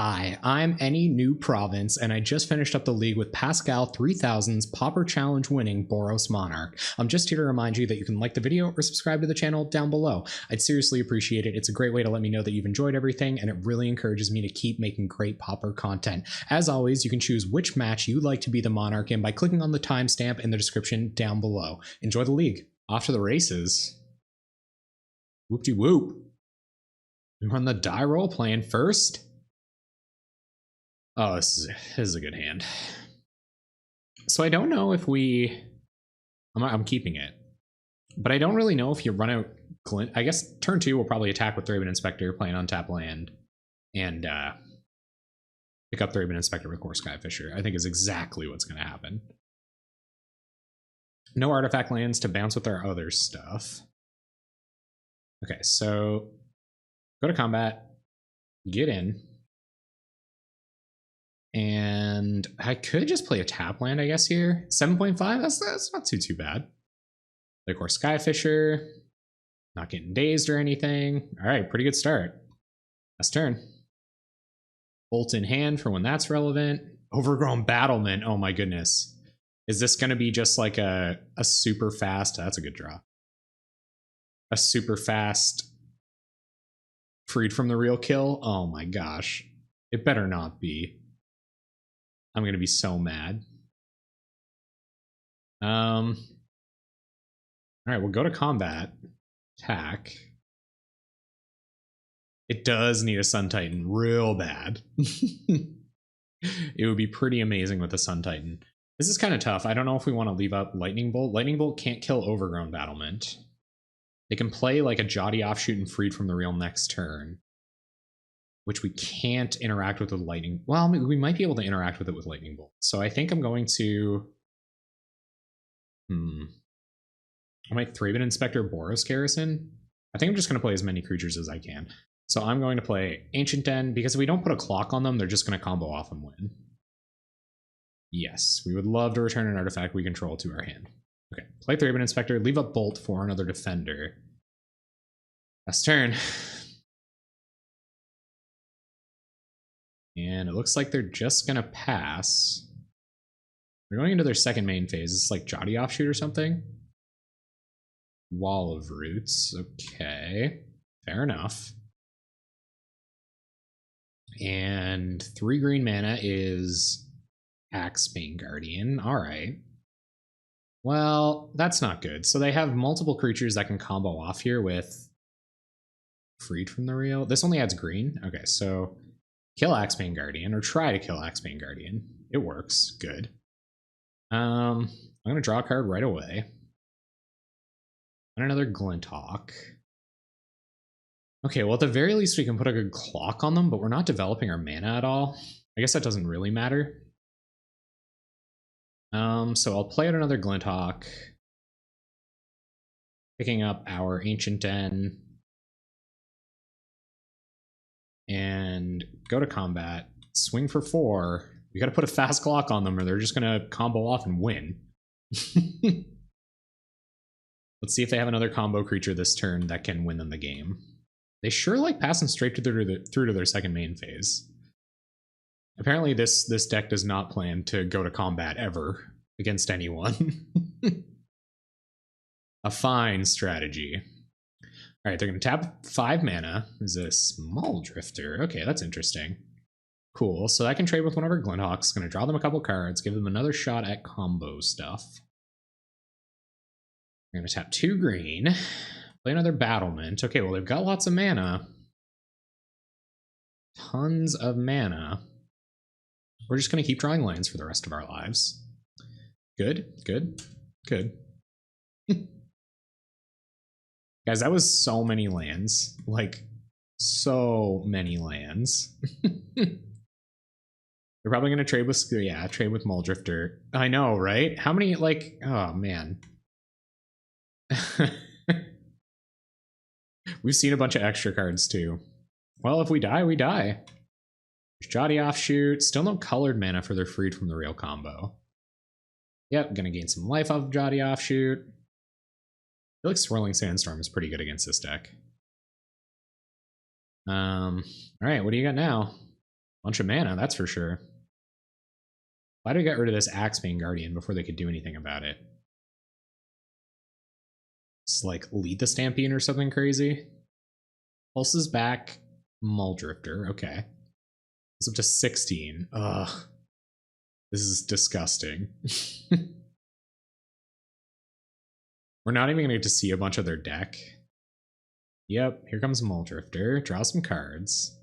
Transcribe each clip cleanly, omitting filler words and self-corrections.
Hi, I'm Anynewprovince, and I just finished up the league with Pascal 3000's Pauper Challenge winning Boros Monarch. I'm just here to remind you that you can like the video or subscribe to the channel down below. I'd seriously appreciate it. It's a great way to let me know that you've enjoyed everything, and it really encourages me to keep making great Pauper content. As always, you can choose which match you'd like to be the Monarch in by clicking on the timestamp in the description down below. Enjoy the league. Off to the races. Whoop-de-whoop. We run the die roll playing first. Oh, this is a good hand. So I don't know if I'm keeping it, but I don't really know if you run out Glint. I guess turn 2 will probably attack with Thraben Inspector, play an untap land, and pick up Thraben Inspector with Core Skyfisher. I think is exactly what's going to happen. No artifact lands to bounce with our other stuff. Okay, so go to combat, get in. And I could just play a tap land, I guess, here. 7.5, that's not too bad. Of course, Skyfisher. Not getting dazed or anything. All right, pretty good start. Last turn. Bolt in hand for when that's relevant. Overgrown Battlement, oh my goodness. Is this going to be just like a super fast, that's a good draw. A super fast Freed from the Real kill? Oh my gosh. It better not be. I'm going to be so mad. All right, we'll go to combat. Attack. It does need a Sun Titan real bad. It would be pretty amazing with a Sun Titan. This is kind of tough. I don't know if we want to leave up Lightning Bolt. Lightning Bolt can't kill Overgrown Battlement. They can play like a Jotty Offshoot and Freed from the Real next turn, which we can't interact with Lightning. Well, we might be able to interact with it with Lightning Bolt. So I think I'm going to... I might Thraben Inspector Boros Garrison. I think I'm just going to play as many creatures as I can. So I'm going to play Ancient Den, because if we don't put a clock on them, they're just going to combo off and win. Yes, we would love to return an artifact we control to our hand. Okay, play Thraben Inspector, leave up Bolt for another Defender. Last turn. And it looks like they're just going to pass. They're going into their second main phase. It's like Jotty Offshoot or something. Wall of Roots. Okay. Fair enough. And 3 green mana is Axebane Guardian. All right. Well, that's not good. So they have multiple creatures that can combo off here with Freed from the Real. This only adds green. Okay, so... kill Axebane Guardian, or try to kill Axebane Guardian. It works. Good. I'm going to draw a card right away. And another Glinthawk. Okay, well, at the very least, we can put a good clock on them, but we're not developing our mana at all. I guess that doesn't really matter. So I'll play out another Glinthawk. Picking up our Ancient Den. And go to combat, swing for 4. We got to put a fast clock on them or they're just going to combo off and win. Let's see if they have another combo creature this turn that can win them the game. They sure like passing straight through to their second main phase. Apparently this deck does not plan to go to combat ever against anyone. A fine strategy. All right, they're going to tap 5 mana. Is a Small Drifter. Okay, that's interesting. Cool. So I can trade with one of our Glinthawks. Going to draw them a couple cards, give them another shot at combo stuff. I'm going to tap 2 green, play another Battlement. Okay, well, they've got lots of mana. Tons of mana. We're just going to keep drawing lands for the rest of our lives. Good, good, good. Guys, that was so many lands. Like, so many lands. They're probably going to trade with, yeah, trade with Muldrifter. I know, right? How many, like, oh, man. We've seen a bunch of extra cards, too. Well, if we die, we die. There's Jotty Offshoot. Still no colored mana for their Freed from the Real combo. Yep, going to gain some life off of Jotty Offshoot. I feel like Swirling Sandstorm is pretty good against this deck. All right, what do you got now? Bunch of mana, that's for sure. Why did we get rid of this Axebane Guardian before they could do anything about it? Just like lead the Stampede or something crazy? Pulses back, Muldrifter, okay. It's up to 16. Ugh. This is disgusting. We're not even going to get to see a bunch of their deck. Yep, here comes Muldrifter. Draw some cards.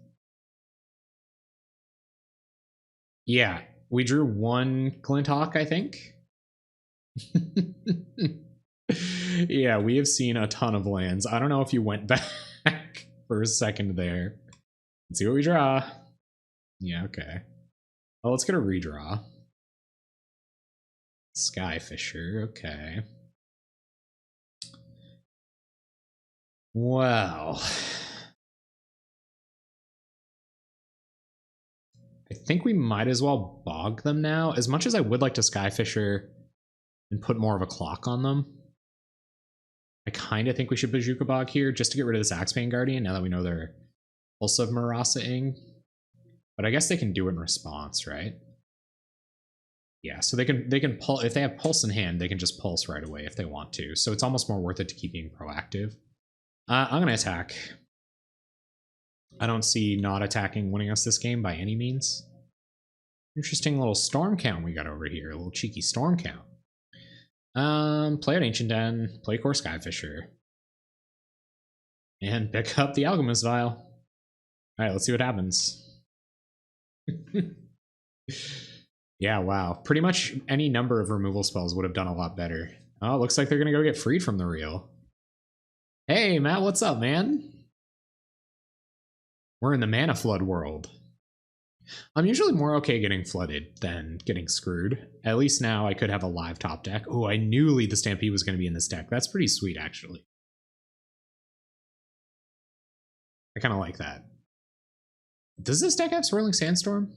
Yeah, we drew one Glinthawk, I think. Yeah, we have seen a ton of lands. I don't know if you went back for a second there. Let's see what we draw. Yeah, okay. Well, let's get a redraw. Skyfisher, okay. Well, I think we might as well bog them now. As much as I would like to Skyfisher and put more of a clock on them, I kind of think we should Bazooka Bog here just to get rid of this Axebane Guardian now that we know they're Pulse of Marasa-ing. But I guess they can do it in response, right? Yeah, so they can pull if they have Pulse in hand, they can just pulse right away if they want to. So it's almost more worth it to keep being proactive. I'm gonna attack. I don't see not attacking winning us this game by any means. Interesting little storm count we got over here, a little cheeky storm count. Play out Ancient Den, play Core Skyfisher, and pick up the Alchemist Vial. All right, let's see what happens. Yeah, wow. Pretty much any number of removal spells would have done a lot better. Oh, it looks like they're gonna go get freed from the reel. Hey, Matt, what's up, man? We're in the mana flood world. I'm usually more okay getting flooded than getting screwed. At least now I could have a live top deck. Oh, I knew Lead the Stampede was going to be in this deck. That's pretty sweet, actually. I kind of like that. Does this deck have Swirling Sandstorm?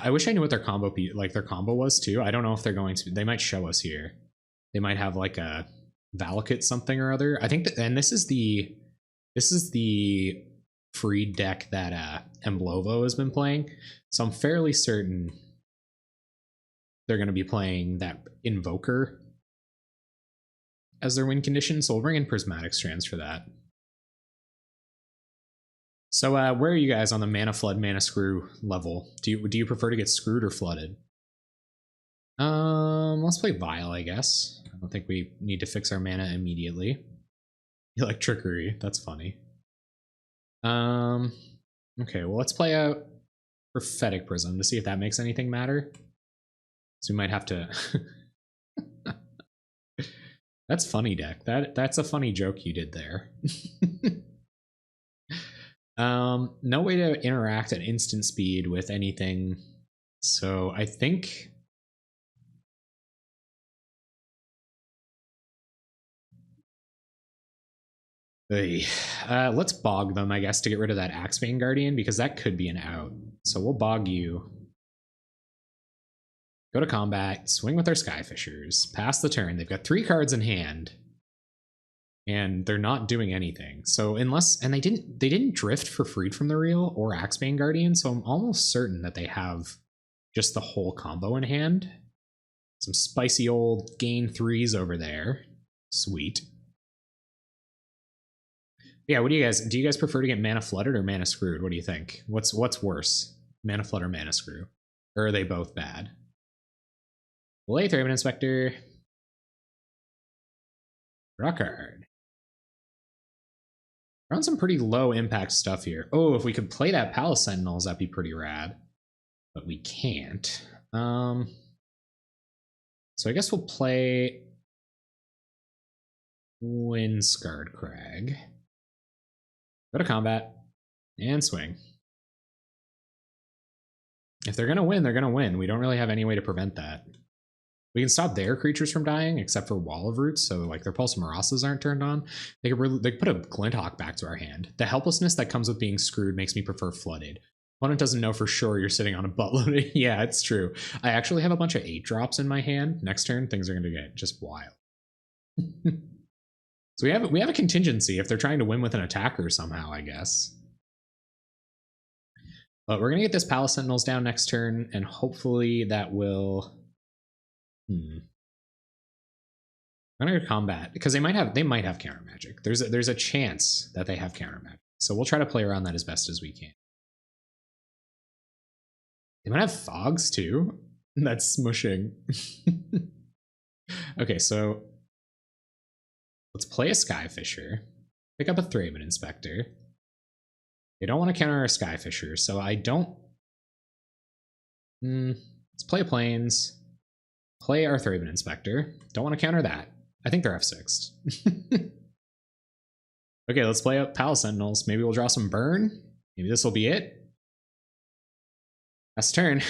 I wish I knew what their combo was too. I don't know if they're going to. They might show us here. They might have like a Valakut something or other. I think that, and this is the free deck that Emblovo has been playing. So I'm fairly certain they're going to be playing that Invoker as their win condition. So we'll bring in Prismatic Strands for that. So where are you guys on the mana flood, mana screw level? Do you prefer to get screwed or flooded? Let's play Vial, I guess. I don't think we need to fix our mana immediately. You like Trickery? That's funny. Okay, well, let's play a Prophetic Prism to see if that makes anything matter. So we might have to. That's funny, deck. That's a funny joke you did there. No way to interact at instant speed with anything. So I think let's bog them, I guess, to get rid of that Axebane Guardian, because that could be an out. So we'll bog you. Go to combat, swing with our Skyfishers, pass the turn. They've got 3 cards in hand. And they're not doing anything. So unless, and they didn't drift for Freed from the Reel or Axebane Guardian, so I'm almost certain that they have just the whole combo in hand. Some spicy old gain 3s over there. Sweet. Yeah, what do you guys prefer to get mana flooded or mana screwed? What do you think? What's worse? Mana flood or mana screw? Or are they both bad? Play Thraben Inspector. Draw card. We're on some pretty low impact stuff here. Oh, if we could play that Palace Sentinels, that'd be pretty rad. But we can't. So I guess we'll play Windscarred Crag. Go to combat and swing. If they're gonna win, they're gonna win. We don't really have any way to prevent that. We can stop their creatures from dying, except for Wall of Roots, so like their Pulse of Marasas aren't turned on. They could put a Glinthawk back to our hand. The helplessness that comes with being screwed makes me prefer Flooded. Opponent doesn't know for sure you're sitting on a buttload. Yeah, it's true. I actually have a bunch of 8-drops in my hand. Next turn, things are going to get just wild. So we have a contingency if they're trying to win with an attacker somehow, I guess. But we're going to get this Palace Sentinels down next turn, and hopefully that will... I'm going to combat, because they might have counter magic. There's a chance that they have counter magic. So we'll try to play around that as best as we can. They might have fogs too. That's smushing. Okay, so let's play a Skyfisher. Pick up a Thraben Inspector. They don't want to counter our Skyfisher, so I don't... let's play Plains. Play our Thraben Inspector. Don't want to counter that. I think they're F6'd. Okay, let's play up Palace Sentinels. Maybe we'll draw some burn. Maybe this will be it. Last turn.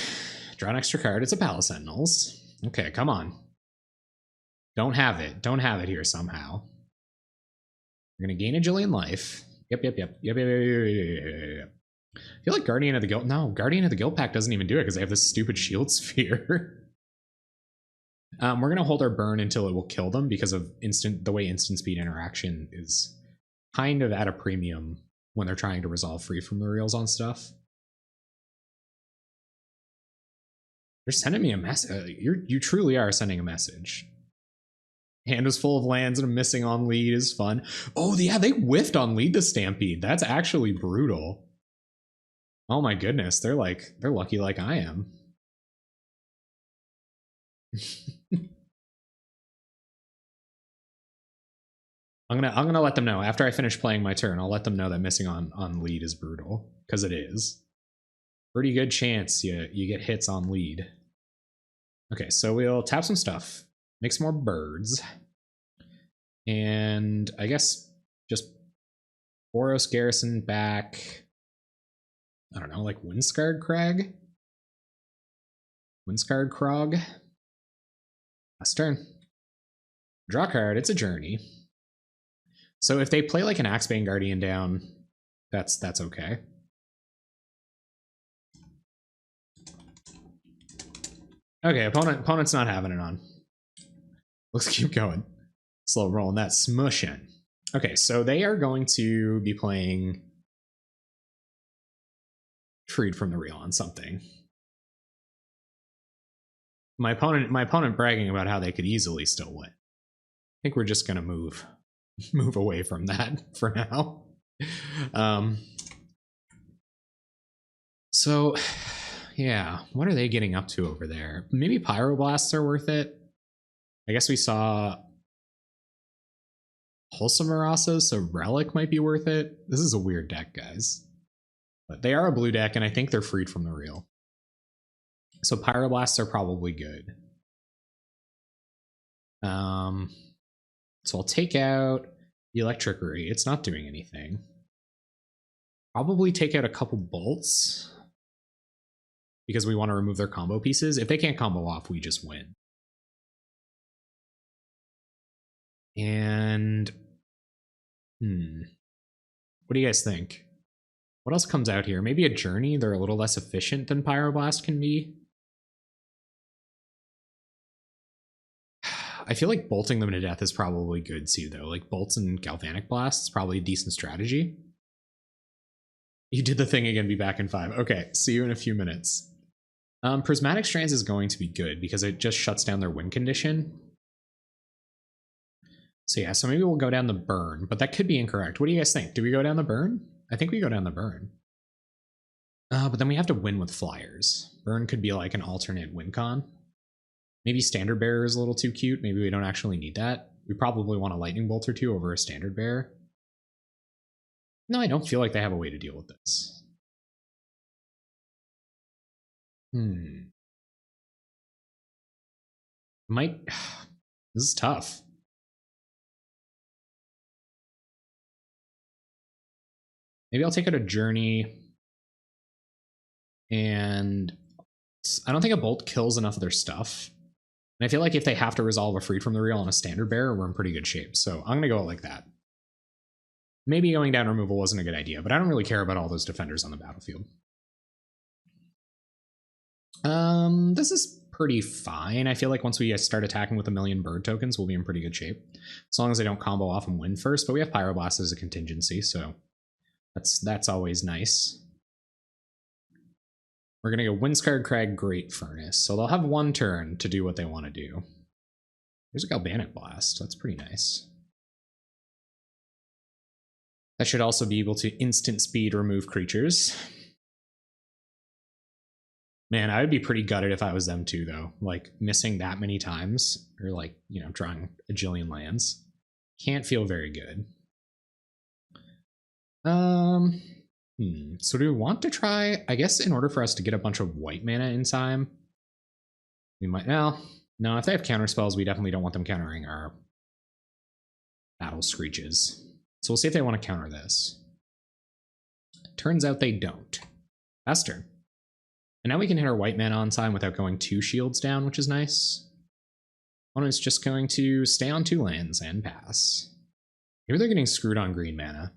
Draw an extra card. It's a Palace Sentinels. Okay, come on. Don't have it. Don't have it here somehow. We're going to gain a Jillian life. Yep. I feel like Guardian of the Guild... No, Guardian of the Guild Pack doesn't even do it because they have this stupid shield sphere. We're going to hold our burn until it will kill them because of the way instant speed interaction is kind of at a premium when they're trying to resolve free from the reals on stuff. You're sending me a message. You truly are sending a message. Hand was full of lands and a missing on lead is fun. Oh, yeah, they whiffed on lead the Stampede. That's actually brutal. Oh my goodness, they're lucky like I am. I'm gonna let them know after I finish playing my turn. I'll let them know that missing on lead is brutal, because it is. Pretty good chance you get hits on lead. Okay, so we'll tap some stuff, make some more birds, and I guess just Boros Garrison back. I don't know, like Windscarred Crag? Windscarred Krog? Last turn. Draw card, it's a journey. So if they play like an Axebane Guardian down, that's okay. Okay, opponent's not having it on. Let's keep going. Slow rolling that smushing. Okay, so they are going to be playing Freed from the Real on something. My opponent bragging about how they could easily still win. I think we're just gonna move away from that for now. So yeah, what are they getting up to over there? Maybe Pyroblasts are worth it. I guess we saw Wholesome Marasa, so Relic might be worth it. This is a weird deck, guys. But they are a blue deck, and I think they're freed from the real. So Pyroblasts are probably good. So I'll take out the Electrickery. It's not doing anything. Probably take out a couple bolts, because we want to remove their combo pieces. If they can't combo off, we just win. And what do you guys think? What else comes out here? Maybe a Journey. They're a little less efficient than Pyroblast can be. I feel like bolting them to death is probably good too, though. Like bolts and Galvanic Blast is probably a decent strategy. You did the thing again, be back in 5. Okay, see you in a few minutes. Prismatic Strands is going to be good because it just shuts down their win condition. So yeah, so maybe we'll go down the burn, but that could be incorrect. What do you guys think? Do we go down the burn? I think we go down the burn. But then we have to win with flyers. Burn could be like an alternate win con. Maybe Standard Bearer is a little too cute. Maybe we don't actually need that. We probably want a Lightning Bolt or two over a Standard Bearer. No, I don't feel like they have a way to deal with this. Might... This is tough. Maybe I'll take out a Journey. And I don't think a Bolt kills enough of their stuff. And I feel like if they have to resolve a Freed from the Real on a Standard Bearer, we're in pretty good shape. So I'm going to go out like that. Maybe going down removal wasn't a good idea, but I don't really care about all those defenders on the battlefield. This is pretty fine. I feel like once we start attacking with 1,000,000 bird tokens, we'll be in pretty good shape. As long as they don't combo off and win first, but we have Pyroblast as a contingency, so that's always nice. We're going to go Windscarred Crag, Great Furnace. So they'll have one turn to do what they want to do. There's a Galvanic Blast. That's pretty nice. That should also be able to instant speed remove creatures. Man, I would be pretty gutted if I was them too, though. Like, missing that many times, or like, you know, drawing a jillion lands. Can't feel very good. So do we want to try, I guess in order for us to get a bunch of white mana in time, we might, well, no, if they have counter spells, we definitely don't want them countering our Battle Screeches. So we'll see if they want to counter this. Turns out they don't. Pass turn. And now we can hit our white mana on time without going 2 shields down, which is nice. Opponent's just going to stay on 2 lands and pass. Maybe they're getting screwed on green mana.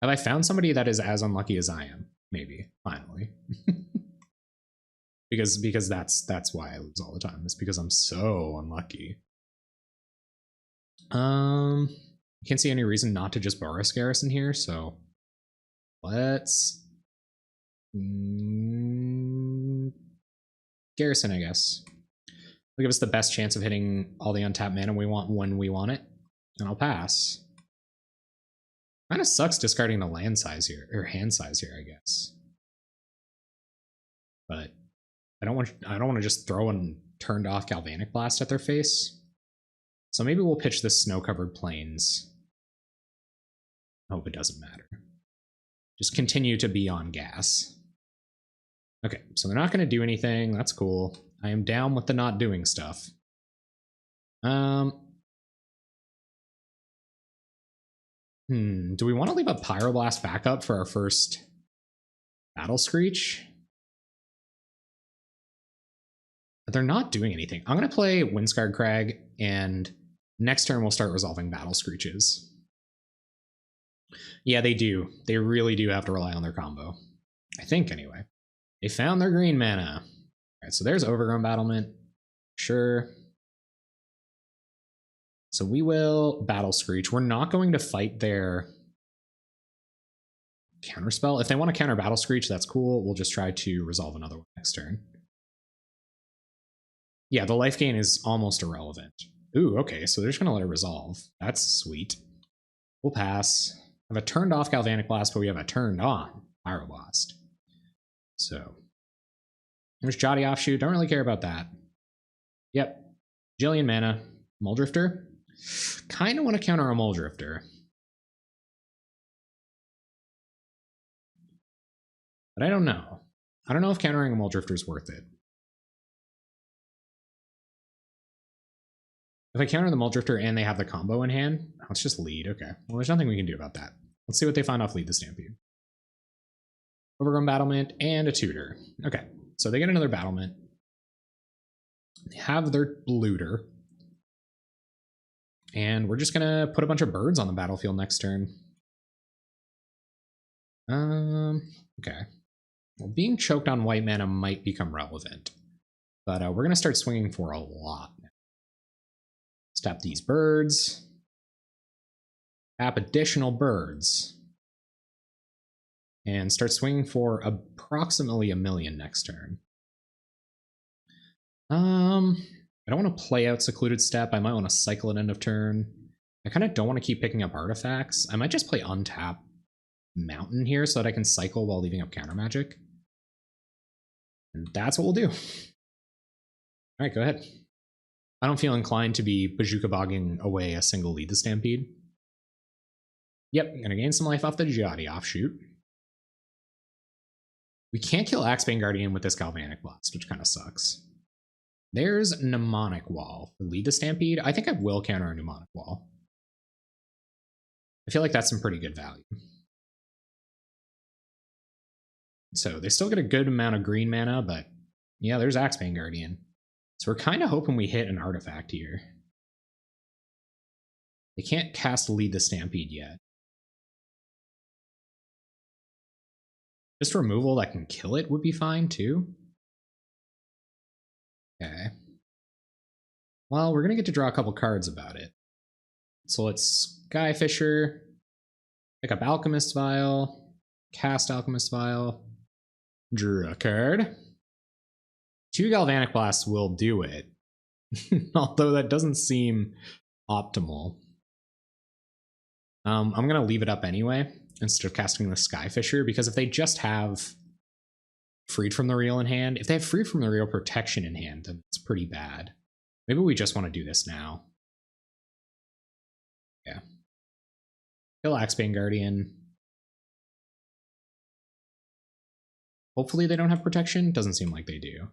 Have I found somebody that is as unlucky as I am? Maybe, finally. because that's why I lose all the time. It's because I'm so unlucky. Can't see any reason not to just Boros Garrison here, so let's Garrison, I guess. Will give us the best chance of hitting all the untapped mana we want when we want it, and I'll pass. Kind of sucks discarding the land size here, or hand size here, I guess. But I don't want to just throw a turned off Galvanic Blast at their face. So maybe we'll pitch the Snow-Covered Plains. I hope it doesn't matter. Just continue to be on gas. Okay, so they're not going to do anything. That's cool. I am down with the not doing stuff. Do we want to leave a Pyroblast backup for our first Battle Screech? But they're not doing anything. I'm going to play Windscarred Crag, and next turn we'll start resolving Battle Screeches. Yeah, they do. They really do have to rely on their combo. I think, anyway. They found their green mana. Alright, so there's Overgrown Battlement. Sure. So we will Battle Screech. We're not going to fight their counterspell. If they want to counter Battle Screech, that's cool. We'll just try to resolve another one next turn. Yeah, the life gain is almost irrelevant. Ooh, okay, so they're just going to let it resolve. That's sweet. We'll pass. Have a turned off Galvanic Blast, but we have a turned on Pyroblast. So there's Jotty Offshoot. Don't really care about that. Yep. Jillion mana. Muldrifter. Kind of want to counter a Muldrifter. But I don't know. I don't know if countering a Muldrifter is worth it. If I counter the Muldrifter and they have the combo in hand, let's just lead. Okay. Well, there's nothing we can do about that. Let's see what they find off Lead the Stampede. Overgrown Battlement and a Tutor. Okay. So they get another Battlement. They have their Looter. And we're just going to put a bunch of birds on the battlefield next turn. Okay. Well, being choked on white mana might become relevant. But we're going to start swinging for a lot. Tap these birds. Tap additional birds. And start swinging for approximately 1 million next turn. I don't want to play out Secluded Steppe. I might want to cycle at end of turn. I kind of don't want to keep picking up artifacts. I might just play Untap Mountain here so that I can cycle while leaving up counter magic. And that's what we'll do. All right, go ahead. I don't feel inclined to be Bazooka Bogging away a single Lead the Stampede. Yep, I'm going to gain some life off the Jotty Offshoot. We can't kill Axebane Guardian with this Galvanic Blast, which kind of sucks. There's Mnemonic Wall for Lead the Stampede. I think I will counter a Mnemonic Wall. I feel like that's some pretty good value. So they still get a good amount of green mana, but yeah, there's Axebane Guardian. So we're kind of hoping we hit an artifact here. They can't cast Lead the Stampede yet. Just removal that can kill it would be fine too. Okay. Well, we're going to get to draw a couple cards about it. So let's Skyfisher, pick up Alchemist Vial, cast Alchemist Vial, Drew a card. 2 Galvanic Blasts will do it. Although that doesn't seem optimal. I'm going to leave it up anyway, instead of casting the Skyfisher, because if they just have Freed from the Real in hand, if they have Freed from the Real protection in hand, then it's pretty bad. Maybe we just want to do this now. Yeah. Kill Axebane Guardian. Hopefully they don't have protection. Doesn't seem like they do.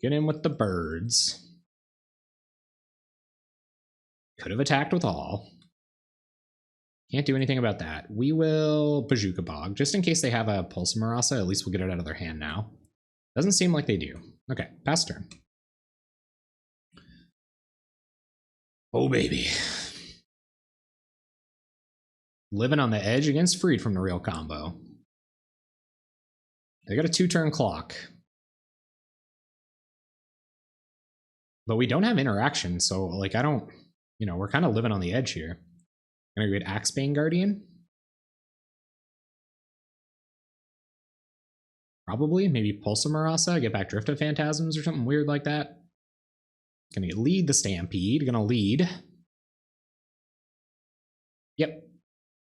Get in with the birds. Could have attacked with all. Can't do anything about that. We will Bazooka Bog, just in case they have a Pulse Marasa. At least we'll get it out of their hand now. Doesn't seem like they do. Okay, pass turn. Oh, baby. Living on the edge against Freed from the Real combo. They got a 2-turn clock. But we don't have interaction, so, like, I don't... You know, we're kind of living on the edge here. Gonna get Axebane Guardian. Probably, maybe Pulse Marasa, get back Drift of Phantasms or something weird like that. Gonna lead the Stampede, gonna lead. Yep.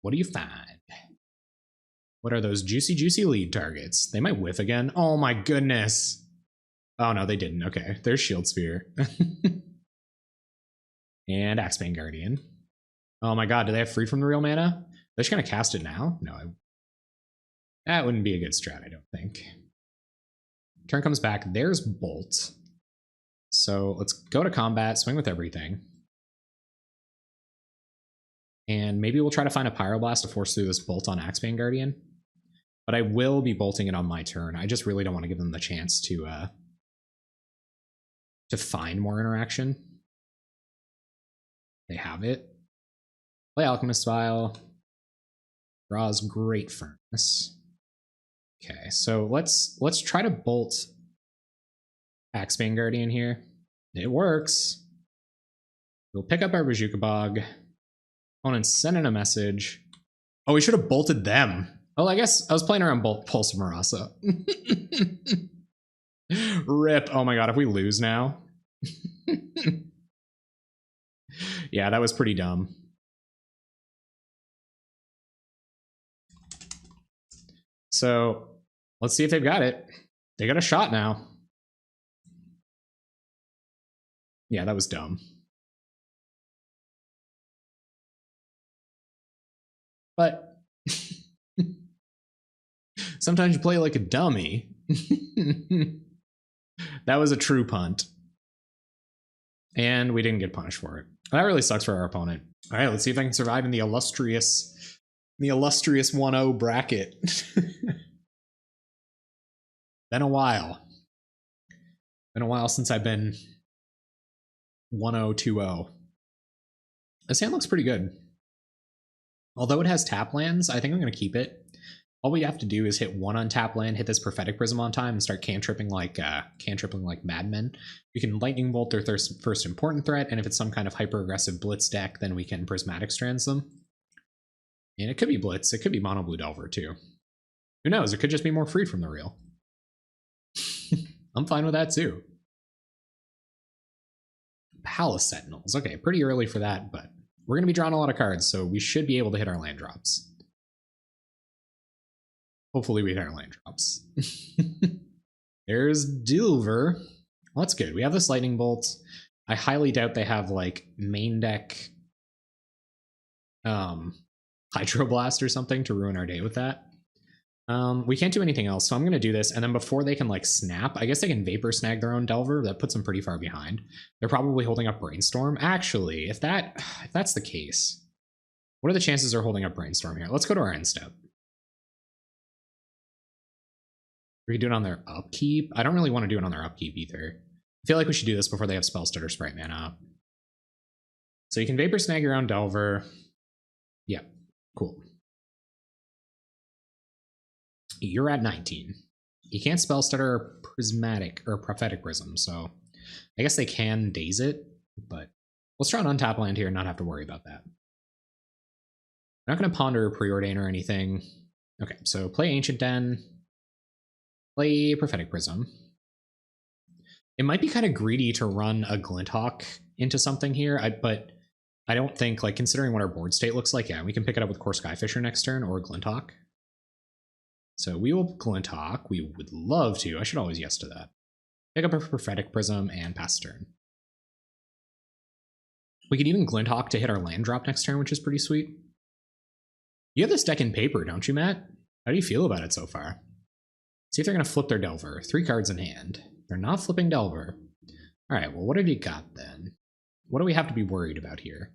What do you find? What are those juicy lead targets? They might whiff again. Oh my goodness. Oh no, they didn't. Okay, there's Shield Sphere. And Axebane Guardian. Oh my god, do they have Freed from the Real mana? They're just gonna cast it now? No, that wouldn't be a good strat, I don't think. Turn comes back, there's Bolt. So let's go to combat, swing with everything. And maybe we'll try to find a Pyroblast to force through this Bolt on Axebane Guardian. But I will be bolting it on my turn. I just really don't want to give them the chance to find more interaction. They have it. Play Alchemist Vial. Draws Great Furnace. Okay, so let's try to bolt Axebane Guardian here. It works. We'll pick up our Bazooka Bog. Opponent's sending a message. Oh, we should have bolted them. Oh, I guess I was playing around Pulse Marasa. Rip. Oh my god, if we lose now. Yeah, that was pretty dumb. So let's see if they've got it. They got a shot now. Yeah, that was dumb. But sometimes you play like a dummy. That was a true punt. And we didn't get punished for it. That really sucks for our opponent. All right, let's see if I can survive in the illustrious 1-0 bracket. Been a while. Been a while since I've been 1-0, 2-0. This hand looks pretty good. Although it has tap lands, I think I'm going to keep it. All we have to do is hit 1 untap land, hit this Prophetic Prism on time, and start cantripping like madmen. We can Lightning Bolt their first important threat, and if it's some kind of hyper-aggressive Blitz deck, then we can Prismatic Strands them. And it could be Blitz, it could be Mono Blue Delver too. Who knows, it could just be more Freed from the Real. I'm fine with that too. Palace Sentinels, okay, pretty early for that, but we're going to be drawing a lot of cards, so we should be able to hit our land drops. Hopefully we hit our land drops. There's Delver. Well, that's good. We have this Lightning Bolt. I highly doubt they have, like, main deck Hydroblast or something to ruin our day with that. We can't do anything else, so I'm going to do this, and then before they can, like, snap, I guess they can Vapor Snag their own Delver. That puts them pretty far behind. They're probably holding up Brainstorm. Actually, if that's the case, what are the chances they're holding up Brainstorm here? Let's go to our end step. We could do it on their upkeep. I don't really want to do it on their upkeep either. I feel like we should do this before they have Spell Stutter Sprite mana up. So you can Vapor Snag your own Delver. Yeah, cool. You're at 19. You can't Spell Stutter Prismatic or Prophetic Prism, so I guess they can daze it, but let's try an untap land here and not have to worry about that. I'm not going to ponder Preordain or anything. Okay, so play Ancient Den. Play Prophetic Prism. It might be kind of greedy to run a Glinthawk into something here, but I don't think, like, considering what our board state looks like, yeah, we can pick it up with Core Skyfisher next turn or Glinthawk. So we will Glinthawk. We would love to. I should always yes to that. Pick up a Prophetic Prism and pass turn. We could even Glinthawk to hit our land drop next turn, which is pretty sweet. You have this deck in paper, don't you, Matt? How do you feel about it so far? See if they're going to flip their Delver. 3 cards in hand. They're not flipping Delver. All right, well, what have you got then? What do we have to be worried about here?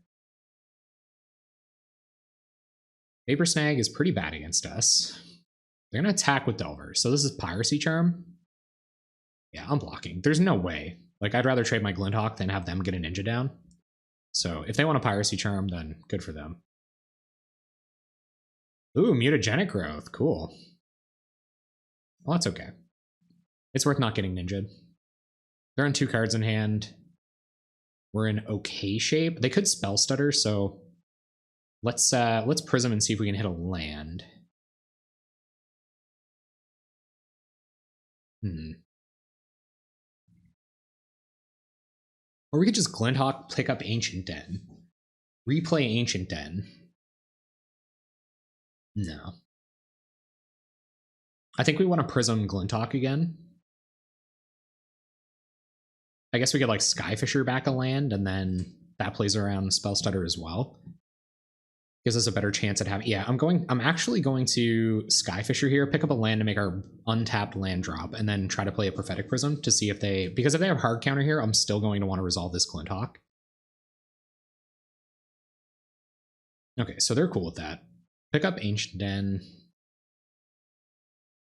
Vapor Snag is pretty bad against us. They're going to attack with Delver. So this is Piracy Charm. Yeah, I'm blocking. There's no way. Like, I'd rather trade my Glinthawk than have them get a Ninja down. So if they want a Piracy Charm, then good for them. Ooh, Mutagenic Growth. Cool. Well, that's okay. It's worth not getting ninja'd. They're on 2 cards in hand. We're in okay shape. They could Spell Stutter, so let's Prism and see if we can hit a land. Or we could just Glinthawk, pick up Ancient Den. Replay Ancient Den. No. I think we want to Prism Glinthawk again. I guess we could like Skyfisher back a land, and then that plays around Spell Stutter as well. Gives us a better chance at having... Yeah, I'm actually going to Skyfisher here, pick up a land to make our untapped land drop, and then try to play a Prophetic Prism to see if they... Because if they have hard counter here, I'm still going to want to resolve this Glinthawk. Okay, so they're cool with that. Pick up Ancient Den.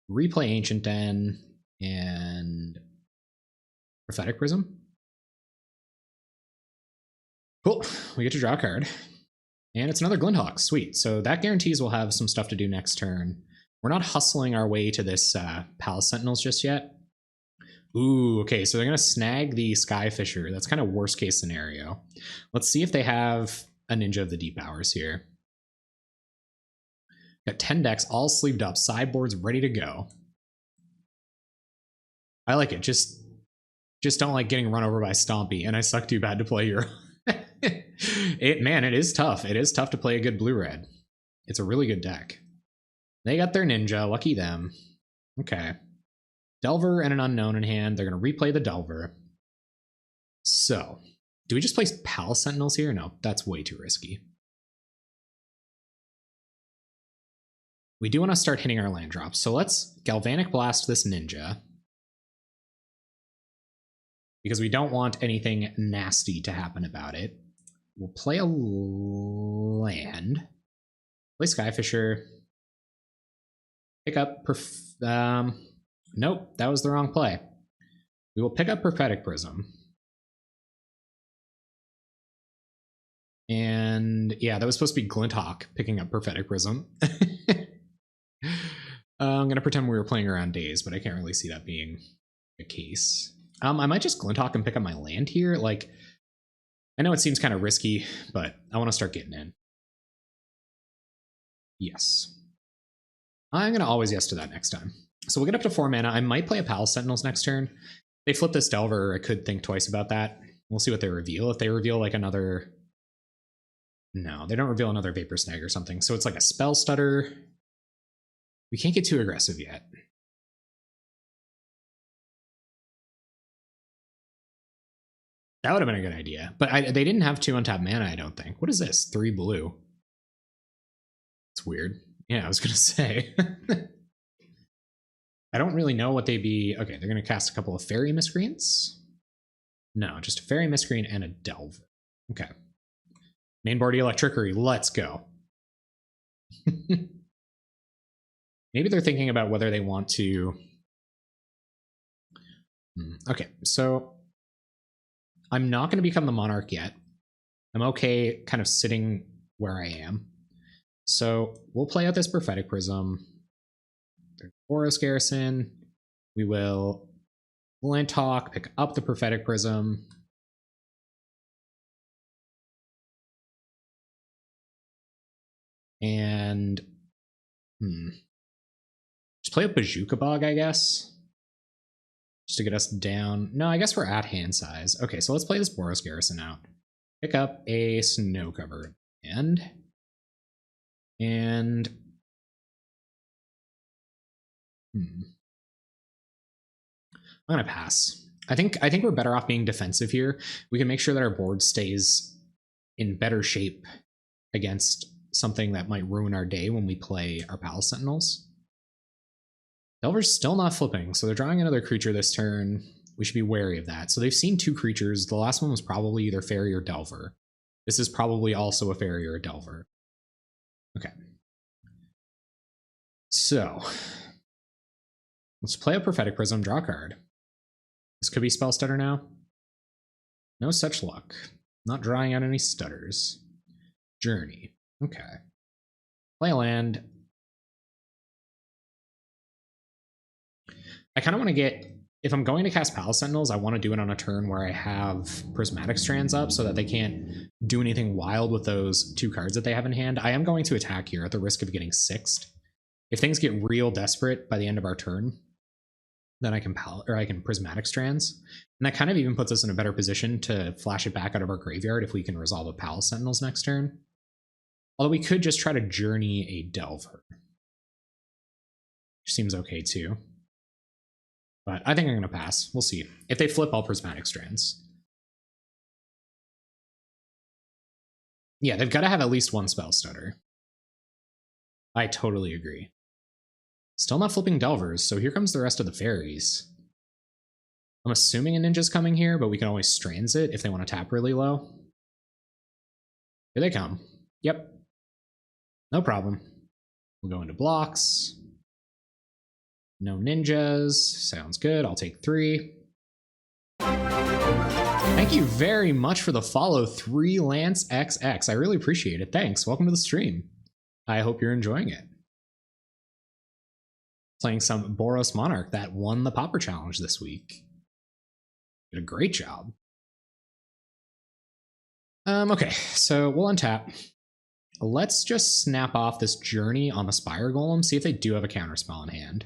Replay Ancient Den, and Prophetic Prism. Cool, we get to draw a card. And it's another Glinthawk, sweet. So that guarantees we'll have some stuff to do next turn. We're not hustling our way to this Palace Sentinels just yet. Ooh, okay, so they're gonna snag the Skyfisher. That's kind of worst case scenario. Let's see if they have a Ninja of the Deep Hours here. Got 10 decks all sleeved up, sideboards ready to go. I like it. Just don't like getting run over by Stompy, and I suck too bad to play your... It is tough. It is tough to play a good blue-red. It's a really good deck. They got their Ninja, lucky them. Okay. Delver and an Unknown in hand. They're going to replay the Delver. So, do we just place Palace Sentinels here? No, that's way too risky. We do want to start hitting our land drops, so let's Galvanic Blast this Ninja. Because we don't want anything nasty to happen about it. We'll play a land. Play Skyfisher. Pick up... nope, that was the wrong play. We will pick up Prophetic Prism. And yeah, that was supposed to be Glinthawk picking up Prophetic Prism. I'm going to pretend we were playing around Days, but I can't really see that being the case. I might just Glinthawk and pick up my land here. Like, I know it seems kind of risky, but I want to start getting in. Yes. I'm going to always yes to that next time. So we'll get up to 4 mana. I might play a Palace Sentinels next turn. If they flip this Delver, I could think twice about that. We'll see what they reveal. If they reveal like another... No, they don't reveal another Vapor Snag or something. So it's like a Spell Stutter. We can't get too aggressive yet. That would have been a good idea. But they didn't have 2 untapped mana, I don't think. What is this? 3 blue. It's weird. Yeah, I was going to say. I don't really know what they'd be... Okay, they're going to cast a couple of Fairy Miscreants. No, just a Fairy Miscreant and a Delver. Okay. Mainboard Electrickery, let's go. Maybe they're thinking about whether they want to... Okay, so... I'm not going to become the Monarch yet. I'm okay kind of sitting where I am. So we'll play out this Prophetic Prism. There's Boros Garrison. We will Glinthawk, pick up the Prophetic Prism. And just play a Bazooka Bog, I guess. just to get us down. No, I guess we're at hand size. Okay, so let's play this Boros Garrison out. Pick up a snow cover and I'm gonna pass. I think we're better off being defensive here. We can make sure that our board stays in better shape against something that might ruin our day when we play our Palace Sentinels. Delver's still not flipping, so they're drawing another creature this turn. We should be wary of that. So they've seen 2 creatures. The last one was probably either Fairy or Delver. This is probably also a Fairy or a Delver. Okay. So let's play a Prophetic Prism, draw a card. This could be Spell Stutter now. No such luck. Not drawing out any stutters. Journey. Okay. Play a land. I kind of want to get, if I'm going to cast Palace Sentinels, I want to do it on a turn where I have Prismatic Strands up so that they can't do anything wild with those 2 cards that they have in hand. I am going to attack here at the risk of getting 6'd. If things get real desperate by the end of our turn, then I can Prismatic Strands. And that kind of even puts us in a better position to flash it back out of our graveyard if we can resolve a Palace Sentinels next turn. Although we could just try to Journey a Delver. Which seems okay too. But I think I'm going to pass. We'll see. If they flip, I'll Prismatic Strands. Yeah, they've got to have at least 1 Spell Stutter. I totally agree. Still not flipping Delvers, so here comes the rest of the fairies. I'm assuming a ninja's coming here, but we can always Strands it if they want to tap really low. Here they come. Yep. No problem. We'll go into blocks. No ninjas. Sounds good. I'll take 3. Thank you very much for the follow, 3 Lance XX. I really appreciate it. Thanks. Welcome to the stream. I hope you're enjoying it. Playing some Boros Monarch that won the Pauper Challenge this week. Did a great job. Okay, so we'll untap. Let's just snap off this Journey on the Spire Golem, see if they do have a counterspell in hand.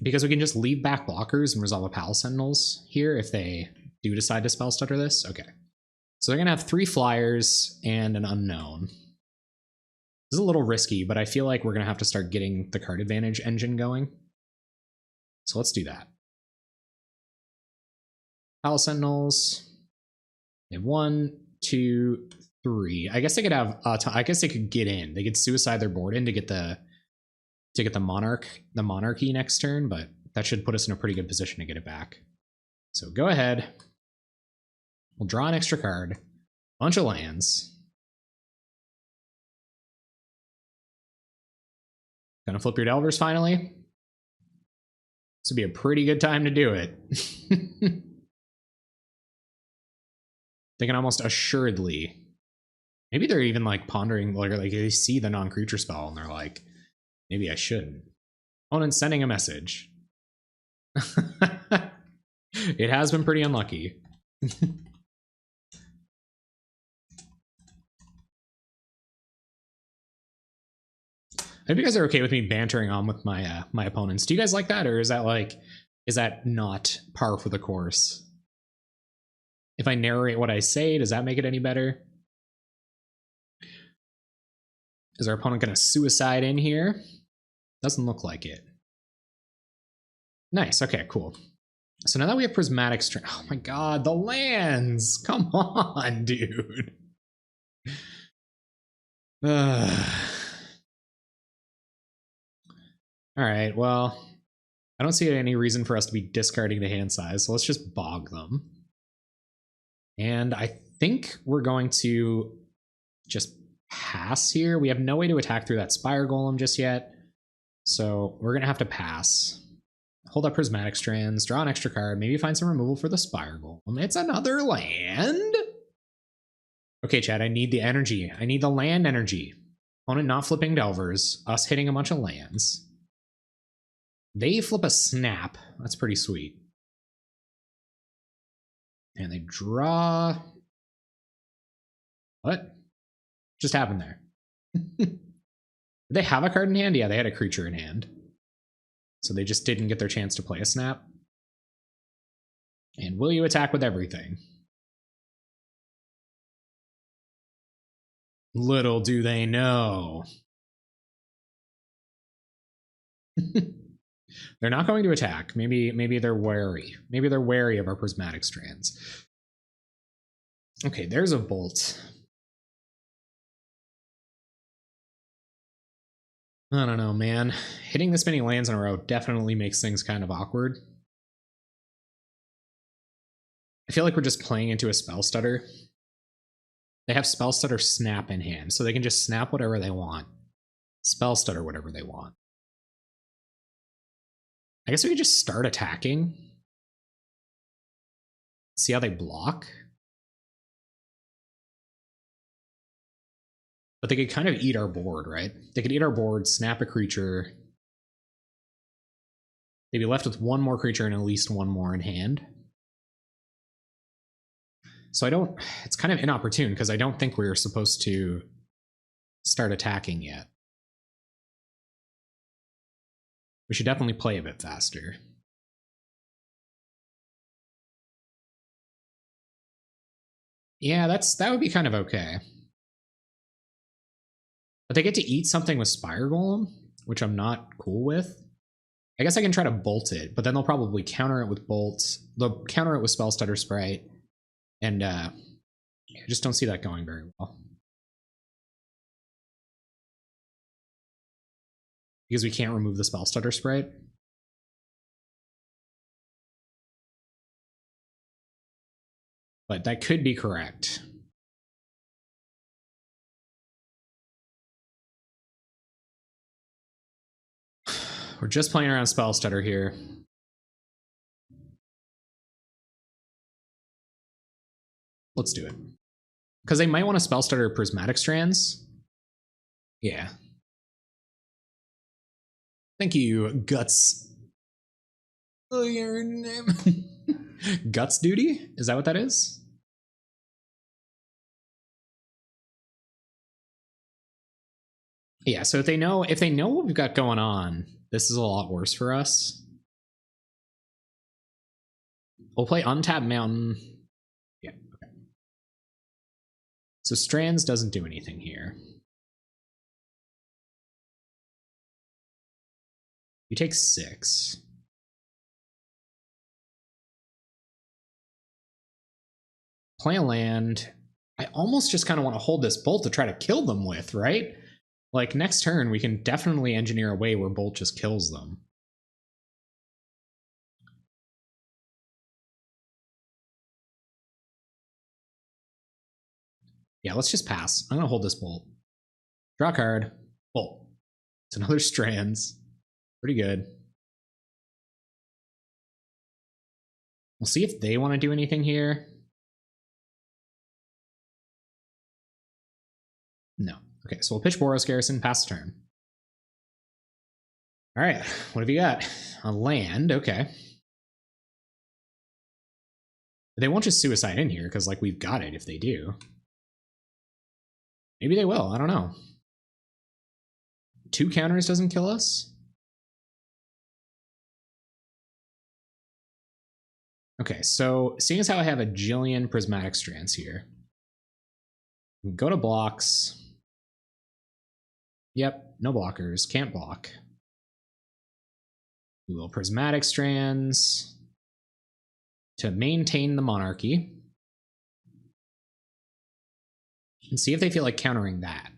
Because we can just leave back blockers and resolve a Palace Sentinels here if they do decide to Spell Stutter this. Okay. So they're going to have 3 flyers and an unknown. This is a little risky, but I feel like we're going to have to start getting the card advantage engine going. So let's do that. Palace Sentinels. They have 1, 2, 3. I guess they could have. I guess they could get in. They could suicide their board in to get the monarchy next turn, but that should put us in a pretty good position to get it back. So go ahead. We'll draw an extra card. Bunch of lands. Gonna flip your Delvers finally. This would be a pretty good time to do it. They can almost assuredly. Maybe they're even like pondering, like they see the non-creature spell and they're like, maybe I shouldn't. Opponent's sending a message. It has been pretty unlucky. I hope you guys are okay with me bantering on with my my opponents. Do you guys like that, or is that not par for the course? If I narrate what I say, does that make it any better? Is our opponent going to suicide in here? Doesn't look like it. Nice. Okay, cool. So now that we have Prismatic String, oh my god, the lands! Come on, dude. All right, well, I don't see any reason for us to be discarding the hand size, so let's just bog them. And I think we're going to just pass here. We have no way to attack through that Spire Golem just yet, so we're going to have to pass. Hold up Prismatic Strands, draw an extra card, maybe find some removal for the Spire Golem. It's another land? Okay, Chad, I need the energy. I need the land energy. Opponent not flipping Delvers, us hitting a bunch of lands. They flip a snap. That's pretty sweet. And they draw... What just happened there? Did they have a card in hand? Yeah, they had a creature in hand. So they just didn't get their chance to play a snap. And will you attack with everything? Little do they know. They're not going to attack. Maybe they're wary. Maybe they're wary of our prismatic strands. Okay, there's a bolt. I don't know, man. Hitting this many lands in a row definitely makes things kind of awkward. I feel like we're just playing into a spell stutter. They have spell stutter snap in hand, so they can just snap whatever they want. Spell stutter whatever they want. I guess we could just start attacking. See how they block. But they could kind of eat our board, right? They could eat our board, snap a creature. They'd be left with one more creature and at least one more in hand. So it's kind of inopportune because I don't think we're supposed to start attacking yet. We should definitely play a bit faster. Yeah, that would be kind of okay. But they get to eat something with Spire Golem, which I'm not cool with. I guess I can try to bolt it, but then they'll probably counter it with bolts. They'll counter it with Spell Stutter Sprite. And I just don't see that going very well. Because we can't remove the Spell Stutter Sprite. But that could be correct. We're just playing around Spell Stutter here. Let's do it. Because they might want to Spell Stutter Prismatic Strands. Yeah. Thank you, Guts. Oh, your name. Guts Duty? Is that what that is? Yeah, so if they know what we've got going on, this is a lot worse for us. We'll play Untapped Mountain. Yeah, okay. So Strands doesn't do anything here. You take 6. Play a land. I almost just kind of want to hold this bolt to try to kill them with, right? Like, next turn, we can definitely engineer a way where bolt just kills them. Yeah, let's just pass. I'm going to hold this bolt. Draw a card. Bolt. It's another Strands. Pretty good. We'll see if they want to do anything here. No. Okay, so we'll pitch Boros Garrison, pass the turn. All right, what have you got? A land, okay. They won't just suicide in here, because, like, we've got it if they do. Maybe they will, I don't know. 2 counters doesn't kill us? Okay, so seeing as how I have a jillion Prismatic Strands here, go to blocks. Yep, no blockers, can't block. We will Prismatic Strands to maintain the monarchy. And see if they feel like countering that.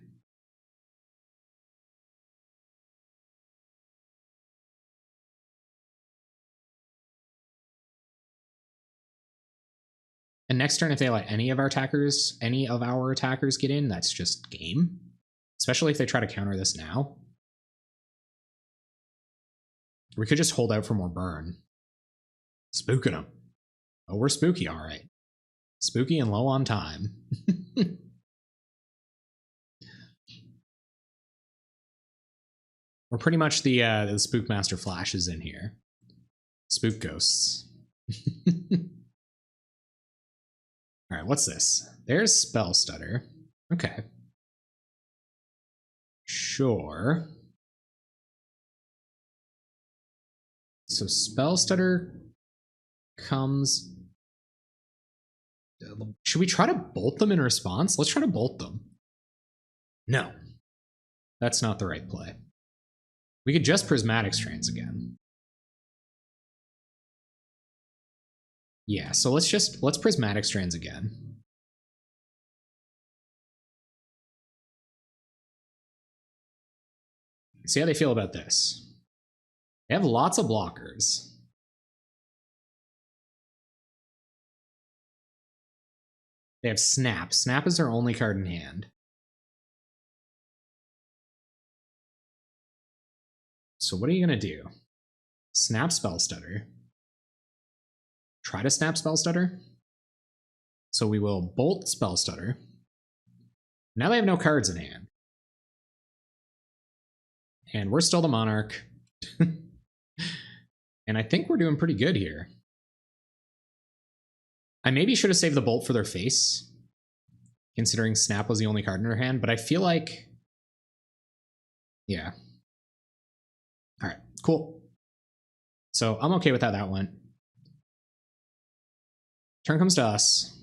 And next turn, if they let any of our attackers get in, that's just game. Especially if they try to counter this now. We could just hold out for more burn. Spooking them. Oh, we're spooky, all right. Spooky and low on time. We're pretty much the Spookmaster Flashes in here. Spook Ghosts. All right, what's this? There's Spell Stutter. Okay. Sure. So Spell Stutter comes. Should we try to bolt them in response? Let's try to bolt them. No, that's not the right play. We could just Prismatic Strands again. Yeah, so let's Prismatic Strands again. See how they feel about this. They have lots of blockers. They have Snap. Snap is their only card in hand. So what are you going to do? Snap Spell Stutter. Try to Snap Spell Stutter. So we will Bolt Spell Stutter. Now they have no cards in hand. And we're still the Monarch. And I think we're doing pretty good here. I maybe should have saved the Bolt for their face, considering Snap was the only card in their hand, but I feel like... Yeah. Alright, cool. So I'm okay with how that went. Turn comes to us.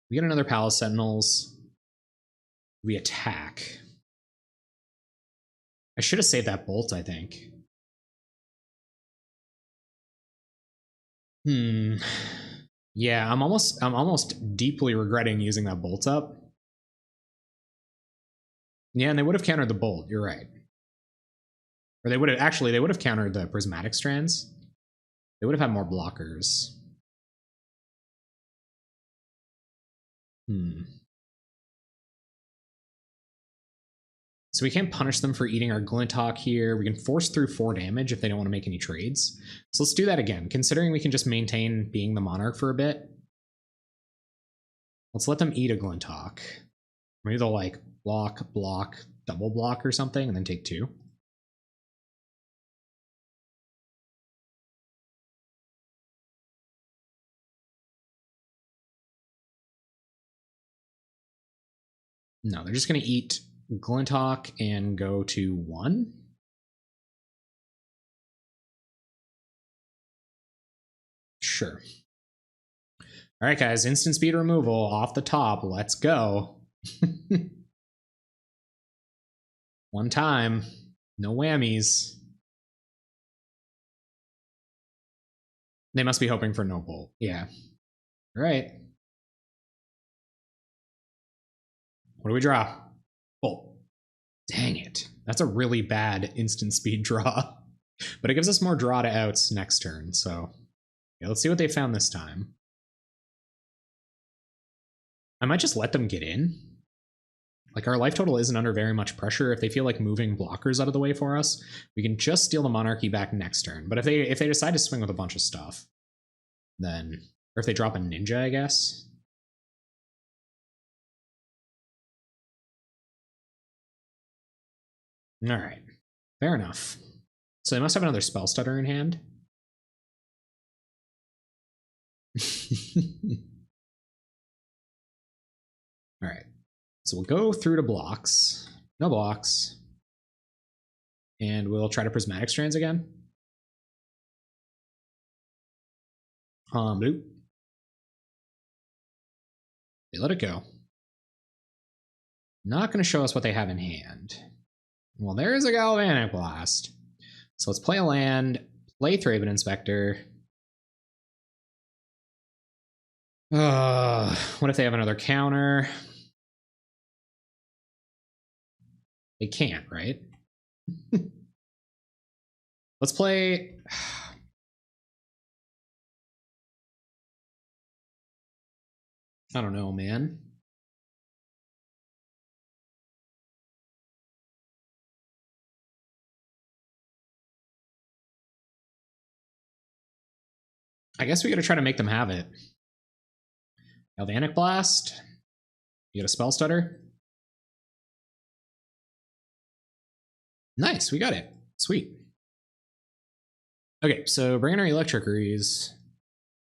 We get another Palace Sentinels. We attack. I should have saved that Bolt, I think. Yeah, I'm almost deeply regretting using that Bolt up. Yeah, and they would have countered the Bolt, you're right. Or they would have countered the Prismatic Strands. They would have had more blockers. So we can't punish them for eating our Glinthawk here. We can force through 4 damage if they don't want to make any trades. So let's do that again, considering we can just maintain being the Monarch for a bit. Let's let them eat a Glinthawk. Maybe they'll like block, double block or something, and then take 2. No, they're just going to eat Glinthawk and go to 1. Sure. All right, guys, instant speed removal off the top. Let's go. One time. No whammies. They must be hoping for no Bolt. Yeah. All right. What do we draw? Bolt. Dang it. That's a really bad instant speed draw. But it gives us more draw to outs next turn, so yeah, let's see what they found this time. I might just let them get in. Like, our life total isn't under very much pressure. If they feel like moving blockers out of the way for us, we can just steal the Monarchy back next turn. But if they decide to swing with a bunch of stuff, then... Or if they drop a Ninja, I guess. Alright. Fair enough. So they must have another Spell Stutter in hand. Alright. So we'll go through to blocks. No blocks. And we'll try to Prismatic Strands again. Blue. They let it go. Not going to show us what they have in hand. Well, there's a Galvanic Blast. So let's play a land, play Thraben Inspector. What if they have another counter? They can't, right? Let's play... I don't know, man. I guess we gotta try to make them have it. Galvanic Blast. You get a Spell Stutter. Nice, we got it. Sweet. Okay, so bring in our Electrickeries.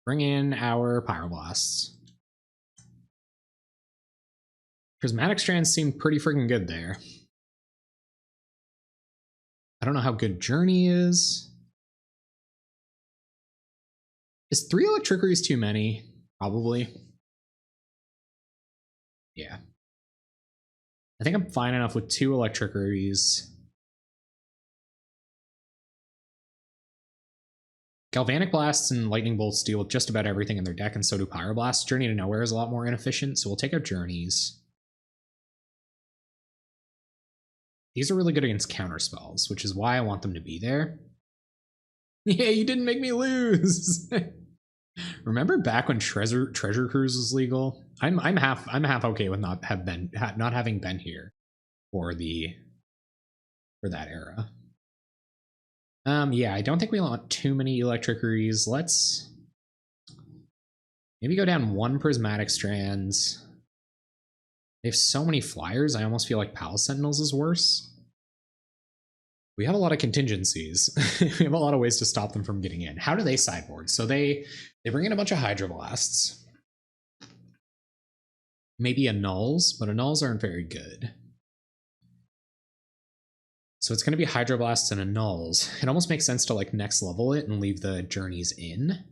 Bring in our Pyroblasts. Prismatic Strands seem pretty freaking good there. I don't know how good Journey is. Is 3 Electrickeries too many? Probably. Yeah. I think I'm fine enough with 2 Electrickeries. Galvanic Blasts and Lightning Bolts deal with just about everything in their deck, and so do Pyroblasts. Journey to Nowhere is a lot more inefficient, so we'll take out Journeys. These are really good against counter spells, which is why I want them to be there. Yeah, you didn't make me lose. Remember back when Treasure Cruise was legal? I'm half okay with not having been here for that era. Yeah, I don't think we want too many Electrickeries. Let's maybe go down 1 Prismatic Strands. They have so many flyers, I almost feel like Palace Sentinels is worse. We have a lot of contingencies. We have a lot of ways to stop them from getting in. How do they sideboard? So they bring in a bunch of Hydroblasts. Maybe Annuls, but Annuls aren't very good. So it's going to be Hydroblasts and Annuls. It almost makes sense to like next level it and leave the Journeys in.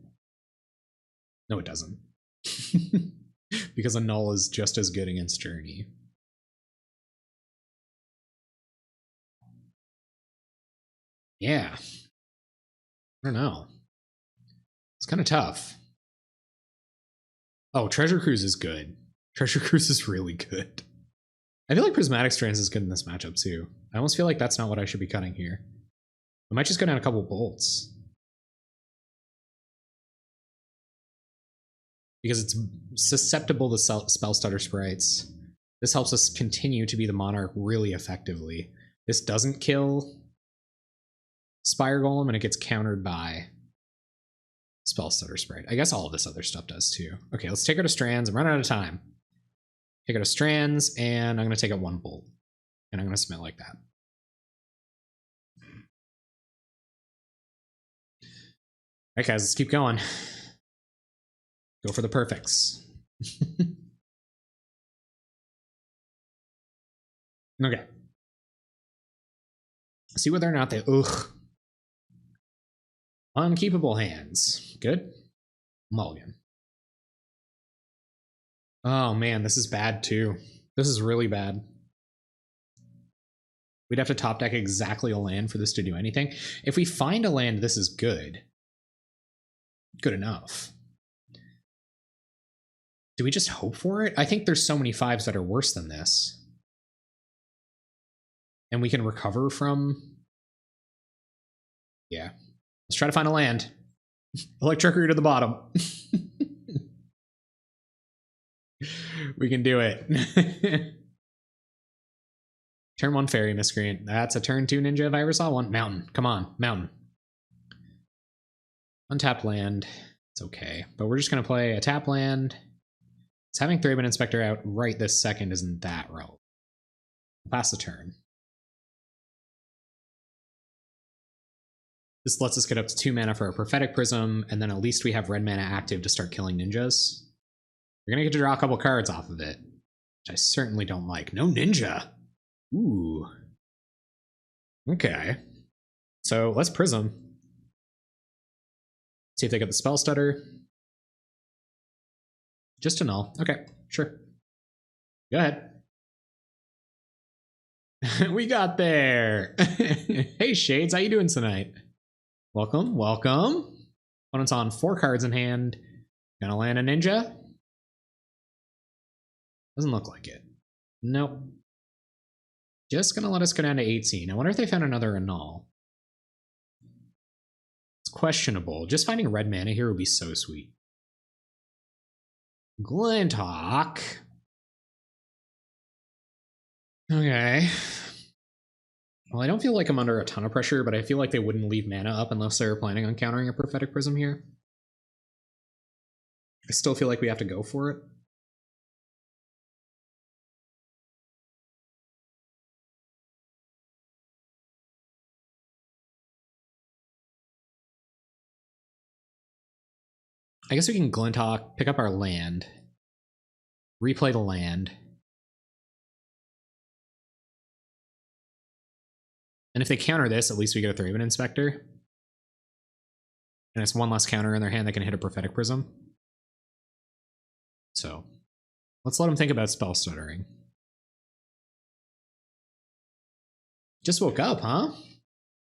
No, it doesn't. Because Annull is just as good against Journey. Yeah. I don't know. It's kind of tough. Oh, Treasure Cruise is good. Treasure Cruise is really good. I feel like Prismatic Strands is good in this matchup too. I almost feel like that's not what I should be cutting here. I might just go down a couple bolts. Because it's susceptible to spell stutter sprites. This helps us continue to be the Monarch really effectively. This doesn't kill Spire Golem, and it gets countered by spell stutter sprite. I guess all of this other stuff does too. Okay, let's take her to Strands. I'm running out of time. Take her to Strands, and I'm going to take out 1 bolt. And I'm going to submit like that. Alright guys, let's keep going. Go for the perfects. Okay. See whether or not they... Ugh. Unkeepable hands. Good. Mulligan. Oh man, this is bad too. This is really bad. We'd have to top deck exactly a land for this to do anything. If we find a land, this is good. Good enough. Do we just hope for it? I think there's so many 5s that are worse than this. And we can recover from... Yeah. Let's try to find a land. Electrickery to the bottom. We can do it. Turn 1 Fairy Miscreant. That's a turn 2 Ninja if I ever saw one. Mountain. Come on. Mountain. Untapped land. It's okay. But we're just going to play a tap land. It's having Thraben Inspector out right this second isn't that relevant. Pass the turn. This lets us get up to 2 mana for a Prophetic Prism, and then at least we have red mana active to start killing ninjas. We're going to get to draw a couple cards off of it, which I certainly don't like. No ninja! Ooh. Okay. So let's Prism. See if they get the Spell Stutter. Just a null. Okay, sure. Go ahead. We got there! Hey Shades, how you doing tonight? Welcome, welcome. Opponent's on 4 cards in hand. Gonna land a ninja? Doesn't look like it. Nope. Just gonna let us go down to 18. I wonder if they found another Annul. It's questionable. Just finding red mana here would be so sweet. Glinthawk. Okay. Well, I don't feel like I'm under a ton of pressure, but I feel like they wouldn't leave mana up unless they were planning on countering a Prophetic Prism here. I still feel like we have to go for it. I guess we can Glinthawk, pick up our land, replay the land. And if they counter this, at least we get a Thraben Inspector. And it's one less counter in their hand that can hit a Prophetic Prism. So let's let them think about spell stuttering. Just woke up, huh?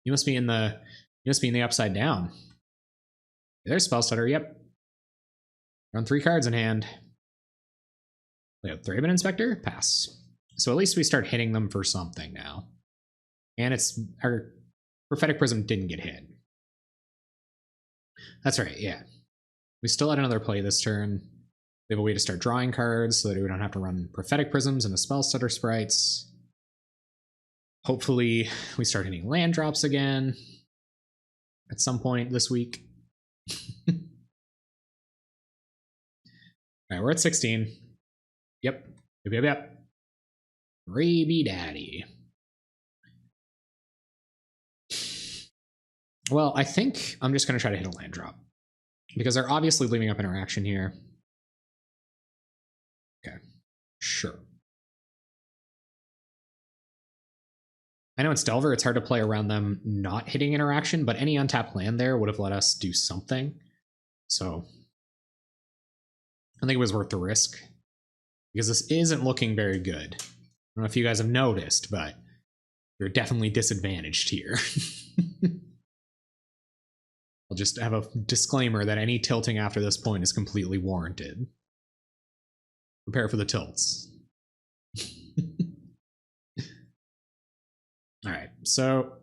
You must be in the upside down. There's spell stutter, yep. Run 3 cards in hand. We have Thraben Inspector, pass. So at least we start hitting them for something now. And it's our Prophetic Prism didn't get hit. That's right, yeah. We still had another play this turn. We have a way to start drawing cards so that we don't have to run Prophetic Prisms into Spell Stutter sprites. Hopefully we start hitting land drops again at some point this week. All right, we're at 16. Yep. Yep. Raby Daddy. Well, I think I'm just going to try to hit a land drop because they're obviously leaving up interaction here. Okay, sure. I know it's Delver, it's hard to play around them not hitting interaction, but any untapped land there would have let us do something. So I think it was worth the risk because this isn't looking very good. I don't know if you guys have noticed, but you're definitely disadvantaged here. I'll just have a disclaimer that any tilting after this point is completely warranted. Prepare for the tilts. All right, so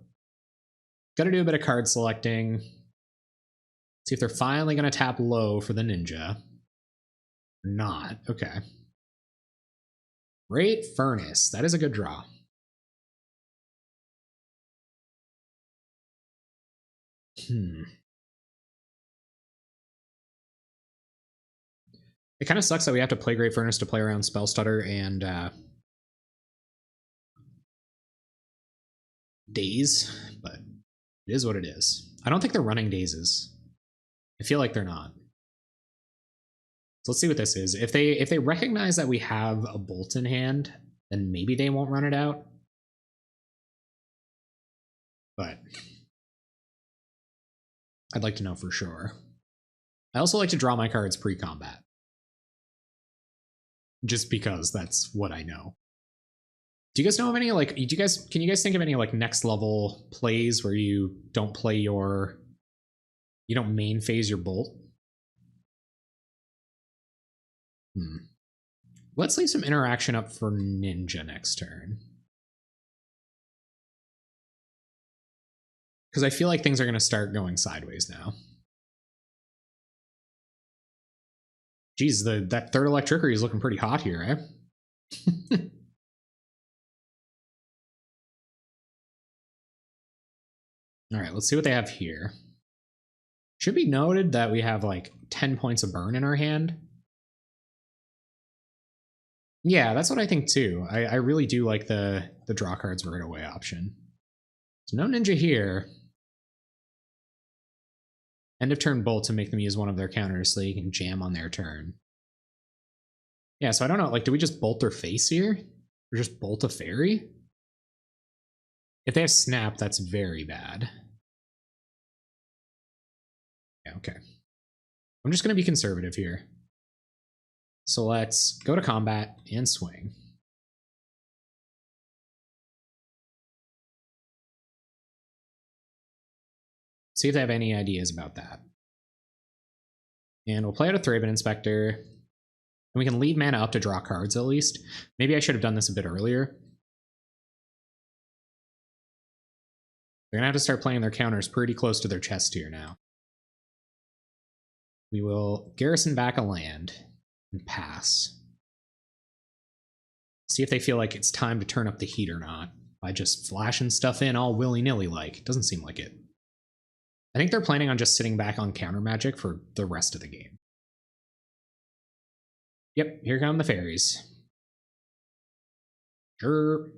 got to do a bit of card selecting. See if they're finally going to tap low for the ninja. Not. Okay. Great Furnace. That is a good draw. It kind of sucks that we have to play Great Furnace to play around Spell Stutter and Daze, but it is what it is. I don't think they're running Dazes. I feel like they're not. So let's see what this is. If they recognize that we have a Bolt in hand, then maybe they won't run it out. But I'd like to know for sure. I also like to draw my cards pre-combat. Just because that's what I know. Do you guys know of any, like, can you guys think of any, like, next level plays where you don't play you don't main phase your Bolt? Let's leave some interaction up for Ninja next turn. Because I feel like things are going to start going sideways now. Geez, that third Electricity is looking pretty hot here, eh? All right, let's see what they have here. Should be noted that we have like 10 points of burn in our hand. Yeah, that's what I think too. I really do like the draw cards right away option. So no ninja here. End of turn Bolt to make them use one of their counters so you can jam on their turn. Yeah, so I don't know, like, do we just Bolt their face here? Or just Bolt a fairy? If they have Snap, that's very bad. Yeah, okay. I'm just going to be conservative here. So let's go to combat and swing. See if they have any ideas about that. And we'll play out a Thraben Inspector. And we can leave mana up to draw cards at least. Maybe I should have done this a bit earlier. They're going to have to start playing their counters pretty close to their chest here now. We will garrison back a land and pass. See if they feel like it's time to turn up the heat or not by just flashing stuff in all willy-nilly like. Doesn't seem like it. I think they're planning on just sitting back on counter magic for the rest of the game. Yep, here come the fairies. Sure.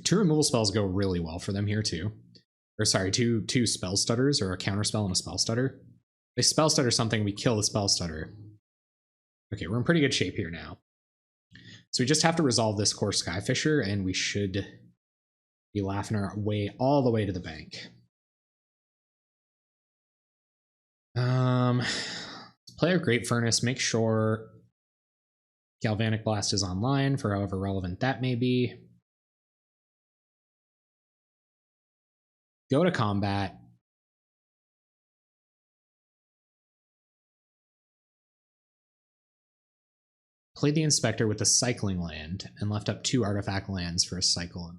2 removal spells go really well for them here too. Or sorry, two spell stutters, or a counter spell and a spell stutter. They spell stutter something, we kill the spell stutter. Okay, we're in pretty good shape here now. So we just have to resolve this core Skyfisher, and we should Be laughing our way all the way to the bank. Let's play our Great Furnace, make sure Galvanic Blast is online for however relevant that may be. Go to combat. Played the Inspector with the Cycling Land and left up 2 artifact lands for a cycle.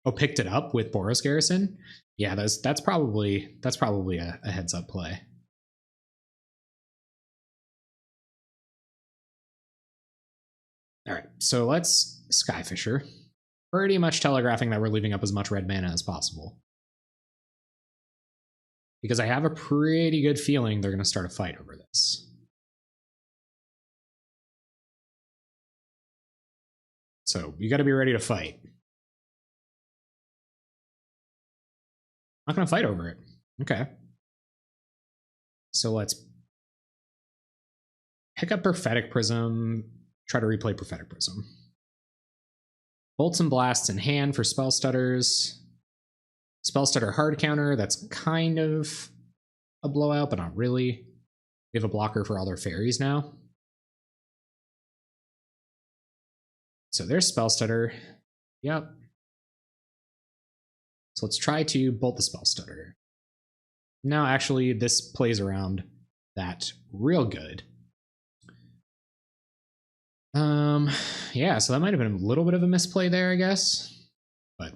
Oh, picked it up with Boros Garrison? Yeah, that's probably a heads up play. All right, so let's Skyfisher. Pretty much telegraphing that we're leaving up as much red mana as possible. Because I have a pretty good feeling they're going to start a fight over this. So you got to be ready to fight. Not going to fight over it. Okay. So let's pick up Prophetic Prism, try to replay Prophetic Prism. Bolts and Blasts in hand for Spell Stutters. Spell Stutter hard counter, that's kind of a blowout, but not really. We have a blocker for all their fairies now. So there's Spell Stutter. Yep. So let's try to bolt the Spell Stutter. No, actually, this plays around that real good. Yeah, so that might have been a little bit of a misplay there, I guess. But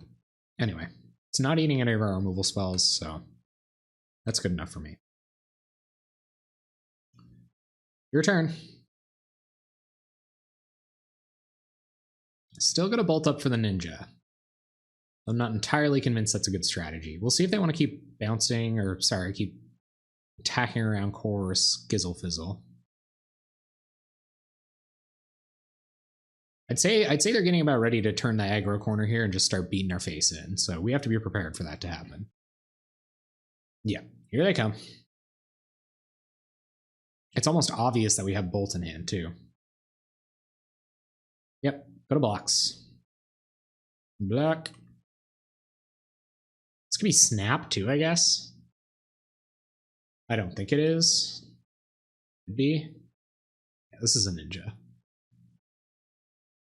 anyway, it's not eating any of our removal spells, so that's good enough for me. Your turn. Still gonna bolt up for the Ninja. I'm not entirely convinced that's a good strategy. We'll see if they want to keep bouncing, or sorry, keep attacking around core or Skizzle Fizzle. I'd say they're getting about ready to turn the aggro corner here and just start beating our face in. So we have to be prepared for that to happen. Yeah, here they come. It's almost obvious that we have Bolt in hand too. Yep, go to blocks. Block. This could be Snap too, I guess. I don't think it is. Could be. Yeah, this is a Ninja.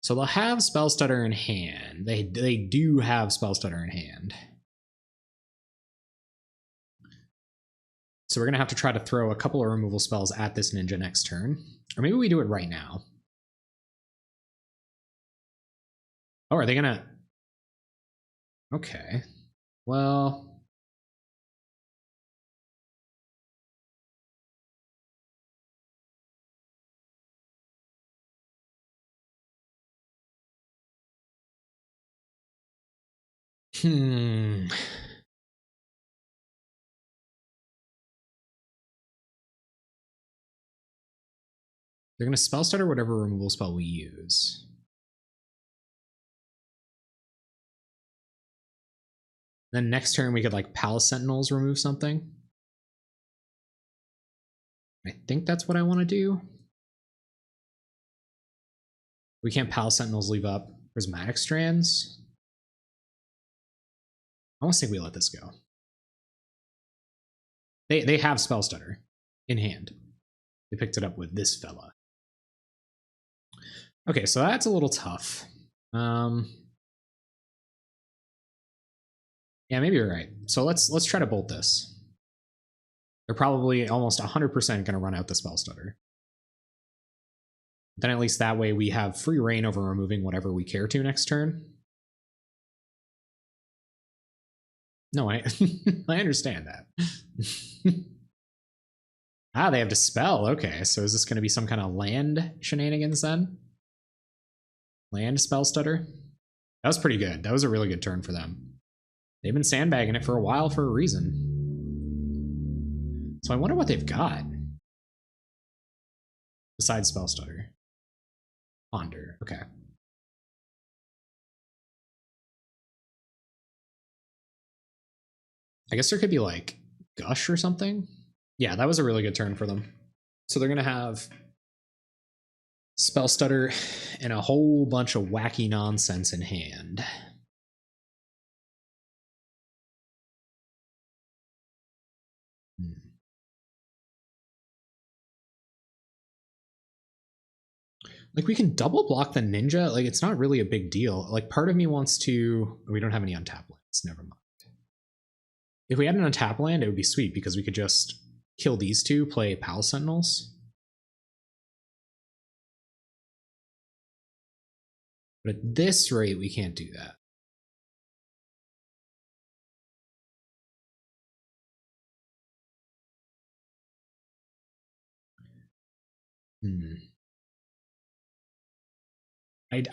So they'll have Spell Stutter in hand. They do have Spell Stutter in hand. So we're going to have to try to throw a couple of removal spells at this Ninja next turn. Or maybe we do it right now. Oh, are they going to... Okay. Well... They're going to Spell Stutter whatever removal spell we use. Then next turn we could like Palace Sentinels remove something. I think that's what I want to do. We can't Palace Sentinels leave up Prismatic Strands. I almost think we let this go. They have Spell Stutter in hand. They picked it up with this fella. Okay, so that's a little tough. Yeah, maybe you're right. So let's try to bolt this. They're probably almost 100% going to run out the Spell Stutter. Then at least that way we have free reign over removing whatever we care to next turn. No, I understand that. Ah, they have Dispel. Okay, so is this going to be some kind of land shenanigans then? Land Spell Stutter? That was pretty good. That was a really good turn for them. They've been sandbagging it for a while for a reason. So I wonder what they've got. Besides Spell Stutter. Ponder. Okay. I guess there could be like Gush or something. Yeah, that was a really good turn for them. So they're going to have Spell Stutter and a whole bunch of wacky nonsense in hand. Like, we can double block the ninja. Like, it's not really a big deal. Like, part of me wants to... We don't have any untap lands. Never mind. If we had an untap land, it would be sweet because we could just kill these two, play Palace Sentinels. But at this rate, we can't do that.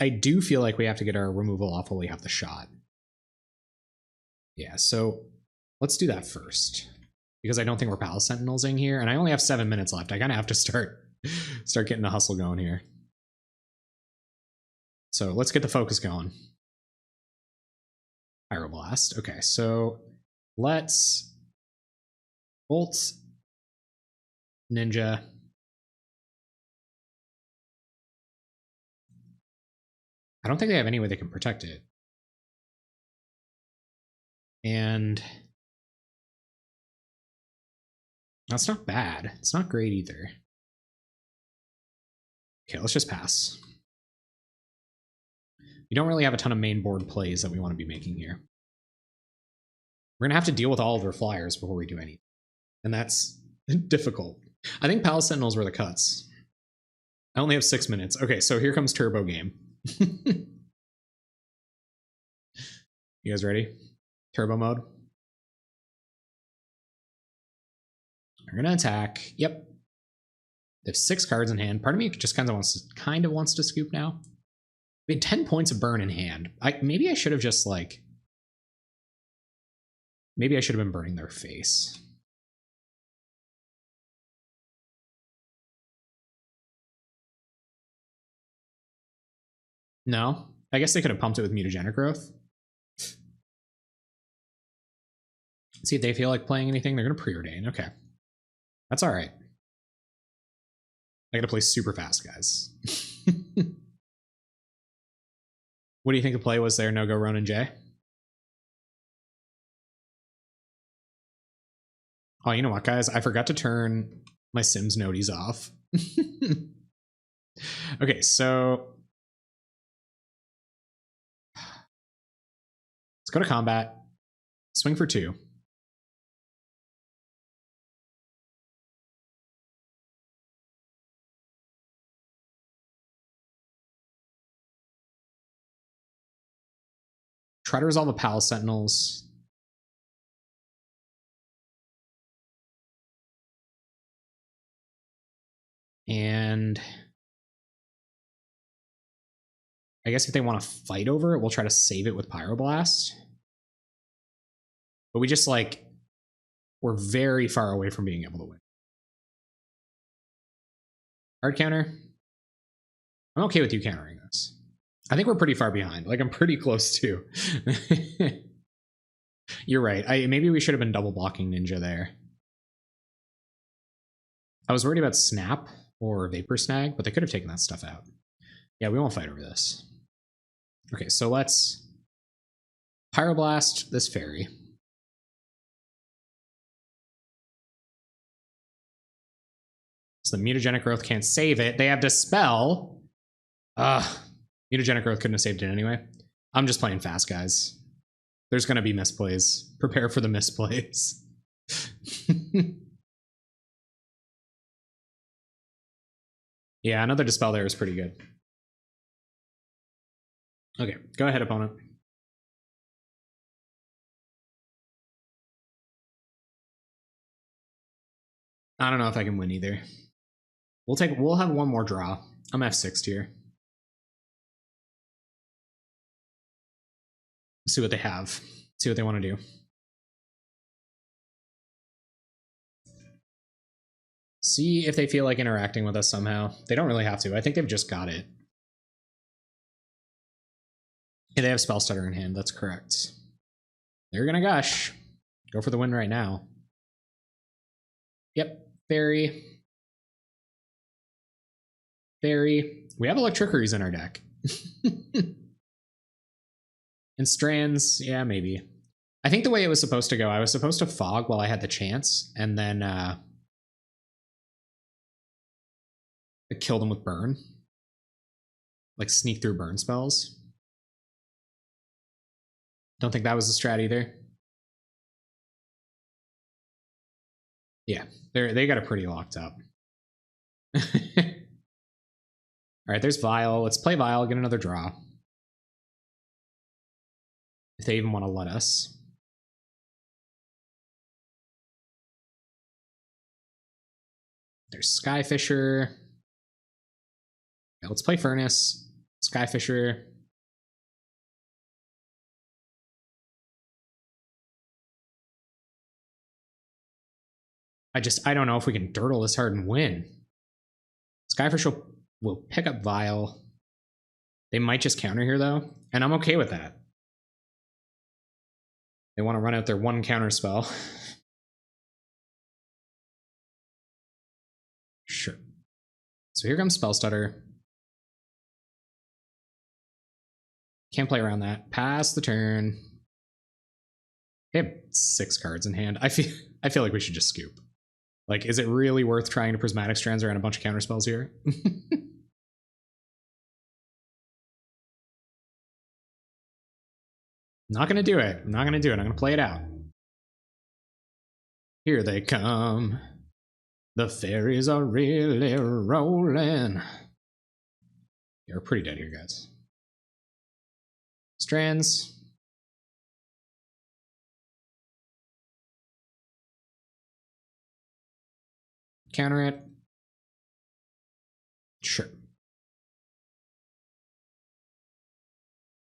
I do feel like we have to get our removal off while we have the shot. Yeah, so let's do that first. Because I don't think we're Palace Sentinelsing here, and I only have 7 minutes left. I kind of have to start getting a hustle going here. So let's get the focus going. Pyroblast. Okay, so let's Bolt Ninja. I don't think they have any way they can protect it. And that's not bad. It's not great either. Okay, let's just pass. We don't really have a ton of main board plays that we want to be making here. We're going to have to deal with all of their flyers before we do anything. And that's difficult. I think Palace Sentinels were the cuts. I only have 6 minutes. Okay, so here comes Turbo Game. You guys ready? Turbo mode. We're gonna attack. Yep. They have 6 cards in hand. Part of me just kind of wants to scoop now. We had 10 points of burn in hand. Maybe I should have just like. Maybe I should have been burning their face. No, I guess they could have pumped it with mutagenic growth. See if they feel like playing anything. They're going to preordain. Okay. That's all right. I got to play super fast, guys. What do you think the play was there? No go Ronin J? Oh, you know what, guys? I forgot to turn my Sims noties off. Okay, so let's go to combat. Swing for 2. Try to resolve the Palace Sentinels. And I guess if they want to fight over it, we'll try to save it with Pyroblast. But we just like, we're very far away from being able to win. Hard counter. I'm okay with you countering this. I think we're pretty far behind. Like, I'm pretty close too. You're right. Maybe we should have been double blocking Ninja there. I was worried about Snap or Vapor Snag, but they could have taken that stuff out. Yeah, we won't fight over this. Okay, so let's Pyroblast this fairy. So the mutagenic growth can't save it. They have Dispel. Mutagenic growth couldn't have saved it anyway. I'm just playing fast, guys. There's going to be misplays. Prepare for the misplays. Yeah, another Dispel there is pretty good. Okay, go ahead, opponent. I don't know if I can win either. We'll have one more draw. I'm F6 here. See what they have. See what they want to do. See if they feel like interacting with us somehow. They don't really have to. I think they've just got it. Yeah, they have Spell Stutter in hand. That's correct. They're gonna gush. Go for the win right now. Yep. Fairy. Fairy. We have Electrickeries in our deck. And Strands, yeah, maybe. I think the way it was supposed to go, I was supposed to Fog while I had the chance, and then kill them with Burn. like sneak through burn spells. Don't think that was the strat either. Yeah, they got it pretty locked up. All right, there's Vile. Let's play Vile, get another draw. If they even want to let us. There's Skyfisher. Yeah, let's play Furnace. Skyfisher. I don't know if we can dirtle this hard and win. Skyfisher will pick up Vile. They might just counter here, though, and I'm okay with that. They want to run out their one counter spell. Sure. So here comes Spell Stutter. Can't play around that. Pass the turn. They have 6 cards in hand. I feel like we should just scoop. Like, is it really worth trying to Prismatic Strands around a bunch of counter spells here? Not gonna do it. I'm not gonna do it. I'm gonna play it out. Here they come. The fairies are really rolling. You're pretty dead here, guys. Strands. Counter it. Sure.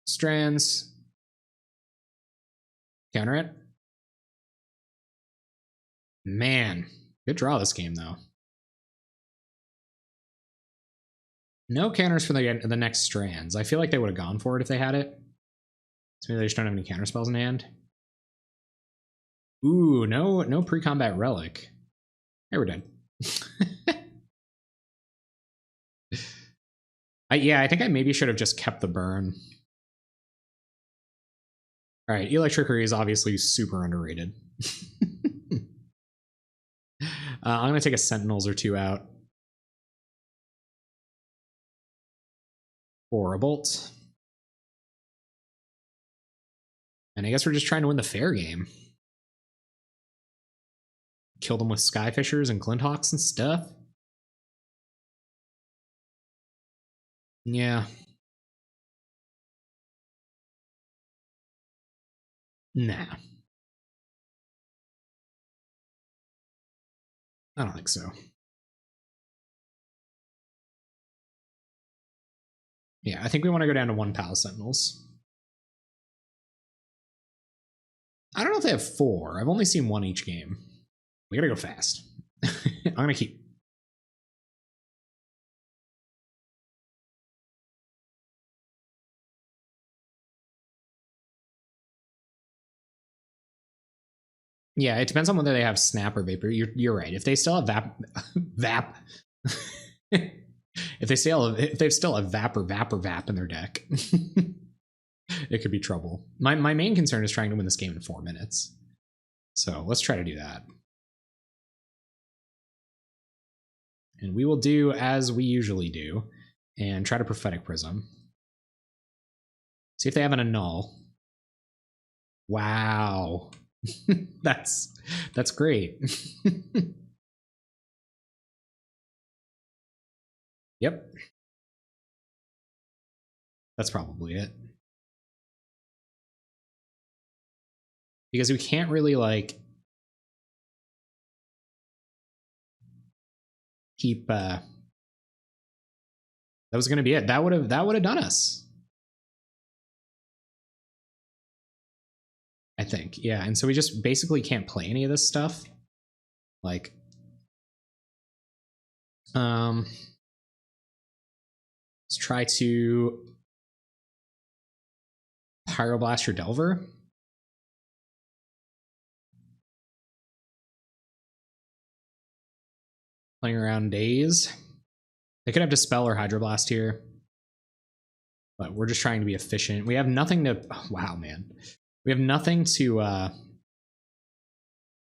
Strands. Counter it. Man, good draw this game, though. No counters for the next Strands. I feel like they would have gone for it if they had it. So maybe they just don't have any counter spells in hand. Ooh, no pre-combat relic. Hey, we're dead. Yeah, I think I maybe should have just kept the burn. All right, Electrickery is obviously super underrated. I'm going to take a Sentinels or 2 out. Or a Bolt. And I guess we're just trying to win the fair game. Kill them with Skyfishers and Glinthawks and stuff. Yeah. Nah. I don't think so. Yeah, I think we want to go down to 1 Palace Sentinels. I don't know if they have 4. I've only seen 1 each game. We gotta go fast. I'm gonna keep. Yeah, it depends on whether they have Snap or Vapor. You're right. If they still have Vap, if they still have Vap or Vap in their deck, it could be trouble. My main concern is trying to win this game in 4 minutes. So let's try to do that. And we will do as we usually do and try to Prophetic Prism. See if they have an Annul. Wow. that's great. Yep. That's probably it. Because we can't really, like, keep that was going to be it. That would have done us. I think. Yeah, and so we just basically can't play any of this stuff. Like let's try to Pyroblast or Delver. Playing around Daze. They could have Dispel or Hydroblast here. But we're just trying to be efficient. We have nothing to... Oh, wow, man. We have nothing to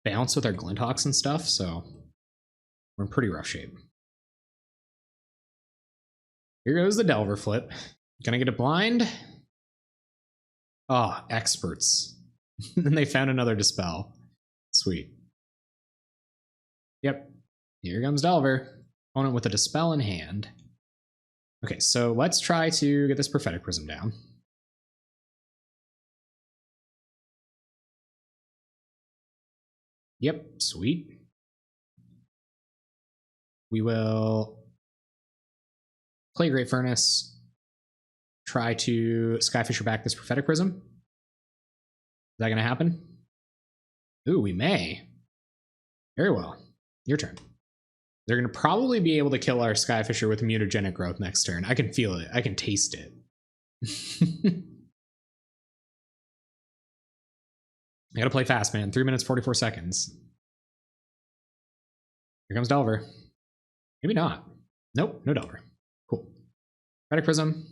bounce with our Glinthawks and stuff, so we're in pretty rough shape. Here goes the Delver flip. Gonna get a blind. Oh, experts. Then they found another Dispel. Sweet. Yep. Here comes Delver. Opponent with a Dispel in hand. Okay, so let's try to get this Prophetic Prism down. Yep, sweet. We will play Great Furnace. Try to Skyfisher back this Prophetic Prism. Is that going to happen? Ooh, we may. Very well. Your turn. They're going to probably be able to kill our Skyfisher with Mutagenic Growth next turn. I can feel it. I can taste it. I gotta play fast, man. 3 minutes, 44 seconds. Here comes Delver. Maybe not. Nope, no Delver. Cool. Prophetic Prism.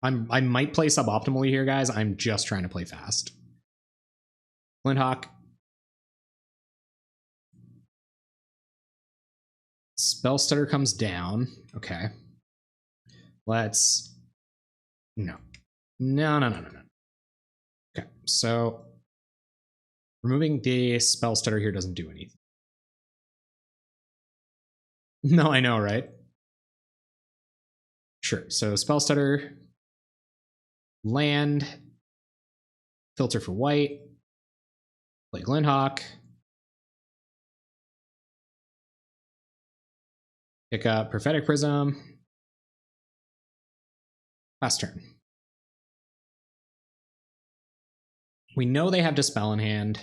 I might play suboptimally here, guys. I'm just trying to play fast. Flinthawk. Spell Stutter comes down. Okay. Let's... No. No. Okay, so... removing the Spell Stutter here doesn't do anything. No, I know, right? Sure, so Spell Stutter... land... filter for white... play Glinthawk... pick up Prophetic Prism... last turn. We know they have Dispel in hand.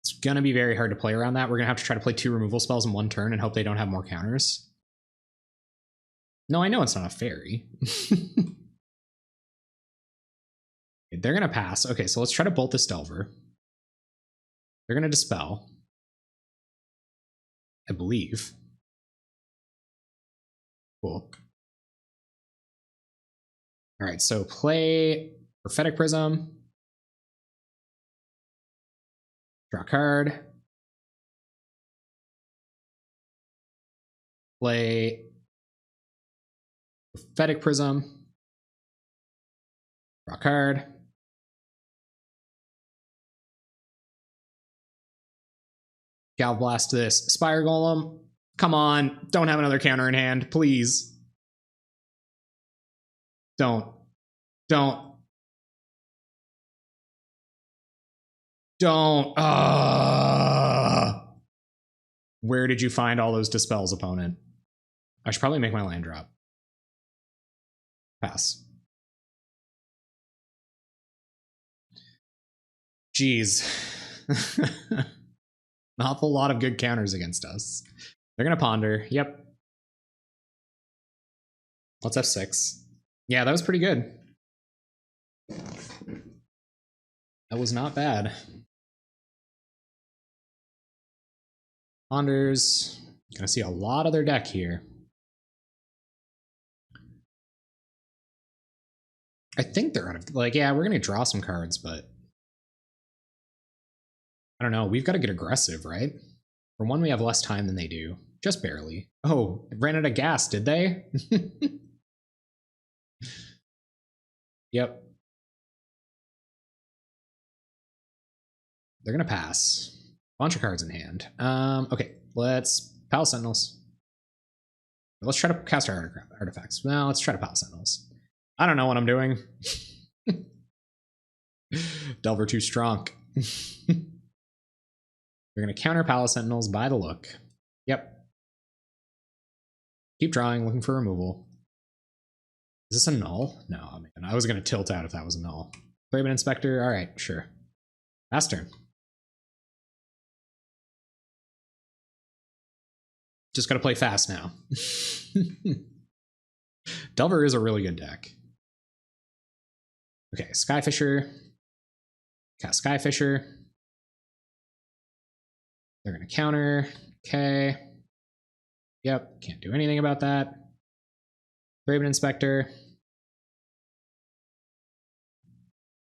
It's gonna be very hard to play around that. We're gonna have to try to play 2 removal spells in 1 turn and hope they don't have more counters. No, I know it's not a fairy. They're gonna pass. Okay, so let's try to bolt this Delver. They're gonna Dispel, I believe. Cool. All right, so play Prophetic Prism. Draw a card. Play Prophetic Prism. Draw a card. Gal Blast this Spire Golem. Come on, don't have another counter in hand, please. Don't. Where did you find all those Dispels, opponent? I should probably make my land drop. Pass. Jeez. An awful lot of good counters against us. They're gonna ponder. Yep. Let's F6. Yeah, that was pretty good. That was not bad. Ponders. Gonna see a lot of their deck here. I think they're out of, like, yeah, we're gonna draw some cards, but I don't know. We've got to get aggressive, right? For one, we have less time than they do. Just barely. Oh, it ran out of gas, did they? Yep. They're gonna pass. Bunch of cards in hand. Okay, let's Palace Sentinels. Let's try to cast our artifacts. Well, let's try to Palace Sentinels. I don't know what I'm doing. Delver too strong. We're gonna counter Palace Sentinels by the look. Yep. Keep drawing, looking for removal. Is this a null? No, I mean, I was gonna tilt out if that was a null. Thraben Inspector, alright, sure. Last turn. Just gotta play fast now. Delver is a really good deck. Okay, Skyfisher. Cast Skyfisher. They're gonna counter. Okay. Yep, can't do anything about that. Thraben Inspector.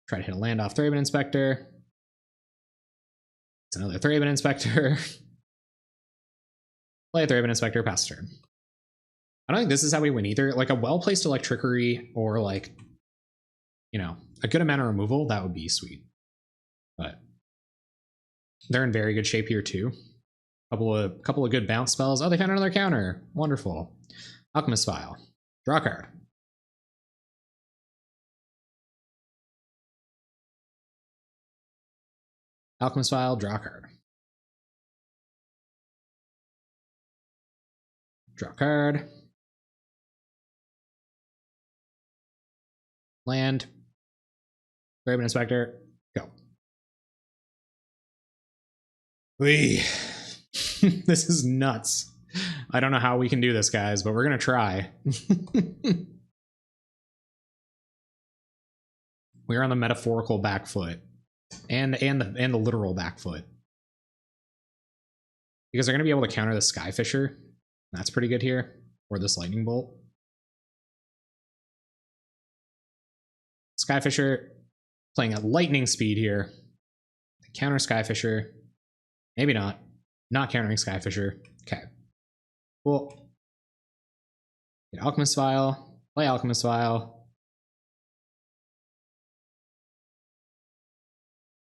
Try to hit a land off Thraben Inspector. It's another Thraben Inspector. Play a Thraben Inspector, pass turn. I don't think this is how we win either. Like a well-placed Electrickery or like, you know, a good amount of removal, that would be sweet. But they're in very good shape here too. Couple of good bounce spells. Oh, they found another counter. Wonderful. Alchemist File. Draw a card. Alchemist File, draw a card. Draw a card. Land. Thraben Inspector, go. Whee. This is nuts. I don't know how we can do this, guys, but we're gonna try. We're on the metaphorical back foot. And the literal back foot. Because they're gonna be able to counter the Skyfisher. That's pretty good here. Or this Lightning Bolt. Skyfisher playing at lightning speed here. Counter Skyfisher. Maybe not. Not countering Skyfisher. Okay. Cool. Get Alchemist File. Play Alchemist File.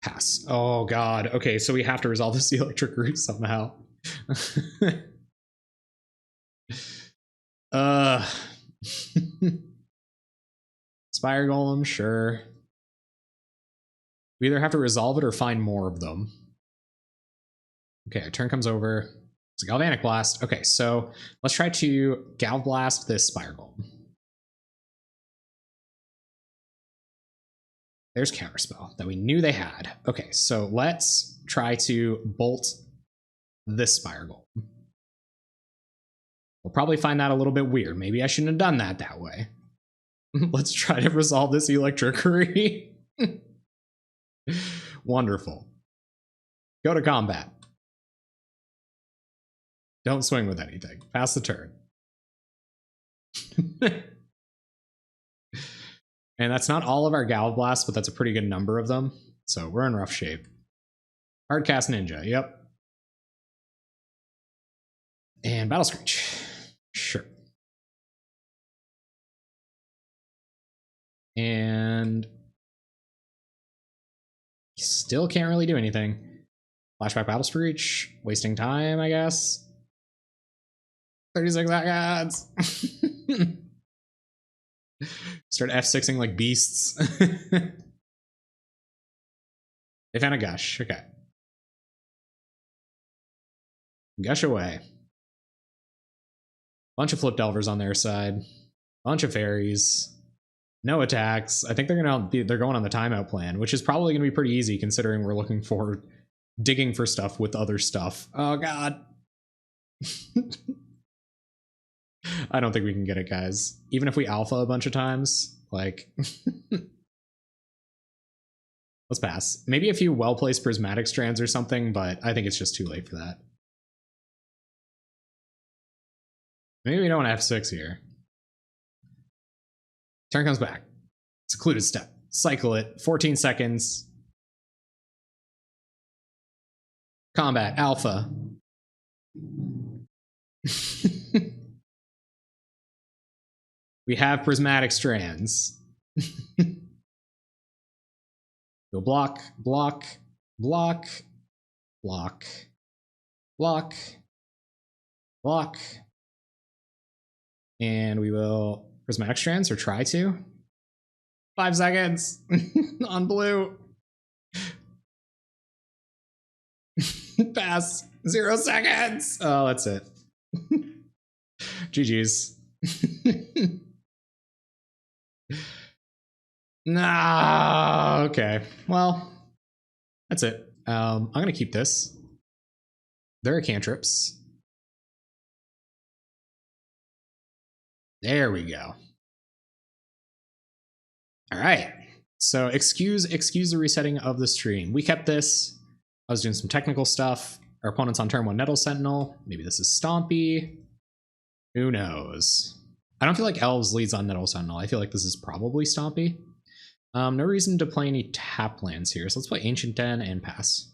Pass. Oh god. Okay, so we have to resolve this Electrickery somehow. Spire Golem, sure. We either have to resolve it or find more of them. Okay, our turn comes over. It's a Galvanic Blast. Okay, so let's try to Galv Blast this Spire Golem. There's Counterspell that we knew they had. Okay, so let's try to bolt this Spire Golem. We'll probably find that a little bit weird. Maybe I shouldn't have done that way. Let's try to resolve this Electrickery. Wonderful. Go to combat. Don't swing with anything. Pass the turn. And that's not all of our Galv Blasts, but that's a pretty good number of them. So we're in rough shape. Hardcast Ninja, yep. And Battle Screech. Sure. And still can't really do anything. Flashback Battle Screech. Wasting time, I guess. 36 seconds. Start F6ing like beasts. They found a Gush. Okay. Gush away. Bunch of Flip Delvers on their side. Bunch of fairies. No attacks. I think they're going on the timeout plan, which is probably gonna be pretty easy considering we're looking for digging for stuff with other stuff. Oh god. I don't think we can get it, guys. Even if we alpha a bunch of times, like let's pass. Maybe a few well-placed prismatic strands or something, but I think it's just too late for that. Maybe we don't want F6 here. Turn comes back. Secluded Step. Cycle it. 14 seconds. Combat. Alpha. We have prismatic strands. Go block, block, block, block, block, block. And we will prismatic strands, or try to. 5 seconds on blue. Pass. 0 seconds. Oh, that's it. GG's. Nah, okay. Well, that's it. I'm gonna keep this. There are cantrips. There we go. All right. So excuse the resetting of the stream. We kept this. I was doing some technical stuff. Our opponent's on turn 1 Nettle Sentinel. Maybe this is Stompy. Who knows? I don't feel like Elves leads on Nettle Sentinel. I feel like this is probably Stompy. No reason to play any tap lands here, so let's play Ancient Den and pass.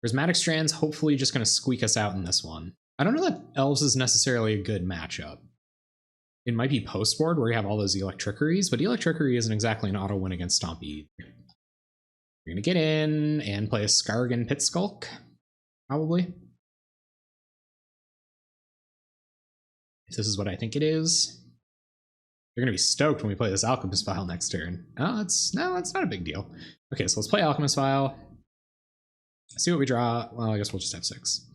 Prismatic Strands hopefully just going to squeak us out in this one. I don't know that Elves is necessarily a good matchup. It might be post-board where you have all those Electrickeries, but Electrickery isn't exactly an auto-win against Stompy either. You're going to get in and play a Skargan Pit Skulk, probably. If this is what I think it is. You're going to be stoked when we play this Alchemist Vial next turn. Oh, it's not a big deal. Okay, so let's play Alchemist Vial. See what we draw. Well, I guess we'll just have 6.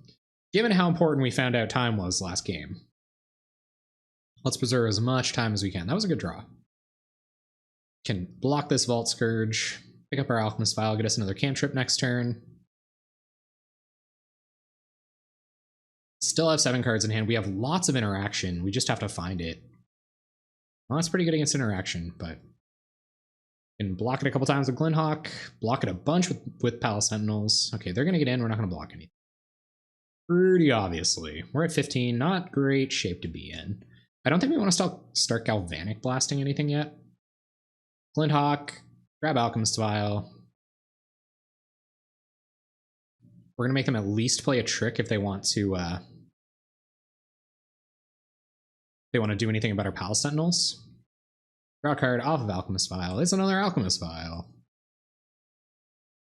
Given how important we found out time was last game, let's preserve as much time as we can. That was a good draw. Can block this Vault Scourge, pick up our Alchemist Vial, get us another cantrip next turn. Still have 7 cards in hand. We have lots of interaction. We just have to find it. Well, that's pretty good against interaction, but can block it a couple times with Glinthawk, block it a bunch with Palace Sentinels. Okay, they're going to get in. We're not going to block anything. Pretty obviously. We're at 15. Not great shape to be in. I don't think we want to start Galvanic Blasting anything yet. Glinthawk, grab Alchemist Vial. We're going to make them at least play a trick if they want to do anything about our Palace Sentinels. Draw a card off of Alchemist Vial. It's another Alchemist Vial.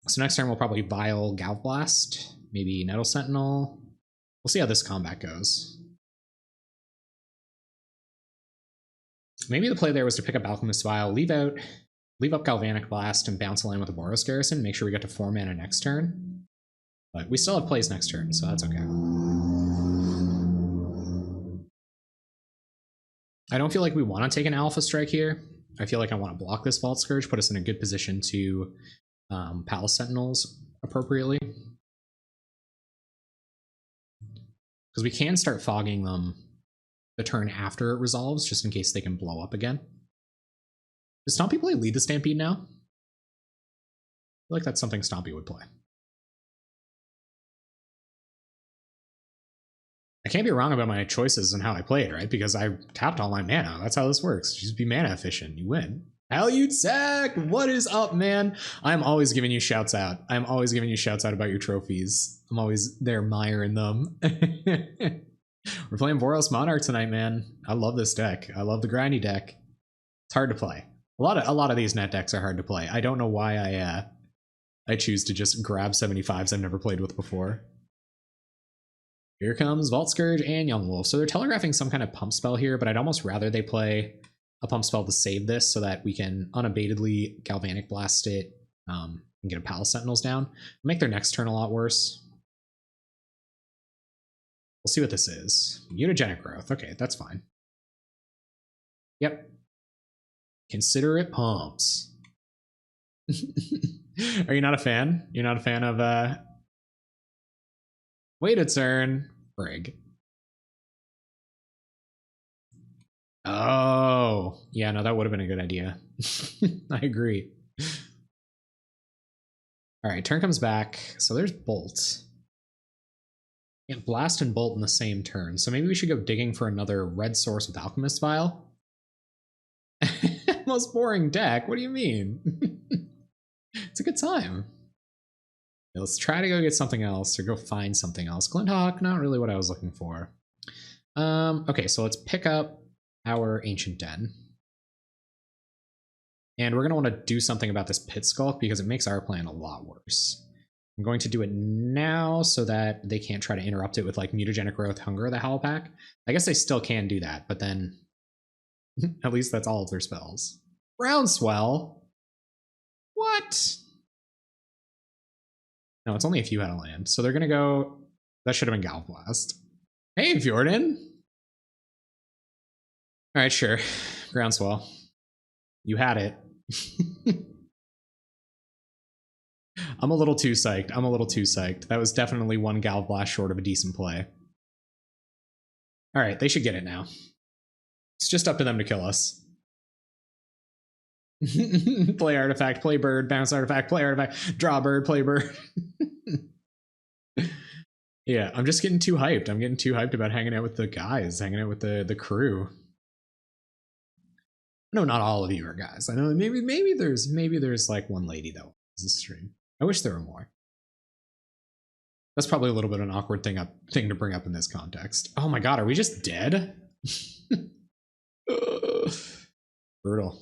So next turn we'll probably Vial Galv Blast, maybe Nettle Sentinel. We'll see how this combat goes. Maybe the play there was to pick up Alchemist Vial, leave up Galvanic Blast, and bounce a land with a Boros Garrison, make sure we get to 4 mana next turn. But we still have plays next turn, so that's okay. I don't feel like we want to take an Alpha Strike here. I feel like I want to block this Vault Scourge, put us in a good position to Palace Sentinels appropriately. Because we can start fogging them the turn after it resolves, just in case they can blow up again. Does Stompy play Lead the Stampede now? I feel like that's something Stompy would play. I can't be wrong about my choices and how I played, right? Because I tapped all my mana. That's how this works. Just be mana efficient. You win. Halyutsek! What is up, man? I'm always giving you shouts out. I'm always giving you shouts out about your trophies. I'm always there miring them. We're playing Boros Monarch tonight, man. I love this deck. I love the grindy deck. It's hard to play. A lot of these net decks are hard to play. I don't know why I choose to just grab 75s I've never played with before. Here comes Vault Scourge and Young Wolf. So they're telegraphing some kind of pump spell here, but I'd almost rather they play a pump spell to save this so that we can unabatedly Galvanic Blast it and get a Palace Sentinels down. Make their next turn a lot worse. We'll see what this is. Mutagenic Growth. Okay, that's fine. Yep. Consider it pumps. Are you not a fan? You're not a fan of wait a turn. Brig. Oh, yeah, no, that would have been a good idea. I agree. All right, turn comes back. So there's Bolt. And Blast and Bolt in the same turn. So maybe we should go digging for another red source with Alchemist Vial. Most boring deck. What do you mean? It's a good time. Let's try to go get something else or go find something else. Glinthawk, not really what I was looking for. Okay, so let's pick up our Ancient Den. And we're going to want to do something about this Pit Skulk because it makes our plan a lot worse. I'm going to do it now so that they can't try to interrupt it with like Mutagenic Growth, Hunger, the Howl Pack. I guess they still can do that, but then at least that's all of their spells. Groundswell? What? No, it's only if you had a land. So they're going to go... That should have been Galv Blast. Hey, Fjorden! Alright, sure. Groundswell. You had it. I'm a little too psyched. I'm a little too psyched. That was definitely one Galv Blast short of a decent play. Alright, they should get it now. It's just up to them to kill us. Play artifact, play bird, bounce artifact, play artifact, draw bird, play bird. Yeah, I'm just getting too hyped. I'm getting too hyped about hanging out with the guys, hanging out with the crew. No, not all of you are guys. I know maybe there's like one lady though. This stream. I wish there were more. That's probably a little bit of an awkward thing to bring up in this context. Oh my god, are we just dead? Brutal.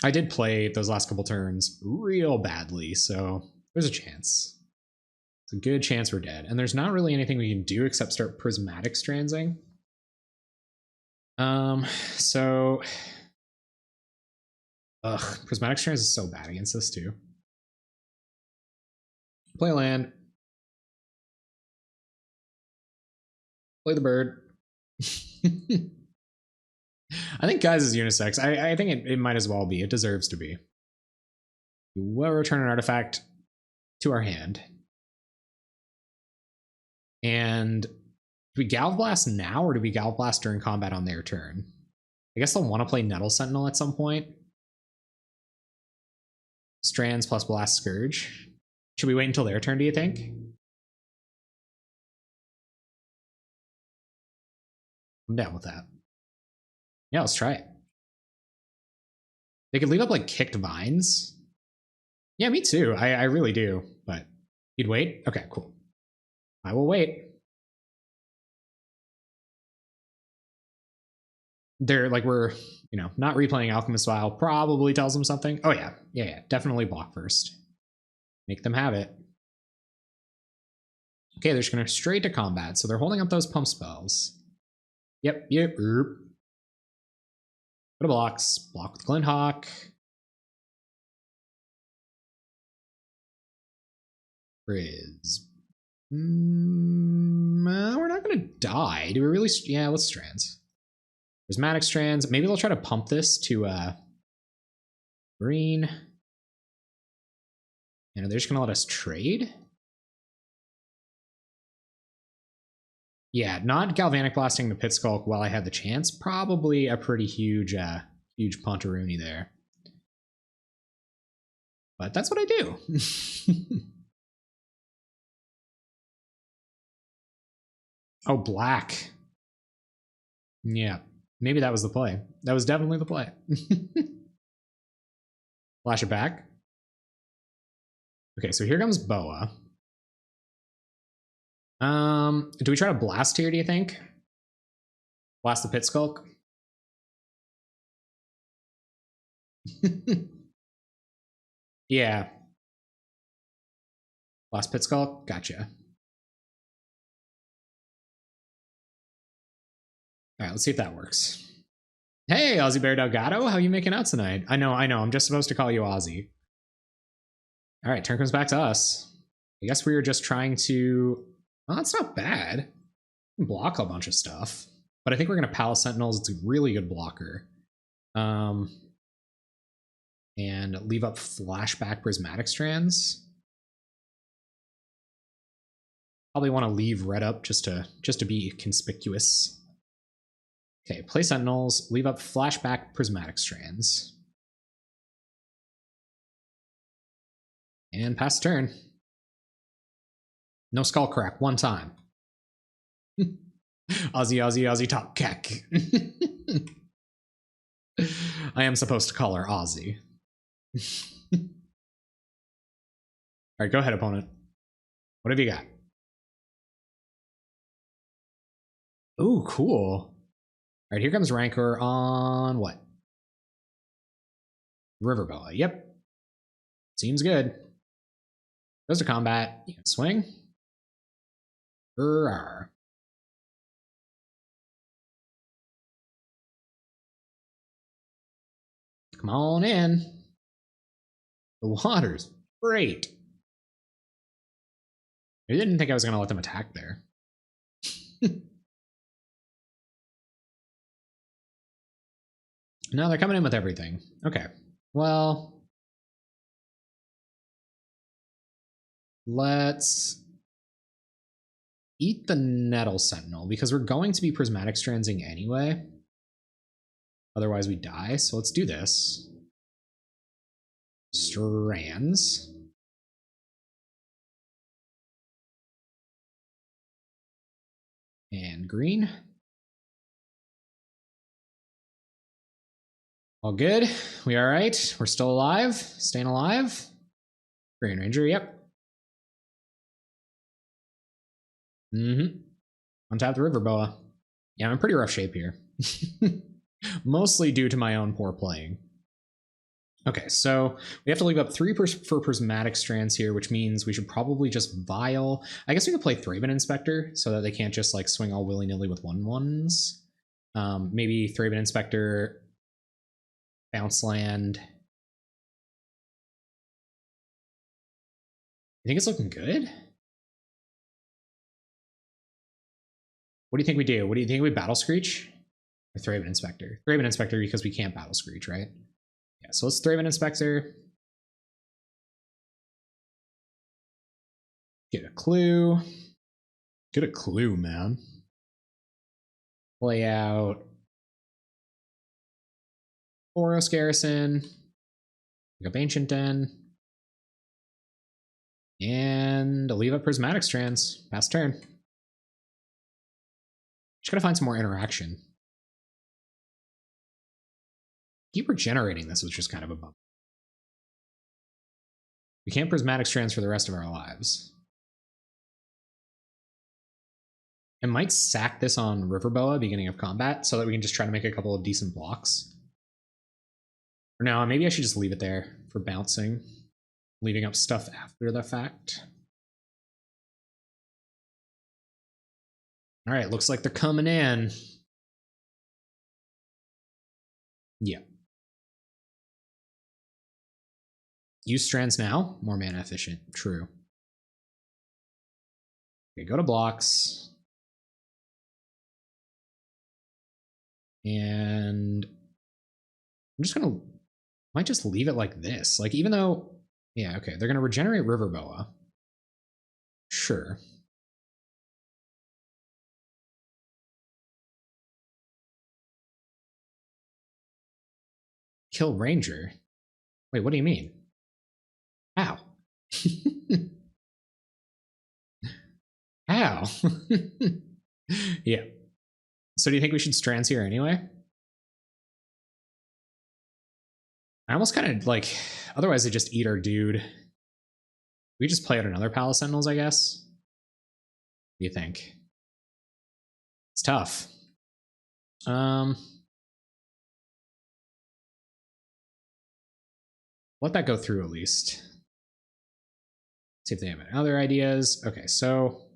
I did play those last couple turns real badly, so there's a chance. It's a good chance we're dead. And there's not really anything we can do except start prismatic strandsing. So... Ugh, prismatic strands is so bad against this too. Play land. Play the bird. I think guys is unisex. I think it might as well be. It deserves to be. We will return an artifact to our hand. And do we Galv Blast now, or do we Galv Blast during combat on their turn? I guess they'll want to play Nettle Sentinel at some point. Strands plus Blast Scourge. Should we wait until their turn, do you think? I'm down with that. Yeah, let's try it. They could leave up like Kicked Vines. Yeah, me too. I really do. But you'd wait? Okay, cool. I will wait. They're like, we're, you know, not replaying Alchemist Vial probably tells them something. Oh yeah. Yeah. Definitely block first. Make them have it. Okay, they're just gonna straight to combat. So they're holding up those pump spells. Yep. Go to blocks. Block with Glinthawk. Frizz. We're not gonna die. Do we really? Yeah, let's strands. Prismatic strands. Maybe they'll try to pump this to green. And they're just gonna let us trade. Yeah, not Galvanic Blasting the Pit Skulk while I had the chance. Probably a pretty huge Pontaroony there. But that's what I do. Oh, black. Yeah, maybe that was the play. That was definitely the play. Flash it back. Okay, so here comes Boa. Do we try to blast here, do you think? Blast the Pit Skulk? Yeah. Blast Pit Skulk? Gotcha. Alright, let's see if that works. Hey, Ozzy Bear Delgado, how you making out tonight? I know, I'm just supposed to call you Ozzy. Alright, turn comes back to us. I guess we were just trying to... Well, that's not bad. Block a bunch of stuff. But I think we're going to Palace Sentinels. It's a really good blocker. And leave up Flashback Prismatic Strands. Probably want to leave red up just to be conspicuous. Okay, play Sentinels. Leave up Flashback Prismatic Strands. And pass turn. No skull crack, one time. Ozzy, top keck. I am supposed to call her Ozzy. Alright, go ahead, opponent. What have you got? Ooh, cool. Alright, here comes Rancor on what? Riverboa, yep. Seems good. Goes to combat. You can swing. Rawr. Come on in. The water's great. I didn't think I was going to let them attack there. No, they're coming in with everything. Okay. Well, let's eat the Nettle Sentinel because we're going to be Prismatic Strandsing anyway. Otherwise we die, so let's do this. Strands. And green. All good. We all right? We're still alive? Staying alive? Green Ranger, yep. Mm-hmm. Untap the River Boa. Yeah, I'm in pretty rough shape here. Mostly due to my own poor playing. Okay, so we have to leave up 3 for Prismatic Strands here, which means we should probably just Vial. I guess we could play Thraben Inspector so that they can't just like swing all willy-nilly with 1/1s. Maybe Thraben Inspector, Bounce Land. You think it's looking good? What do you think we do? What do you think we Battle Screech? Or Thraben Inspector? Thraben Inspector because we can't Battle Screech, right? Yeah, so let's Thraben Inspector. Get a clue. Get a clue, man. Play out Boros Garrison. Pick up Ancient Den. And leave up Prismatic Strands. Pass turn. Just gotta find some more interaction. Keep regenerating this was just kind of a bump. We can't Prismatic Strands for the rest of our lives. I might sack this on Riverboa beginning of combat so that we can just try to make a couple of decent blocks. For now, maybe I should just leave it there for bouncing, leaving up stuff after the fact. All right, looks like they're coming in. Yeah. Use strands now, more mana efficient, true. Okay, go to blocks. And I'm just gonna, might just leave it like this. Like even though, yeah, okay, they're gonna regenerate Riverboa. Sure. Kill Ranger? Wait, what do you mean? How? How? Yeah. So do you think we should strands here anyway? I almost kind of like, otherwise they just eat our dude. We just play out another Palace Sentinels, I guess. What do you think? It's tough. Let that go through at least. See if they have any other ideas. Okay, so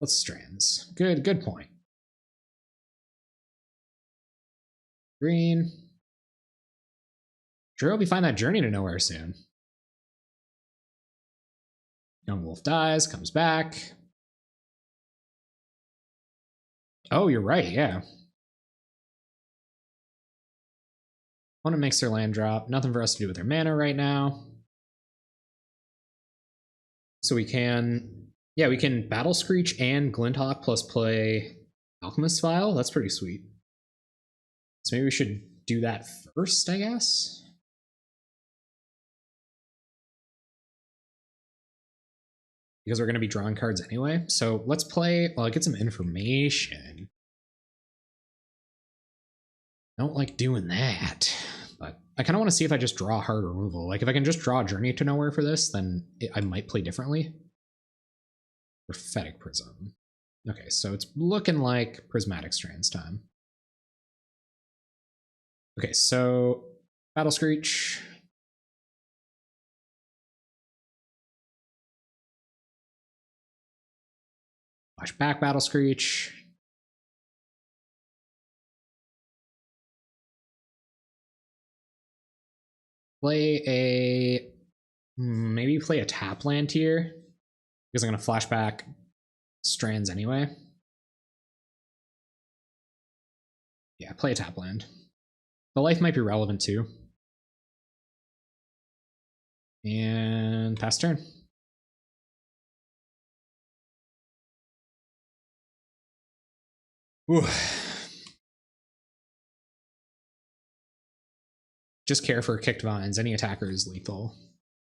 let's strands. Good point. Green. Sure hope we find that journey to nowhere soon. Young Wolf dies, comes back. Oh, you're right, yeah. Opponent makes their land drop. Nothing for us to do with their mana right now. So we can, yeah, we can Battle Screech and Glinthawk plus play Alchemist's Vial. That's pretty sweet. So maybe we should do that first, I guess. Because we're going to be drawing cards anyway. So let's play, well, get some information. I don't like doing that, but I kind of want to see if I just draw hard removal. Like if I can just draw Journey to Nowhere for this, then I might play differently. Prophetic Prism. Okay, so it's looking like Prismatic Strands time. Okay, so Battle Screech. Flashback Battle Screech. Play a, maybe play a tap land here because I'm going to flashback strands anyway. Yeah, play a tap land. The life might be relevant too. And pass turn. Ooh. Just care for kicked vines. Any attacker is lethal.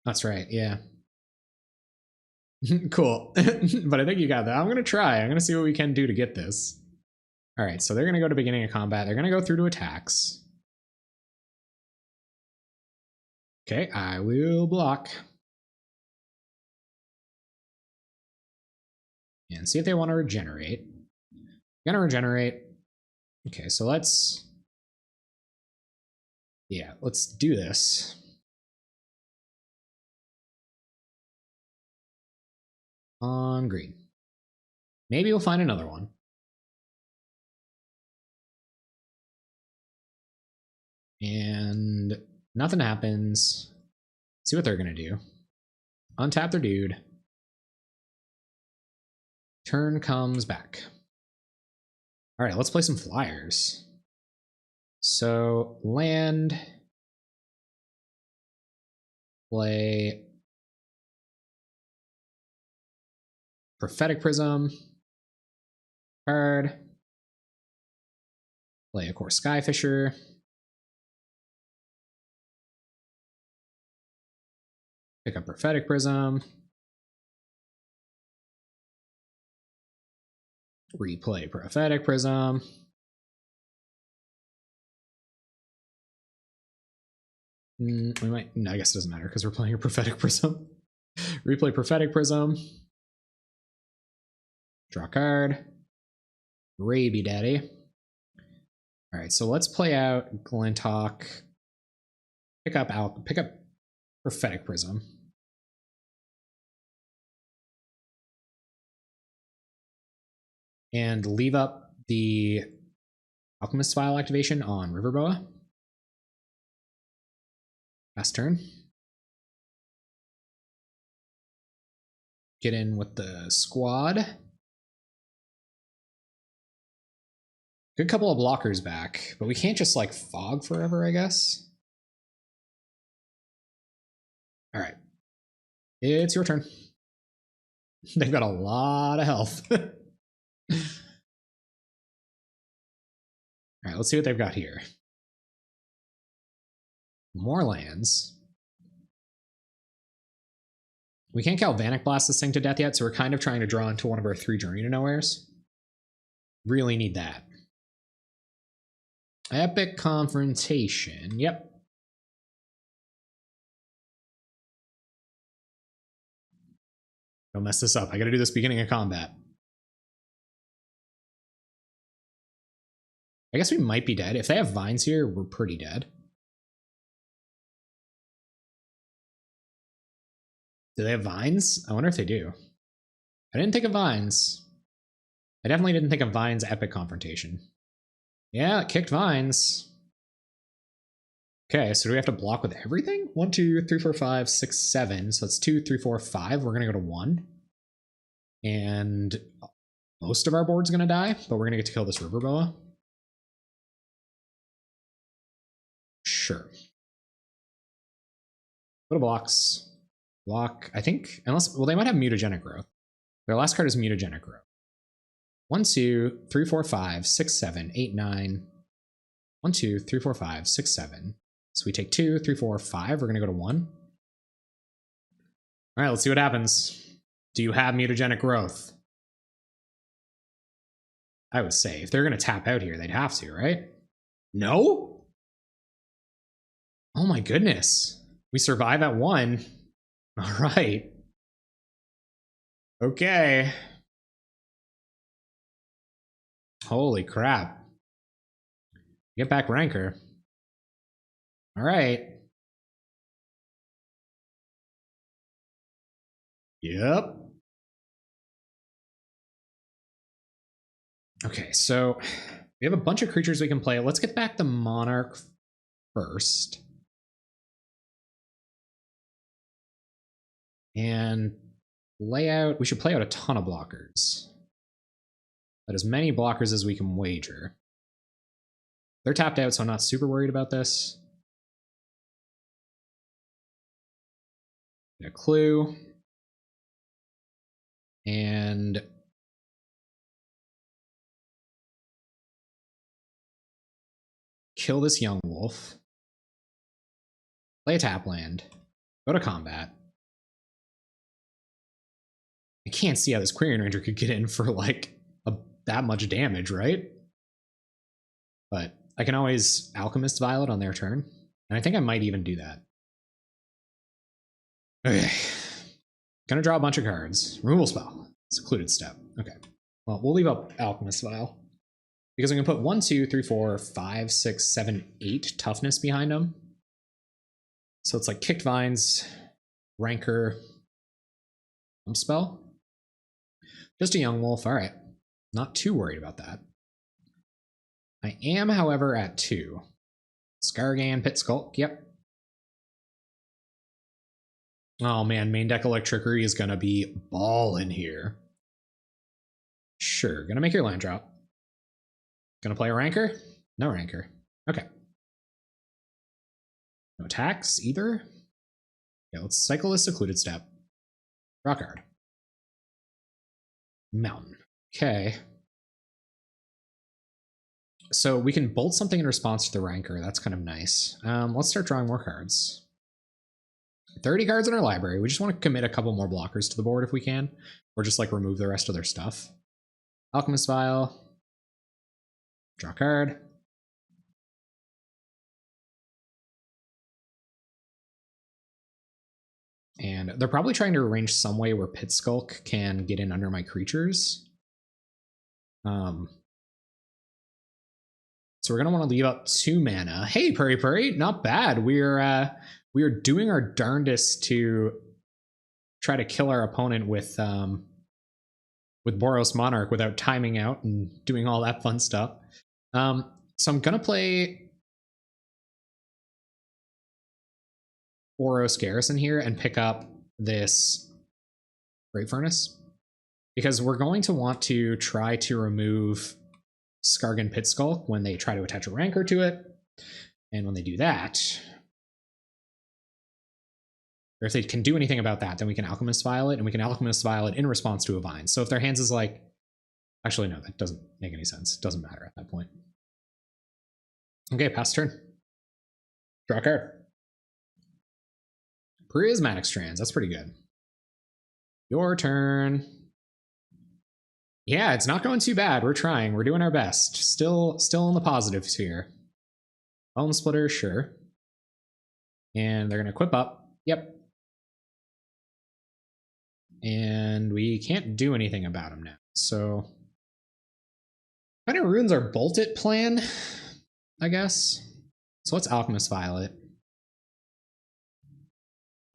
That's right, yeah. Cool. But I think you got that. I'm going to try. I'm going to see what we can do to get this. All right, so they're going to go to beginning of combat. They're going to go through to attacks. Okay, I will block. And see if they want to regenerate. Gonna regenerate. Okay, so let's do this. On green. Maybe we'll find another one. And nothing happens. See what they're gonna do. Untap their dude. Turn comes back. All right, let's play some flyers. So land, play Prophetic Prism, card, play of course Skyfisher, pick up Prophetic Prism, replay Prophetic Prism, we might, no, I guess it doesn't matter because we're playing a Prophetic Prism. Replay Prophetic Prism, draw a card, Raby Daddy. All right, so let's play out Glintock, pick up Prophetic Prism. And leave up the Alchemist File activation on Riverboa. Last turn. Get in with the squad. Good couple of blockers back, but we can't just like fog forever, I guess. All right. It's your turn. They've got a lot of health. All right, let's see what they've got here. More lands. We can't Galvanic Blast this thing to death yet, so we're kind of trying to draw into one of our 3 Journey to Nowheres. Really need that. Epic Confrontation. Yep. Don't mess this up. I gotta do this beginning of combat. I guess we might be dead. If they have vines here, we're pretty dead. Do they have vines? I wonder if they do. I didn't think of vines. I definitely didn't think of vines epic confrontation. Yeah, it kicked vines. Okay, so do we have to block with everything? 1, 2, 3, 4, 5, 6, 7. So that's 2, 3, 4, 5. We're gonna go to 1. And most of our board's gonna die, but we're gonna get to kill this Riverboa. Sure. Go to blocks. Block, I think, unless, well, they might have Mutagenic Growth. Their last card is Mutagenic Growth. 1, 2, 3, 4, 5, 6, 7, 8, 9. 1, 2, 3, 4, 5, 6, 7. So we take 2, 3, 4, 5. We're going to go to 1. All right, let's see what happens. Do you have Mutagenic Growth? I would say if they're going to tap out here, they'd have to, right? No? Oh my goodness. We survive at 1. All right. Okay. Holy crap. Get back Rancor. All right. Yep. Okay, so we have a bunch of creatures we can play. Let's get back the Monarch first. And we should play out a ton of blockers. But as many blockers as we can wager. They're tapped out, so I'm not super worried about this. Get a clue. And kill this young wolf. Play a tap land. Go to combat. I can't see how this Quirion Ranger could get in for like that much damage, right? But I can always Alchemist Violet on their turn. And I think I might even do that. Okay. Gonna draw a bunch of cards. Removal spell. Secluded Step. Okay. Well, we'll leave up Alchemist Vial. Because we can put 1, 2, 3, 4, 5, 6, 7, 8 toughness behind them. So it's like Kicked Vines, Rancor, Spell. Just a Young Wolf. All right. Not too worried about that. I am, however, at 2. Skargan, Pit Skulk. Yep. Oh man, main deck Electrickery is gonna be ballin' here. Sure, gonna make your land drop. Gonna play a Rancor? No Rancor. Okay. No attacks either. Yeah, let's cycle this Secluded Step. Draw card. Mountain. Okay. So we can bolt something in response to the Rancor. That's kind of nice. Let's start drawing more cards. 30 cards in our library. We just want to commit a couple more blockers to the board if we can, or just like remove the rest of their stuff. Alchemist Vial. Draw card. And they're probably trying to arrange some way where Pit Skulk can get in under my creatures. So we're going to want to leave up 2 mana. Hey, Purry, not bad. We are doing our darndest to try to kill our opponent with Boros Monarch without timing out and doing all that fun stuff. So I'm going to play Boros Garrison here and pick up this Great Furnace, because we're going to want to try to remove Skargan Pit Skulk when they try to attach a Rancor to it. And when they do that, or if they can do anything about that, then we can Alchemist Vial it, and we can Alchemist Vial it in response to a Vine. So if their hands is like, actually no, that doesn't make any sense. It doesn't matter at that point. Okay, pass turn. Draw a card. Prismatic Strands, that's pretty good. Your turn. Yeah, it's not going too bad. We're trying. We're doing our best. Still in the positives here. Bone Splitter, sure. And they're going to equip up. Yep. And we can't do anything about them now. So kind of ruins our Bolt It plan, I guess. So let's Alchemist Vial it.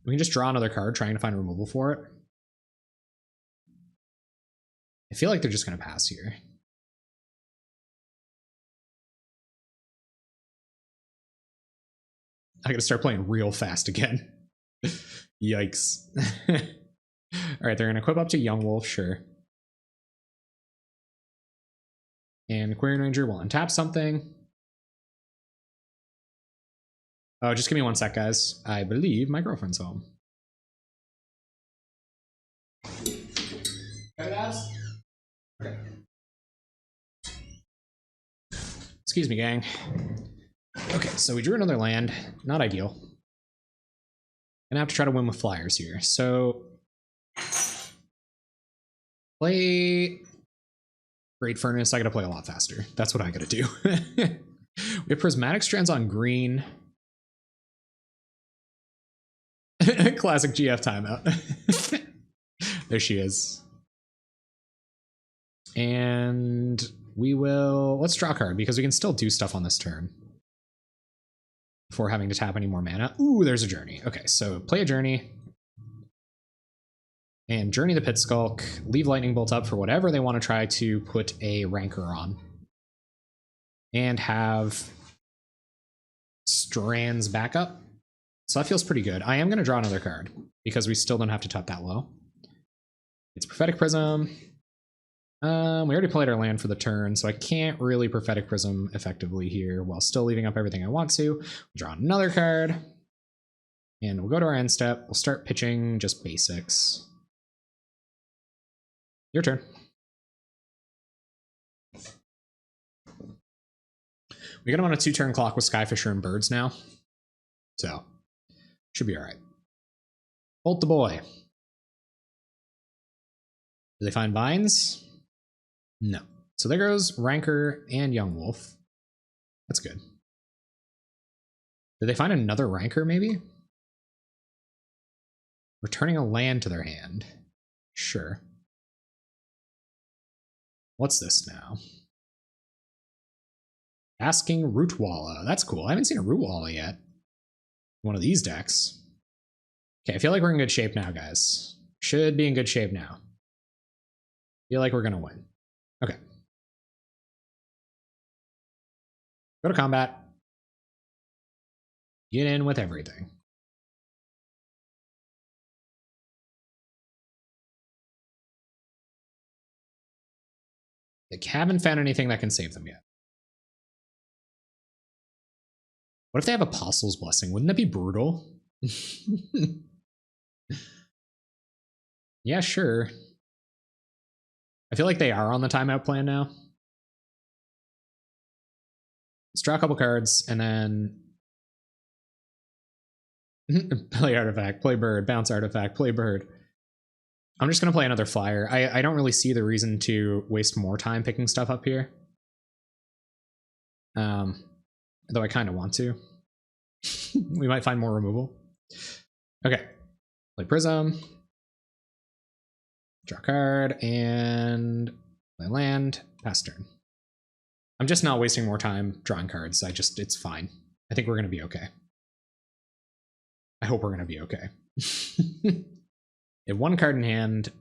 We can just draw another card trying to find removal for it. I feel like they're just going to pass here. I got to start playing real fast again. Yikes. All right, they're going to equip up to Young Wolf, sure. And Aquarian Ranger will untap something. Oh, just give me 1 sec, guys. I believe my girlfriend's home. Okay. Excuse me, gang. Okay, so we drew another land. Not ideal. Gonna have to try to win with flyers here. So play Great Furnace. I gotta play a lot faster. That's what I gotta do. We have Prismatic Strands on green. Classic GF timeout. There she is. And we will, let's draw a card because we can still do stuff on this turn before having to tap any more mana. Ooh, there's a Journey. Okay, so play a Journey and Journey the Pit Skulk, leave Lightning Bolt up for whatever they want to try to put a Rancor on, and have Strands backup. So that feels pretty good. I am going to draw another card because we still don't have to tap that low. It's Prophetic Prism. We already played our land for the turn, so I can't really Prophetic Prism effectively here while still leaving up everything I want to. We'll draw another card, and we'll go to our end step. We'll start pitching just basics. Your turn. We got him on a 2-turn clock with Skyfisher and Birds now, so should be all right. Bolt the boy. Do they find Vines? No. So there goes Rancor and Young Wolf. That's good. Did they find another Rancor, maybe? Returning a land to their hand. Sure. What's this now? Asking Rootwalla. That's cool. I haven't seen a Rootwalla yet. One of these decks. Okay, I feel like we're in good shape now, guys. Should be in good shape now. Feel like we're gonna win. Okay. Go to combat. Get in with everything. They haven't found anything that can save them yet. What if they have Apostle's Blessing? Wouldn't that be brutal? Yeah, sure. I feel like they are on the timeout plan now. Let's draw a couple cards and then play artifact, play bird, bounce artifact, play bird. I'm just going to play another flyer. I don't really see the reason to waste more time picking stuff up here. Though I kind of want to. We might find more removal. Okay. Play Prism. Draw a card and play land. Pass turn. I'm just not wasting more time drawing cards. It's fine. I think we're going to be okay. I hope we're going to be okay. They have one card in hand.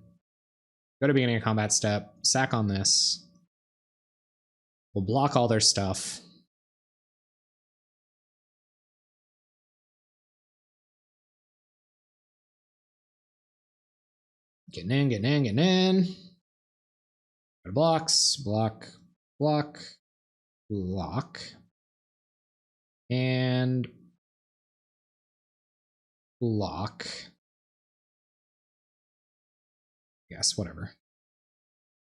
Go to beginning of combat step. Sack on this. We'll block all their stuff. Getting in, getting in, getting in. Go to blocks. Block, block, block. And block. Yes, whatever.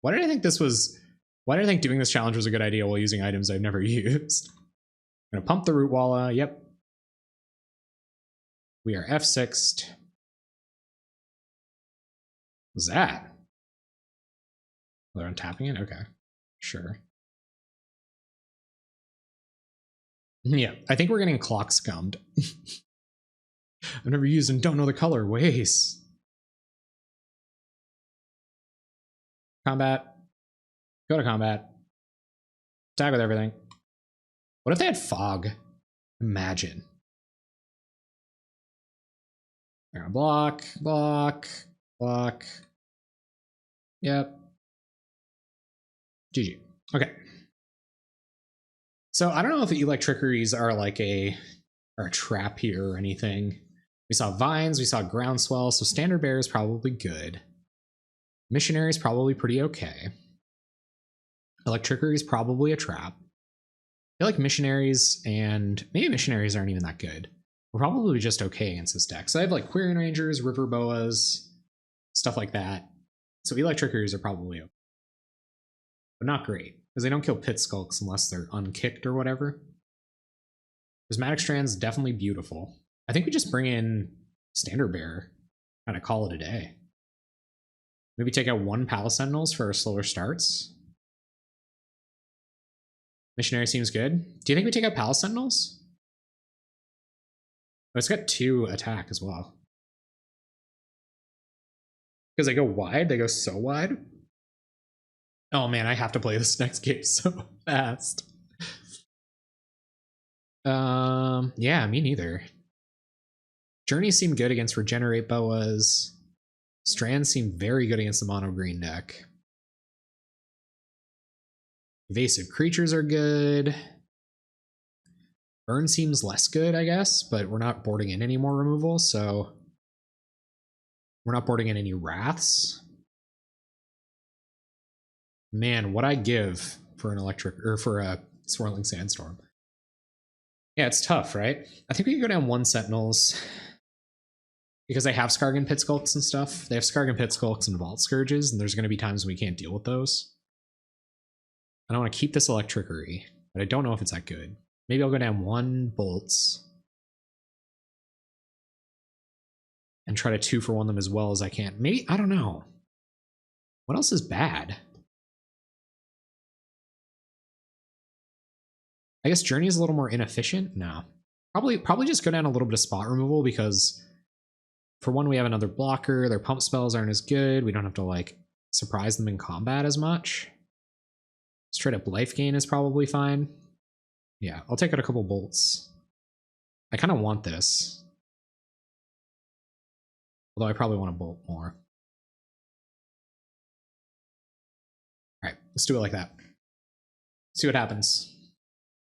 Why did I think doing this challenge was a good idea while using items I've never used? I'm gonna pump the Rootwalla. Yep. We are F6'd. What's that? They're untapping it? Okay. Sure. Yeah, I think we're getting clock scummed. I've never used and don't know the color. Ways. Combat. Go to combat. Attack with everything. What if they had fog? Imagine. They're gonna block, block, block. Yep. GG. Okay. So I don't know if electrickeries are like a trap here or anything. We saw vines, we saw groundswell, so standard bear is probably good. Missionary is probably pretty okay. Electrickery is probably a trap. I feel like missionaries and maybe missionaries aren't even that good. We're probably just okay against this deck. So I have like Quirion Rangers, River Boas, stuff like that. So electrickeries are probably okay. But not great, because they don't kill pit skulks unless they're unkicked or whatever. Prismatic Strand's definitely beautiful. I think we just bring in Standard Bearer, kind of call it a day. Maybe take out one Palace Sentinels for our slower starts. Missionary seems good. Do you think we take out Palace Sentinels? Oh, it's got 2 attack as well. Because they go wide, they go so wide. Oh man, I have to play this next game so fast. Yeah, me neither. Journeys seem good against Regenerate Boas. Strands seem very good against the mono green deck. Evasive creatures are good. Burn seems less good, I guess, but we're not boarding in any more removal, so we're not boarding in any wraths. Man, what I give for an electric or for a swirling sandstorm. Yeah, it's tough, right? I think we can go down 1 Sentinels because they have Skargan Pit Skulks and stuff. They have Skargan Pit Skulks and Vault Scourges, and there's going to be times when we can't deal with those. I don't want to keep this Electrickery, but I don't know if it's that good. Maybe I'll go down 1 Bolts and try to 2-for-1 them as well as I can. Maybe, I don't know. What else is bad? I guess Journey is a little more inefficient. No, probably just go down a little bit of spot removal because for one, we have another blocker. Their pump spells aren't as good. We don't have to like surprise them in combat as much. Straight up life gain is probably fine. Yeah, I'll take out a couple bolts. I kind of want this. Although I probably want to bolt more. All right, let's do it like that. See what happens.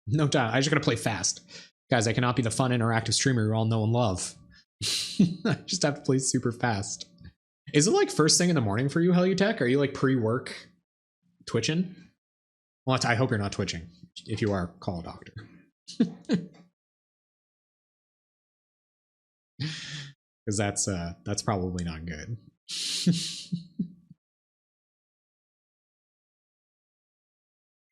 No doubt. I just gotta play fast. Guys, I cannot be the fun interactive streamer you all know and love. I just have to play super fast. Is it like first thing in the morning for you, Helutech? Are you like pre-work twitching? Well, I hope you're not twitching. If you are, call a doctor. Because that's probably not good.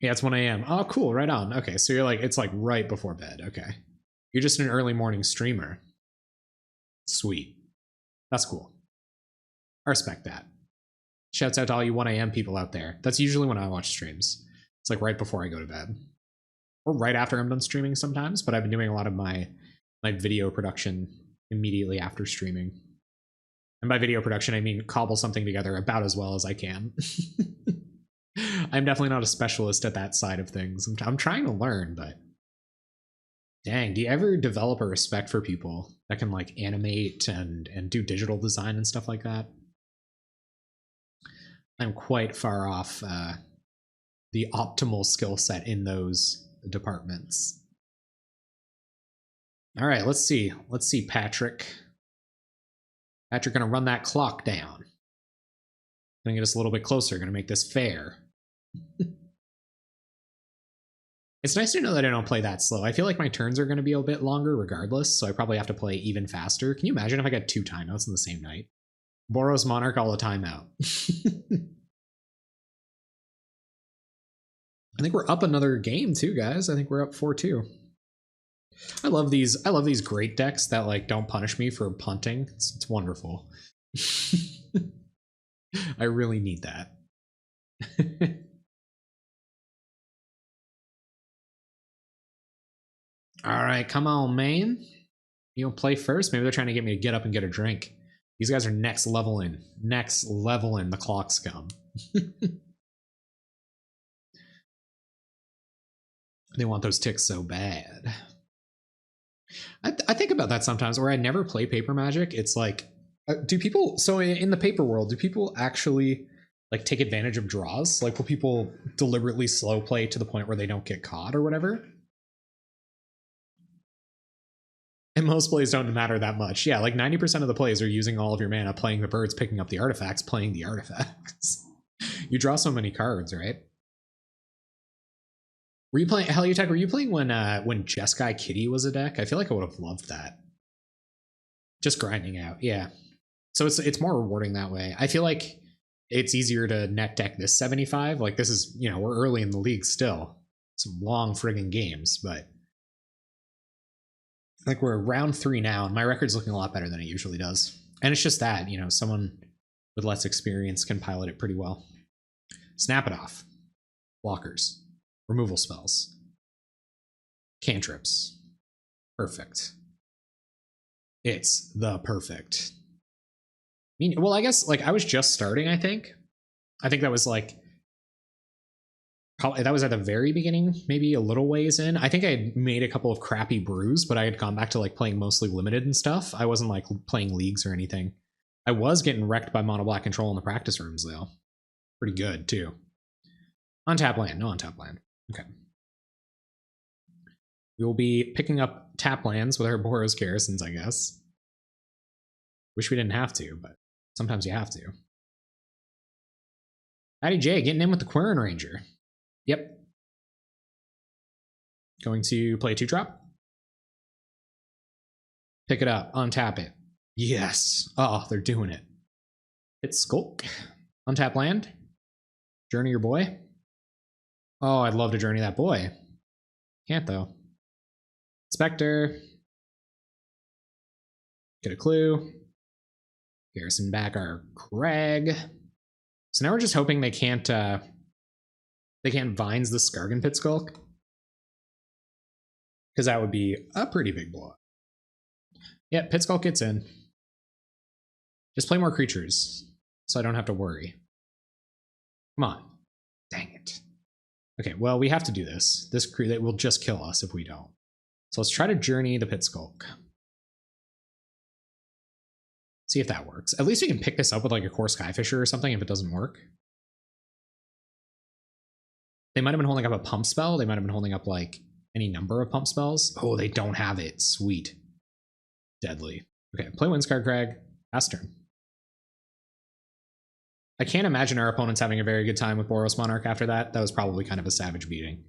Yeah, it's 1 a.m. Oh, cool. Right on. Okay, so you're like, it's like right before bed. Okay. You're just an early morning streamer. Sweet. That's cool. I respect that. Shouts out to all you 1 a.m. people out there. That's usually when I watch streams. It's like right before I go to bed. Or right after I'm done streaming sometimes, but I've been doing a lot of my video production immediately after streaming. And by video production, I mean cobble something together about as well as I can. I'm definitely not a specialist at that side of things. I'm trying to learn, but dang, do you ever develop a respect for people that can like animate and do digital design and stuff like that? I'm quite far off the optimal skill set in those departments. All right, let's see. Let's see, Patrick. Patrick gonna run that clock down. Gonna get us a little bit closer, gonna make this fair. It's nice to know that I don't play that slow. I feel like my turns are gonna be a bit longer regardless, so I probably have to play even faster. Can you imagine if I got 2 timeouts in the same night? Boros Monarch all the timeout. I think we're up another game too, guys. I think we're up 4-2. I love these great decks that like don't punish me for punting. It's wonderful. I really need that. All right, come on, man. You gonna play first? Maybe they're trying to get me to get up and get a drink. These guys are next level in the clock scum. They want those ticks so bad. I think about that sometimes where I never play paper magic. It's like, do people, so in the paper world, do people actually like take advantage of draws? Like will people deliberately slow play to the point where they don't get caught or whatever? And most plays don't matter that much. Yeah, like 90% of the plays are using all of your mana, playing the birds, picking up the artifacts, playing the artifacts. You draw so many cards, right? Were you playing Helutech? Were you playing when Jeskai Kitty was a deck? I feel like I would have loved that. Just grinding out, yeah. So it's more rewarding that way. I feel like it's easier to net deck this 75. Like this is, we're early in the league still. Some long friggin' games, but I think we're round 3 now, and my record's looking a lot better than it usually does. And it's just that, someone with less experience can pilot it pretty well. Snap it off. Blockers. Removal spells. Cantrips. Perfect. It's the perfect. Well, I guess like I was just starting, I think that was like probably that was at the very beginning, maybe a little ways in. I think I had made a couple of crappy brews, but I had gone back to like playing mostly limited and stuff. I wasn't like playing leagues or anything. I was getting wrecked by mono black control in the practice rooms though. Pretty good too. Untap land, no untap land. Okay. We will be picking up tap lands with our Boros Garrisons, I guess. Wish we didn't have to, but sometimes you have to. Patty J getting in with the Quirin Ranger. Yep. Going to play a 2-drop. Pick it up, untap it. Yes. Oh, they're doing it. Hit Skulk. Untap land. Journey your boy. Oh, I'd love to journey that boy. Can't though. Spectre. Get a clue. Garrison back our Crag. So now we're just hoping they can't Vines the Skargan Pit Skulk. Because that would be a pretty big blow. Yeah, Pit Skulk gets in. Just play more creatures, so I don't have to worry. Come on. Dang it. Okay, well, we have to do this. This crew that will just kill us if we don't. So let's try to journey the Pit Skulk. See if that works. At least we can pick this up with like a core Skyfisher or something if it doesn't work. They might have been holding up a pump spell. They might have been holding up like any number of pump spells. Oh, they don't have it. Sweet. Deadly. Okay, play Windscarred Crag. Pass turn. I can't imagine our opponents having a very good time with Boros Monarch after that. That was probably kind of a savage beating.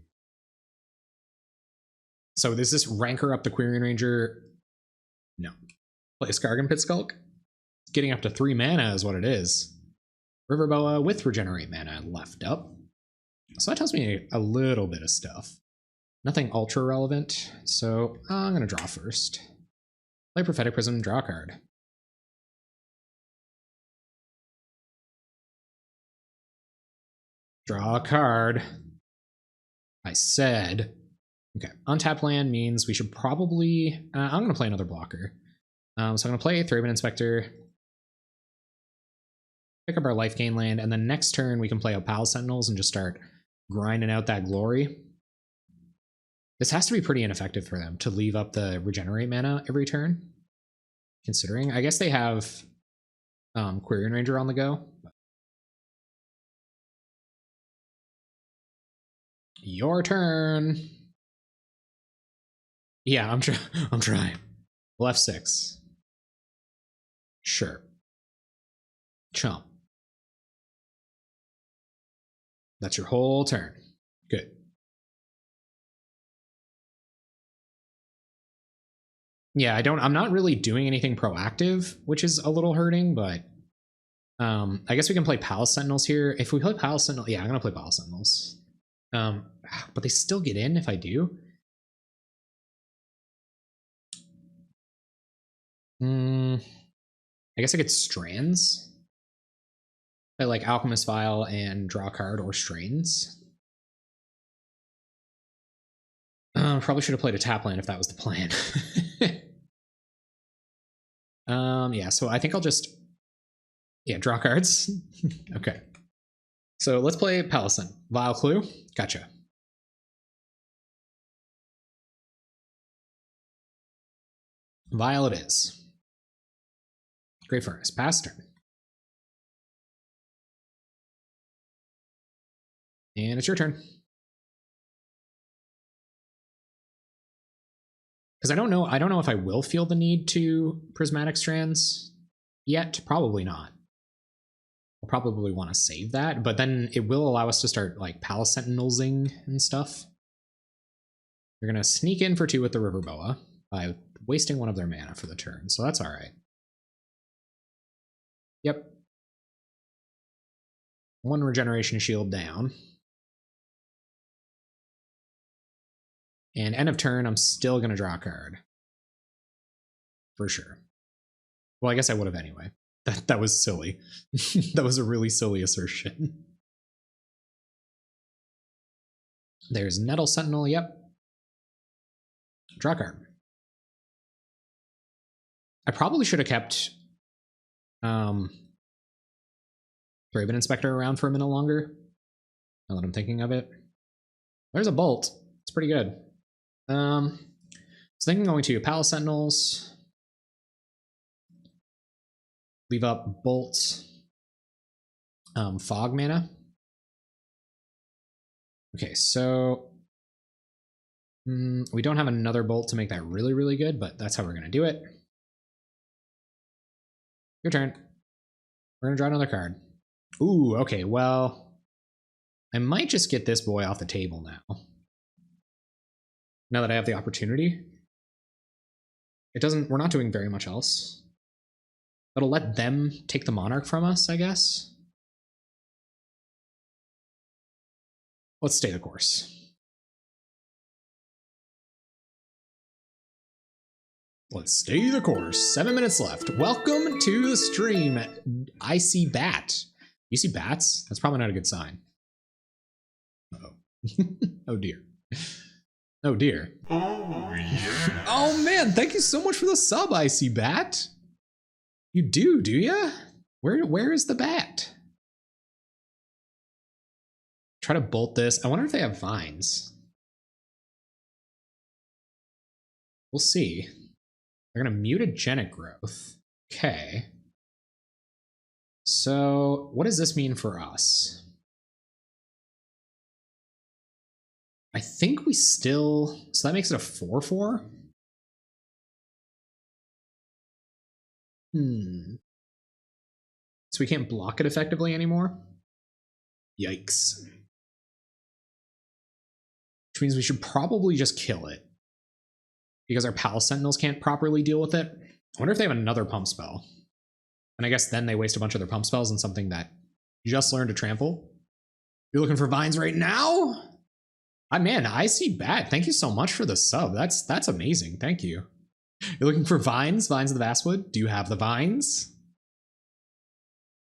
So does this Rancor up the Quirion Ranger? No. Play a Skargan Pit Skulk. Getting up to 3 mana is what it is. River Boa with Regenerate mana left up. So that tells me a little bit of stuff. Nothing ultra relevant. So I'm going to draw first. Play Prophetic Prism, draw a card. Draw a card. I said. Okay, untapped land means we should probably... I'm going to play another blocker. So I'm going to play Thraben Inspector. Pick up our life gain land, and then next turn we can play out Palace Sentinels and just start grinding out that glory. This has to be pretty ineffective for them to leave up the Regenerate mana every turn. Considering, I guess they have Quirion Ranger on the go. Your turn. Yeah, I'm trying. Left 6. Sure. Chump. That's your whole turn. Good. Yeah, I'm not really doing anything proactive, which is a little hurting, but I guess we can play Palace Sentinels here. If we play Palace Sentinels, yeah, I'm gonna play Palace Sentinels. But they still get in if I do. I guess I get Strands. I like Alchemist Vial and draw a card or Strains. Probably should have played a tap land if that was the plan. Yeah, so I think I'll just draw cards. Okay. So let's play Palace. Vile Clue. Gotcha. Vile it is. Great Furnace. Pass turn. And it's your turn. Because I don't know if I will feel the need to Prismatic Strands yet. Probably not. I'll probably want to save that, but then it will allow us to start like Palace Sentinelsing and stuff. You're gonna sneak in for 2 with the River Boa by wasting 1 of their mana for the turn, so that's all right. Yep. 1 regeneration shield down. And end of turn, I'm still going to draw a card. For sure. Well, I guess I would have anyway. That was silly. That was a really silly assertion. There's Nettle Sentinel, yep. Draw a card. I probably should have kept Thraben Inspector around for a minute longer. Now that I'm thinking of it. There's a Bolt. It's pretty good. So thinking going to Palace Sentinels. Leave up Bolt. Fog mana. Okay, so we don't have another Bolt to make that really, really good, but that's how we're going to do it. Your turn. We're going to draw another card. Ooh, okay, well, I might just get this boy off the table now. Now that I have the opportunity. We're not doing very much else. That'll let them take the Monarch from us, I guess. Let's stay the course. Let's stay the course. 7 minutes left. Welcome to the stream. I see bat. You see bats? That's probably not a good sign. Uh-oh. Oh dear. Oh dear. Oh yeah. Oh man, thank you so much for the sub, I see bat. You do ya? Where is the bat? Try to bolt this. I wonder if they have vines. We'll see. They're going to mutagenic growth. Okay. So what does this mean for us? I think we still... So that makes it a 4/4? So we can't block it effectively anymore? Yikes. Which means we should probably just kill it. Because our Palace Sentinels can't properly deal with it. I wonder if they have another pump spell. And I guess then they waste a bunch of their pump spells on something that just learned to trample. You're looking for vines right now? Man, I see bad. Thank you so much for the sub. That's amazing. Thank you. You're looking for vines? Vines of the Vastwood? Do you have the vines?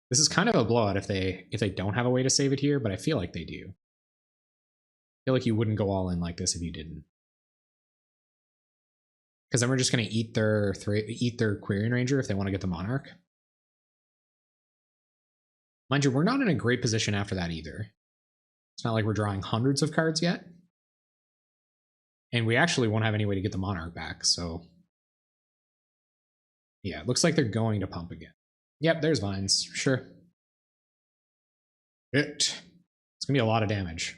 This is kind of a blowout if they don't have a way to save it here, but I feel like they do. I feel like you wouldn't go all in like this if you didn't. Because then we're just going to eat their Quirion Ranger if they want to get the Monarch. Mind you, we're not in a great position after that either. It's not like we're drawing hundreds of cards yet. And we actually won't have any way to get the Monarch back, so... Yeah, it looks like they're going to pump again. Yep, there's vines. Sure. It's going to be a lot of damage.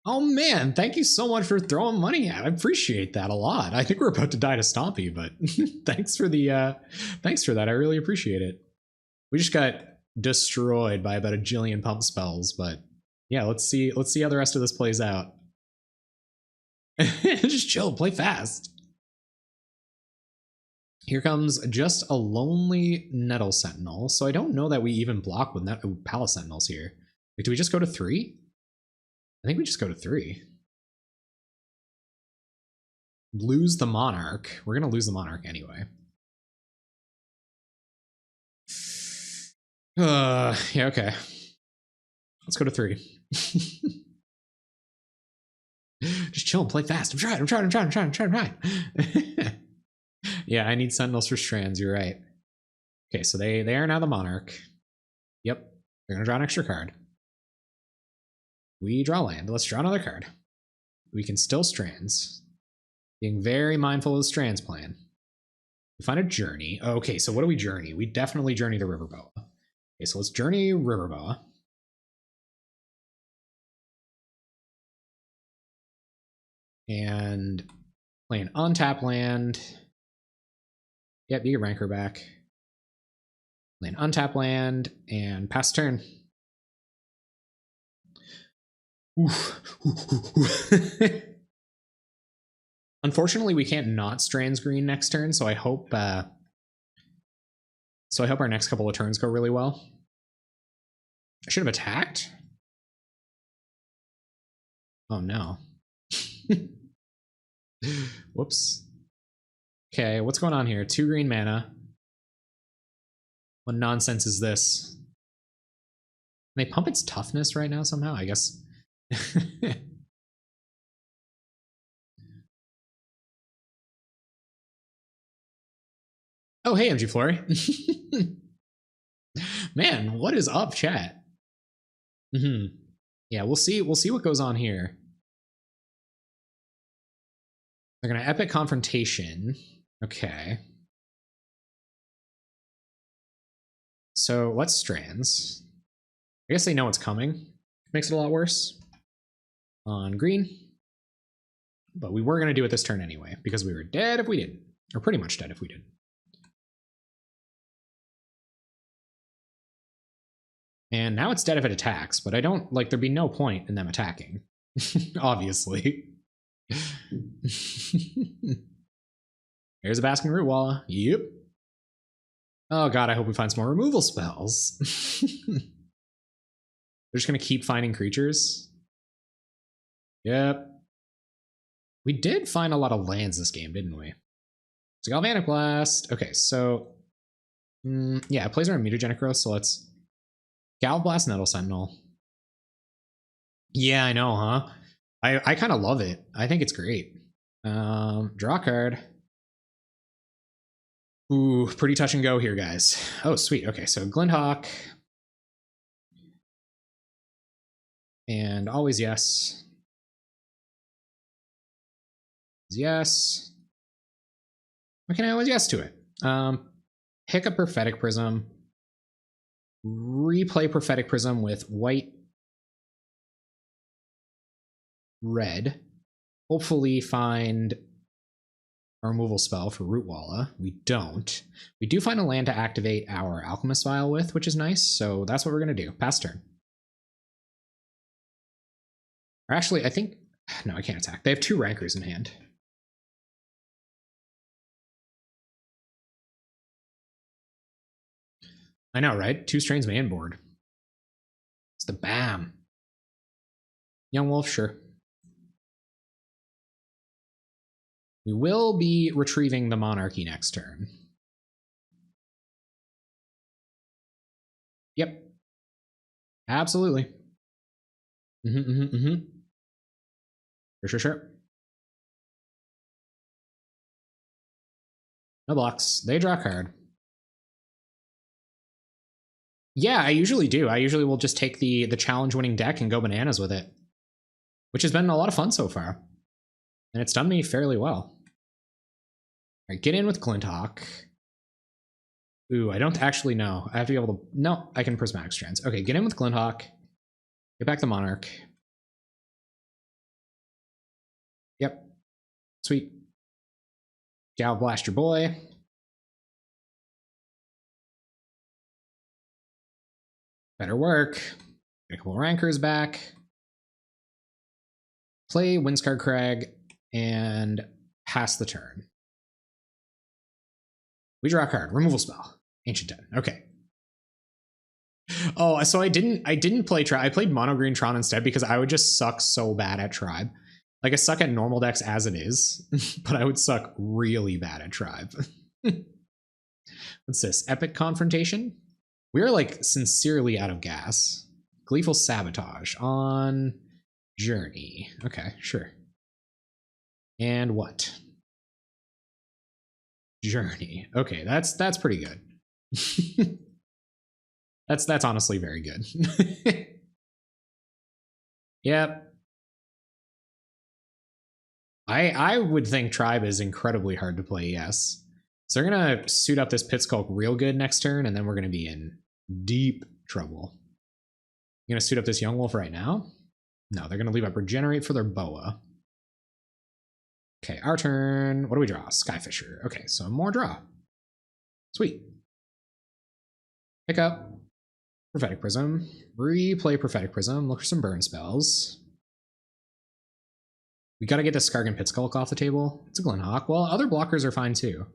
Oh man, thank you so much for throwing money at. I appreciate that a lot. I think we're about to die to Stompy, but thanks for that. I really appreciate it. We just got destroyed by about a jillion pump spells, but yeah, let's see how the rest of this plays out. Just chill, play fast. Here comes just a lonely Nettle Sentinel. So I don't know that we even block with Palace Sentinels here. Like, do we just go to 3? I think we just go to 3. Lose the Monarch. We're going to lose the Monarch anyway. Yeah, okay. Let's go to 3. Just chill and play fast. I'm trying. Yeah, I need Sentinels for strands, you're right. Okay, so they are now the Monarch. Yep, they're going to draw an extra card. We draw land. Let's draw another card. We can still strands. Being very mindful of the strands plan. We find a journey. Okay, so what do we journey? We definitely journey the Riverboa. Okay, so let's journey Riverboa. And play an untap land. Yep, you get Ranker back. Play an untap land and pass turn. Unfortunately, we can't not strands green next turn, so I hope our next couple of turns go really well. I should have attacked. Oh no. Whoops. Okay, what's going on here? 2 green mana. What nonsense is this? Can they pump its toughness right now somehow? I guess. Oh, hey, MG Flory. Man, what is up, chat? Yeah, we'll see what goes on here. They're gonna epic confrontation. Okay. So let's strands. I guess they know it's coming. Makes it a lot worse. On green. But we were gonna do it this turn anyway, because we were dead if we didn't. Or pretty much dead if we didn't. And now it's dead if it attacks, but I don't, like, there'd be no point in them attacking. Obviously. Here's a Basking Root Walla. Yep. Oh god, I hope we find some more removal spells. They're just gonna keep finding creatures. Yep. We did find a lot of lands this game, didn't we? So Galvanic Blast. Okay, so... yeah, it plays around mutagenic growth, so let's... Gal Blast Nettle Sentinel. Yeah, I know, huh? I kind of love it. I think it's great. Draw a card. Ooh, pretty touch and go here, guys. Oh, sweet. Okay, so Glinthawk. And always yes. Yes. Why can't I always yes to it? Pick a Prophetic Prism. Replay Prophetic Prism with white, red. Hopefully find a removal spell for Rootwalla. We don't. We do find a land to activate our Alchemist Vial with, which is nice, so that's what we're going to do. Pass turn. Or actually, I think... No, I can't attack. They have 2 Rankers in hand. I know, right? 2 Strains man board. It's the BAM. Young Wolf, sure. We will be retrieving the Monarchy next turn. Yep. Absolutely. Sure. No blocks. They draw a card. Yeah, I usually do. I usually will just take the challenge-winning deck and go bananas with it, which has been a lot of fun so far. And it's done me fairly well. All right, get in with Glinthawk. Ooh, I don't actually know. I have to be able to... No, I can Prismatic Strands. Okay, get in with Glinthawk. Get back the Monarch. Yep. Sweet. Gal Blast your boy. Better work. Get a couple Rankers back. Play Windscarred Crag and pass the turn. We draw a card. Removal spell. Ancient Den. Okay. Oh, so I didn't play Tribe. I played Mono Green Tron instead because I would just suck so bad at Tribe. Like, I suck at normal decks as it is, but I would suck really bad at Tribe. What's this? Epic Confrontation? We are, like, sincerely out of gas. Gleeful Sabotage on Journey. Okay, sure. And what? Journey. Okay, that's pretty good. That's honestly very good. Yep. I would think Tribe is incredibly hard to play, yes. So they're going to suit up this Pit Skulk real good next turn, and then we're going to be in deep trouble. You going to suit up this Young Wolf right now? No, they're going to leave up Regenerate for their Boa. Okay, our turn. What do we draw? Skyfisher. Okay, so more draw. Sweet. Pick up Prophetic Prism. Replay Prophetic Prism. Look for some burn spells. We got to get this Skargan Pit Skulk off the table. It's a Glinthawk. Well, other blockers are fine too.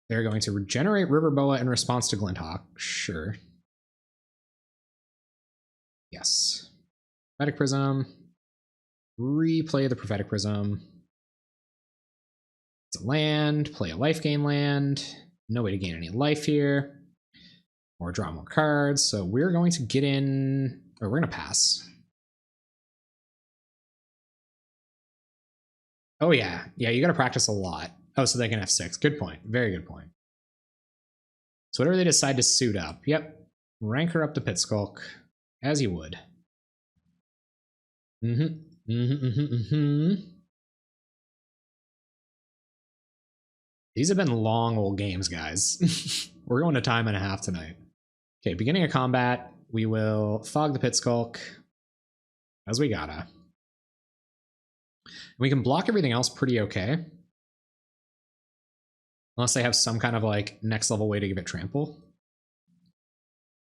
They're going to regenerate River Boa in response to Glinthawk. Sure. Yes. Prophetic Prism. Replay the Prophetic Prism. It's a land. Play a life gain land. No way to gain any life here. Or draw more cards. So we're going to get in... Or we're going to pass. Oh, yeah. Yeah, you got to practice a lot. Oh, so they can F6. Good point. Very good point. So whatever they decide to suit up. Yep. Ranker up the Pit Skulk. As you would. These have been long old games, guys. We're going to time and a half tonight. Okay, beginning of combat. We will fog the Pit Skulk. As we gotta. We can block everything else pretty okay. Unless they have some kind of like next level way to give it trample.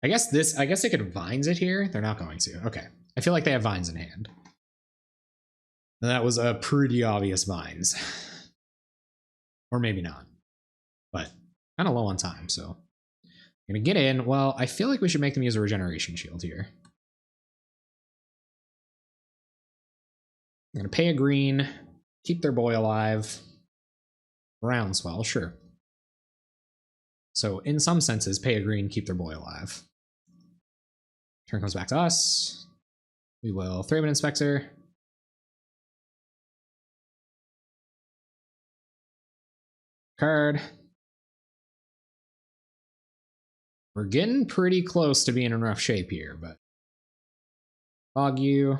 I guess they could Vines it here. They're not going to. Okay. I feel like they have Vines in hand. And that was a pretty obvious Vines. Or maybe not. But kind of low on time, so. I'm gonna get in. Well, I feel like we should make them use a Regeneration Shield here. I'm gonna pay a green, keep their boy alive. Groundswell, sure. So in some senses, pay a green, keep their boy alive. Turn comes back to us. We will Thraben Inspector. Card. We're getting pretty close to being in rough shape here, but fog you.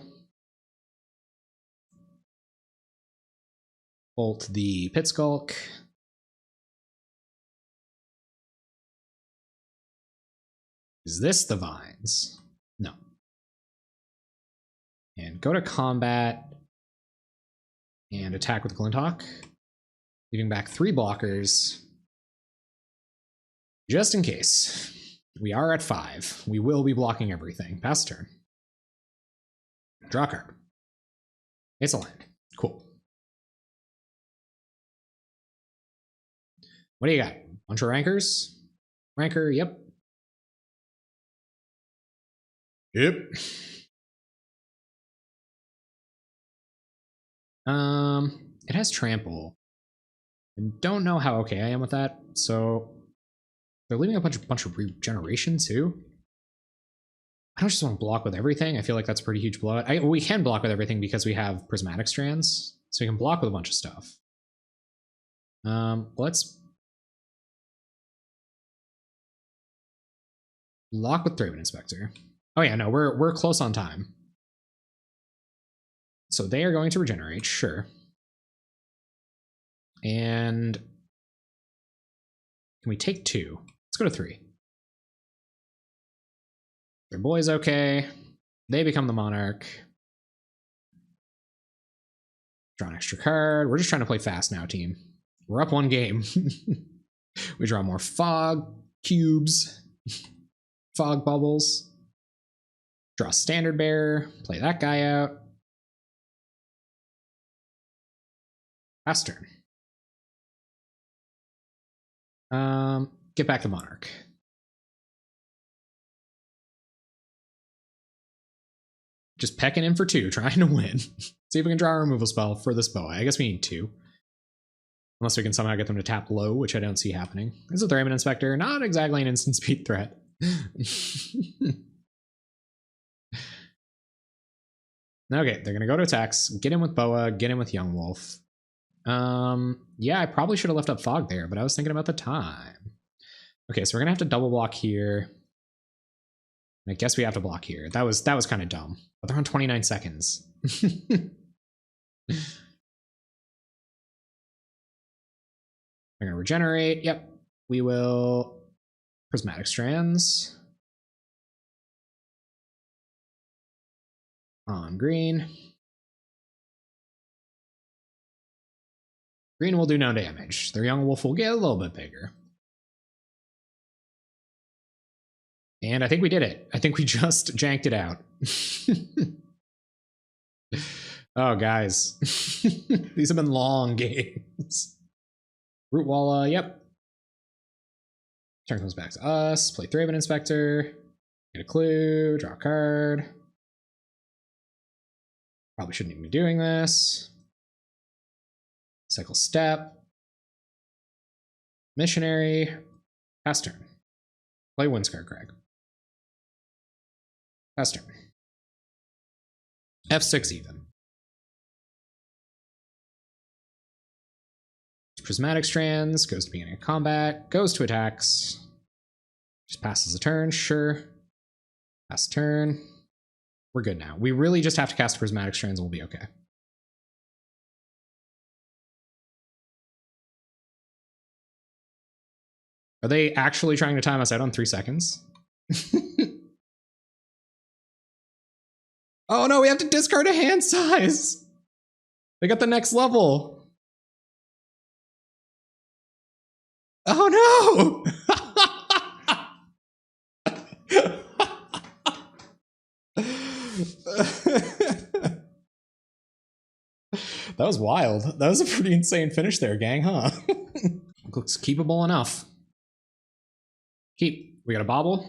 Bolt the Pit Skulk. Is this the Vines? No. And go to combat and attack with Glinthawk, leaving back 3 blockers. Just in case. We are at 5. We will be blocking everything. Pass turn. Draw a card. It's a land. Cool. What do you got? Bunch of rankers? Ranker, yep. Yep. It has trample. And don't know how okay I am with that, so they're leaving a bunch of regeneration too. I don't just want to block with everything. I feel like that's a pretty huge blowout. We can block with everything because we have prismatic strands, so we can block with a bunch of stuff. Let's block with Thraben Inspector. Oh yeah, no, we're close on time. So they are going to regenerate, sure. And can we take 2? Let's go to 3. Their boy's okay. They become the Monarch. Draw an extra card. We're just trying to play fast now, team. We're up 1 game. We draw more fog cubes, fog bubbles. Draw Standard Bearer. Play that guy out. Pass turn. Get back the Monarch. Just pecking in for 2, trying to win. See if we can draw a removal spell for this boa. I guess we need 2. Unless we can somehow get them to tap low, which I don't see happening. This is a Thraben Inspector, not exactly an instant speed threat. Okay, they're gonna go to attacks. Get in with boa, get in with Young Wolf. Yeah, I probably should have left up fog there, but I was thinking about the time. Okay, so we're gonna have to double block here. I guess we have to block here. That was kind of dumb. But they're on 29 seconds. They're gonna regenerate. Yep. We will prismatic strands. On green. Green will do no damage. Their Young Wolf will get a little bit bigger. And I think we did it. I think we just janked it out. Oh, guys. These have been long games. Root Walla, yep. Turn comes back to us. Play Thraben Inspector. Get a clue. Draw a card. Probably shouldn't even be doing this. Cycle Step. Missionary. Pass turn. Play Windscar Crag. Pass turn. F6 even. Prismatic Strands. Goes to beginning of combat. Goes to attacks. Just passes a turn. Sure. Pass turn. We're good now. We really just have to cast Prismatic Strands and we'll be okay. Are they actually trying to time us out on 3 seconds? Oh no, we have to discard a hand size! They got the next level! Oh no! That was wild. That was a pretty insane finish there, gang, huh? Looks keepable enough. Keep. We got a Bobble.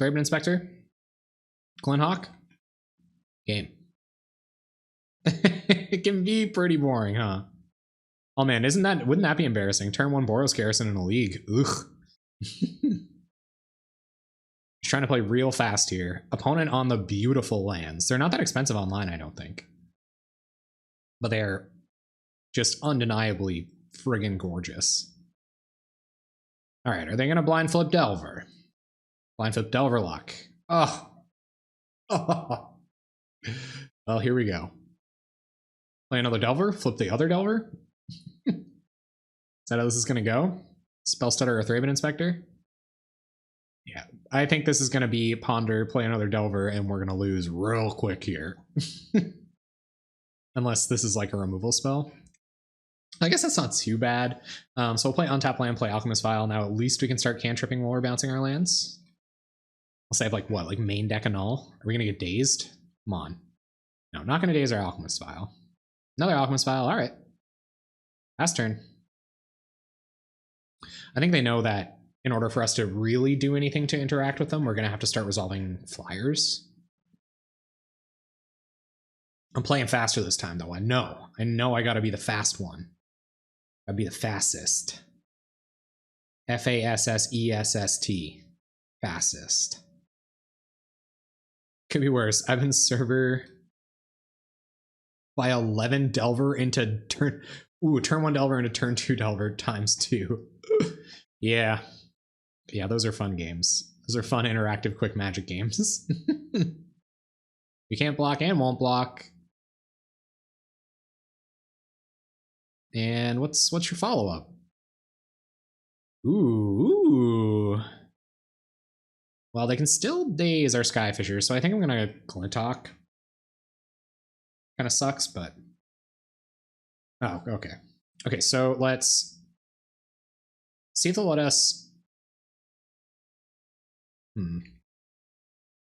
Thraben Inspector. Glinthawk. Game. It can be pretty boring, huh? Oh man, wouldn't that be embarrassing? Turn 1 Boros Garrison in a league. Ugh. Just trying to play real fast here. Opponent on the beautiful lands. They're not that expensive online, I don't think. But they're just undeniably friggin' gorgeous. Alright, are they gonna blind flip Delver? Blind flip Delver lock. Oh. Oh. Well, here we go. Play another Delver, flip the other Delver. Is that how this is going to go? Spell Stutter or Thraben Inspector? Yeah, I think this is going to be Ponder, play another Delver, and we're going to lose real quick here. Unless this is like a removal spell. I guess that's not too bad. So we'll play Untap Land, play Alchemist Vial. Now at least we can start cantripping while we're bouncing our lands. I'll save like what, like main deck Annul? Are we going to get dazed? Come on. No, not going to daze our Alchemist Vial. Another Alchemist Vial, all right. Last turn. I think they know that in order for us to really do anything to interact with them, we're going to have to start resolving flyers. I'm playing faster this time, though. I know I got to be the fast one. I'd be the fastest. F-A-S-S-E-S-S-T. Fastest. Could be worse. I've been server by 11 Delver into turn... Ooh, turn 1 Delver into turn 2 Delver times 2. Yeah. Yeah, those are fun games. Those are fun, interactive, quick magic games. You can't block and won't block. And what's your follow-up? Ooh. Well, they can still daze our Skyfisher, so I think I'm gonna Glinthawk. Kind of sucks, but... Oh, okay. Okay, so let's see if they'll let us...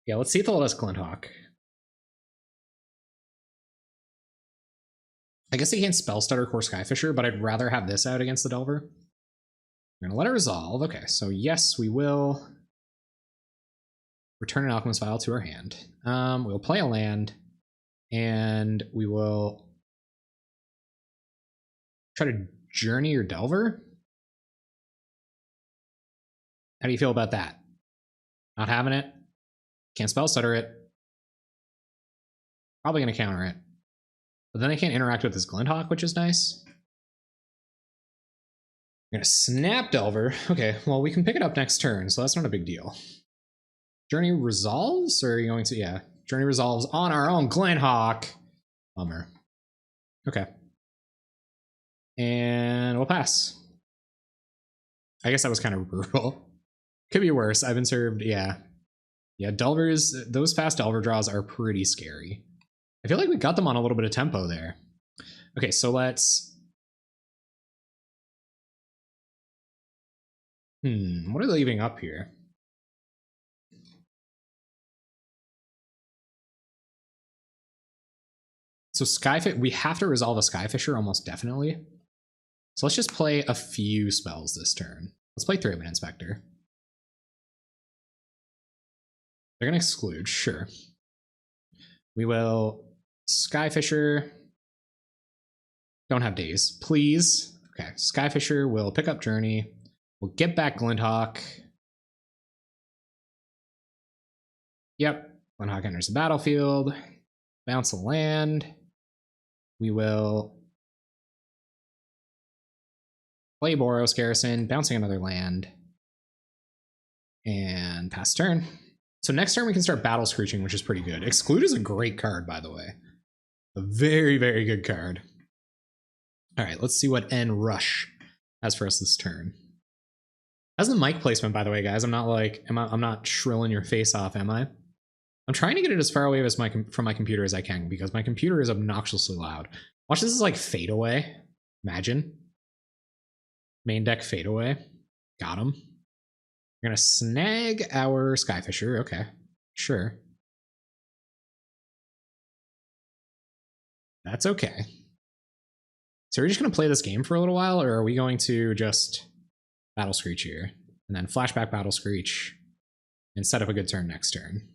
Yeah, let's see if they'll let us Glinthawk. I guess they can't Spell Stutter Core Skyfisher, but I'd rather have this out against the Delver. We're gonna let it resolve. Okay, so yes, we will return an Alchemist Vial to our hand. We'll play a land, and we will try to Journey your Delver. How do you feel about that? Not having it? Can't Spell Stutter it. Probably gonna counter it. But then they can't interact with this Glinthawk, which is nice. We're gonna snap Delver. Okay, well, we can pick it up next turn, so that's not a big deal. Journey resolves, or are you going to... Yeah, Journey resolves on our own Glinthawk. Bummer. Okay. And we'll pass. I guess that was kind of brutal. Could be worse. I've been served, yeah. Yeah, Delvers, those fast Delver draws are pretty scary. I feel like we got them on a little bit of tempo there. Okay, so let's... what are they leaving up here? So Skyfish, we have to resolve a Skyfisher almost definitely. So let's just play a few spells this turn. Let's play Thraben Inspector. They're gonna exclude, sure. We will Skyfisher. Don't have days, please. Okay, Skyfisher will pick up Journey. We'll get back Glinthawk. Yep, Glinthawk enters the battlefield. Bounce a land. We will play Boros Garrison, bouncing another land. And pass turn. So next turn we can start Battle Screeching, which is pretty good. Exclude is a great card, by the way. A very, very good card. All right, let's see what N Rush has for us this turn. How's the mic placement, by the way, guys? I'm not like, I'm not shrilling your face off, am I? I'm trying to get it as far away as from my computer as I can, because my computer is obnoxiously loud. Watch, this is like Fade Away. Imagine. Main deck Fade Away. Got him. We're gonna snag our Skyfisher. Okay, sure. That's okay. So we're just gonna play this game for a little while, or are we going to just Battle Screech here and then flashback Battle Screech and set up a good turn next turn?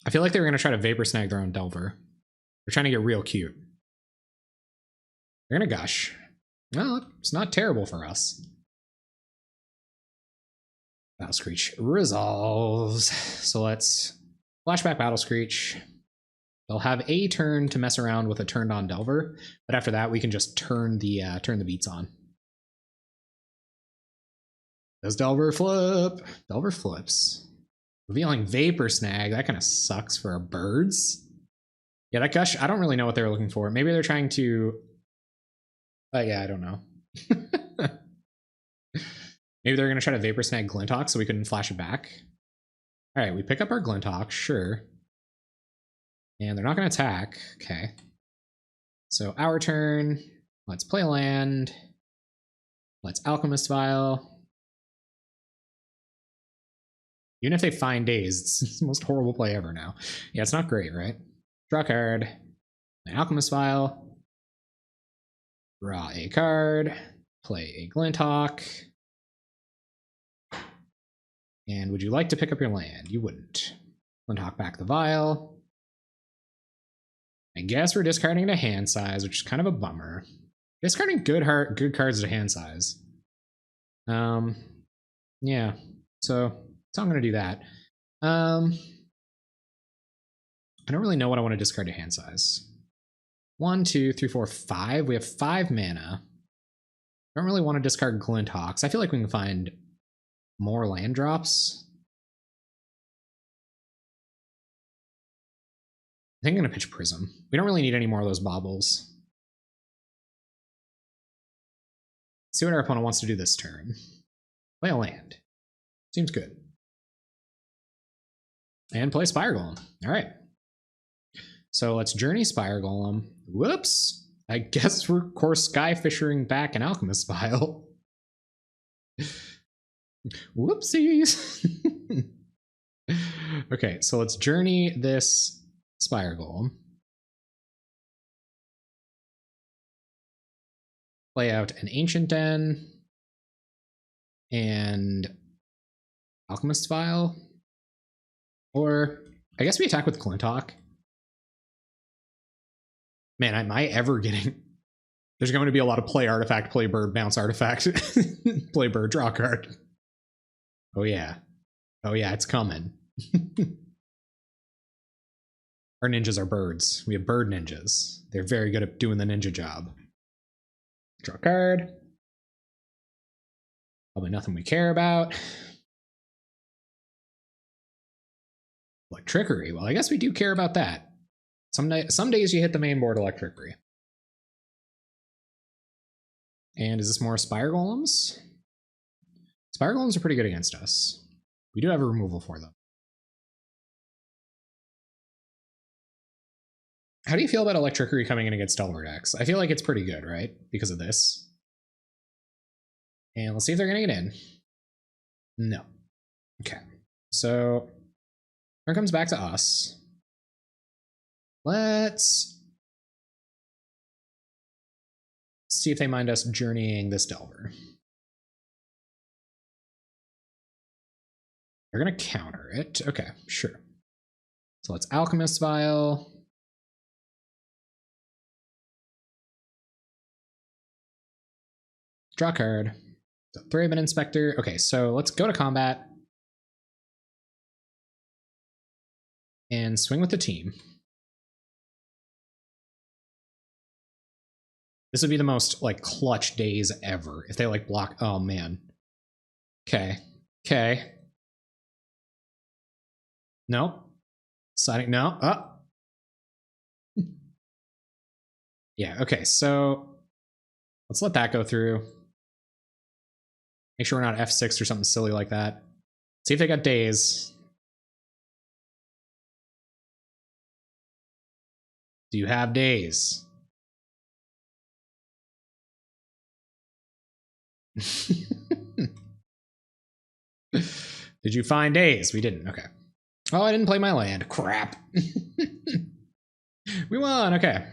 I feel like they were gonna try to Vapor Snag their own Delver. They're trying to get real cute. They're gonna Gush. Well, it's not terrible for us. Battle Screech resolves. So let's flashback Battle Screech. They'll have a turn to mess around with a turned on Delver, but after that we can just turn the beats on. Does Delver flip? Delver flips. Revealing Vapor Snag. That kind of sucks for our birds. Yeah, that Gush, I don't really know what they're looking for. Maybe they're trying to... yeah, I don't know. Maybe they're going to try to Vapor Snag Glinthawk so we couldn't flash it back. All right, we pick up our Glinthawk, sure. And they're not going to attack. Okay. So our turn. Let's play land. Let's Alchemist Vial. Even if they find Daze, it's the most horrible play ever now. Yeah, it's not great, right? Draw a card. An Alchemist Vial. Draw a card. Play a Glinthawk. And would you like to pick up your land? You wouldn't. Glinthawk back the Vial. I guess we're discarding to hand size, which is kind of a bummer. Discarding good cards to hand size. Yeah. So I'm gonna do that. I don't really know what I want to discard to hand size. 1, 2, 3, 4, 5. We have 5 mana. I don't really want to discard Glinthawks. I feel like we can find more land drops. I think I'm gonna pitch Prism. We don't really need any more of those baubles. See what our opponent wants to do this turn. Play a land. Seems good. And play Spire Golem. All right. So let's Journey Spire Golem. Whoops. I guess we're course Skyfishing back an Alchemist Vial. Whoopsies. Okay, so let's Journey this Spire Golem. Play out an Ancient Den and Alchemist Vial. Or I guess we attack with Glinthawk. Man, am I ever getting... There's going to be a lot of play artifact, play bird, bounce artifact, play bird, draw card. Oh yeah. Oh yeah, it's coming. Our ninjas are birds. We have bird ninjas. They're very good at doing the ninja job. Draw a card. Probably nothing we care about. Electrickery. Well, I guess we do care about that. Some days you hit the main board Electrickery. And is this more Spire Golems? Spire Golems are pretty good against us. We do have a removal for them. How do you feel about Electrickery coming in against Delver decks? I feel like it's pretty good, right? Because of this. And let's see if they're going to get in. No. Okay. So, turn comes back to us. Let's see if they mind us journeying this Delver. They're going to counter it. Okay, sure. So let's Alchemist Vial. Draw a card. So Thraben Inspector. Okay, so let's go to combat. And swing with the team. This would be the most, like, clutch days ever. If they, like, block... Oh, man. Okay. Okay. Nope. Sliding... No. Oh. Yeah, okay, so... Let's let that go through. Make sure we're not F6 or something silly like that. See if they got days. Do you have days? Did you find days? We didn't. Okay. Oh, I didn't play my land. Crap. We won. Okay.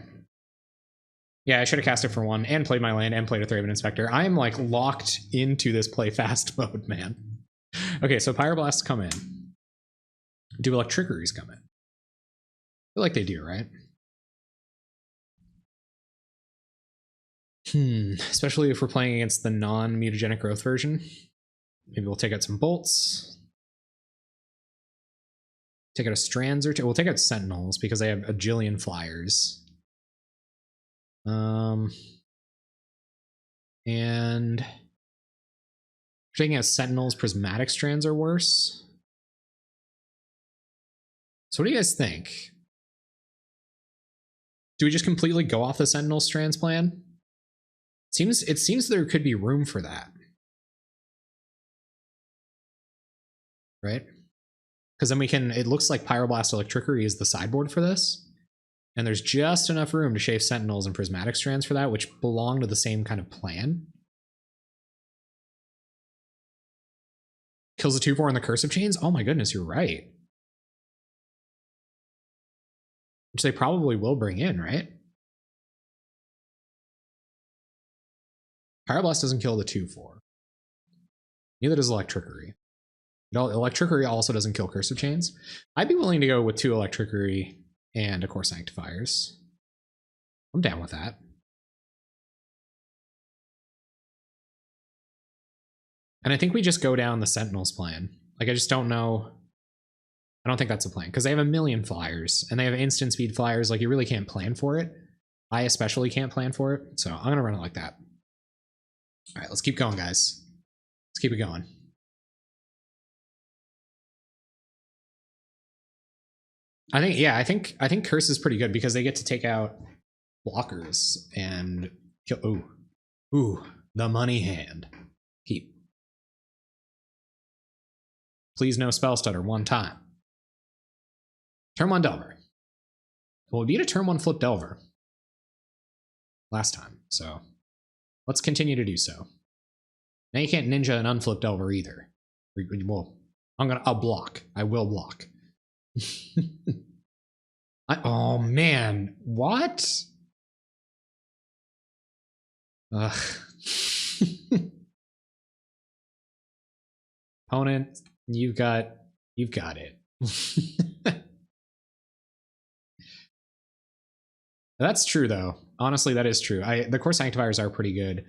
Yeah, I should have cast it for 1 and played my land and played a Thraben Inspector. I am like locked into this play fast mode, man. Okay, so Pyroblasts come in. Do Electrickeries come in? I feel like they do, right? Especially if we're playing against the non-mutagenic growth version. Maybe we'll take out some bolts. Take out a Strands or two. We'll take out Sentinels because they have a jillion flyers. And Taking out Sentinels, Prismatic Strands are worse. So what do you guys think? Do we just completely go off the Sentinel Strands plan? It seems there could be room for that. Right? Because then we can, it looks like Pyroblast Electricity is the sideboard for this. And there's just enough room to shave Sentinels and Prismatic Strands for that, which belong to the same kind of plan. Kills the 2/4 in the Cursive Chains? Oh my goodness, you're right. Which they probably will bring in, right? Pyroblast doesn't kill the 2/4. Neither does Electricity. Electricity also doesn't kill Cursive Chains. I'd be willing to go with 2 Electricity and a Core Sanctifiers. I'm down with that. And I think we just go down the Sentinels plan. Like, I just don't know. I don't think that's a plan, because they have a million flyers, and they have instant speed flyers. Like, you really can't plan for it. I especially can't plan for it, so I'm going to run it like that. All right, let's keep going, guys. Let's keep it going. I think Curse is pretty good because they get to take out blockers and kill. Ooh, the money hand. Keep. Please no spell stutter 1 time. Turn 1 Delver. Well, we beat a turn 1 flip Delver last time, so let's continue to do so. Now you can't ninja an unflip Delver either. Well, I'll block. I will block. Oh man, what? Ugh. Opponent, you've got it. That's true though. Honestly, that is true. The Core Sanctifiers are pretty good.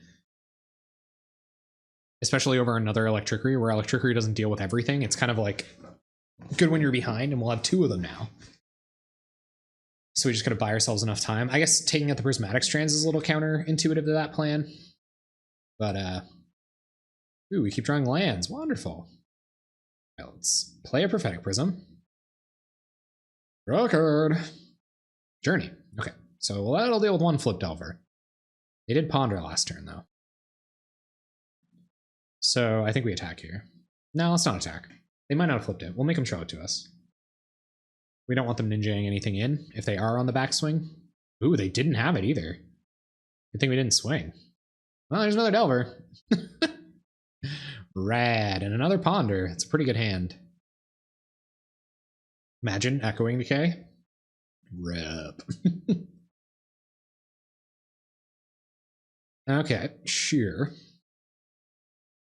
Especially over another Electricity, where Electricity doesn't deal with everything. It's kind of like good when you're behind, and we'll have 2 of them now. So we just gotta buy ourselves enough time. I guess taking out the Prismatic Strands is a little counterintuitive to that plan. But, ooh, we keep drawing lands. Wonderful. Right, let's play a Prophetic Prism. Draw a card. Journey. Okay, so that'll deal with 1 flip Delver. They did Ponder last turn, though. So I think we attack here. No, let's not attack. They might not have flipped it. We'll make them show it to us. We don't want them ninjaing anything in if they are on the backswing. Ooh, they didn't have it either. Good thing we didn't swing. Well, there's another Delver. Rad. And another Ponder. It's a pretty good hand. Imagine Echoing Decay. Rip. Okay, sure.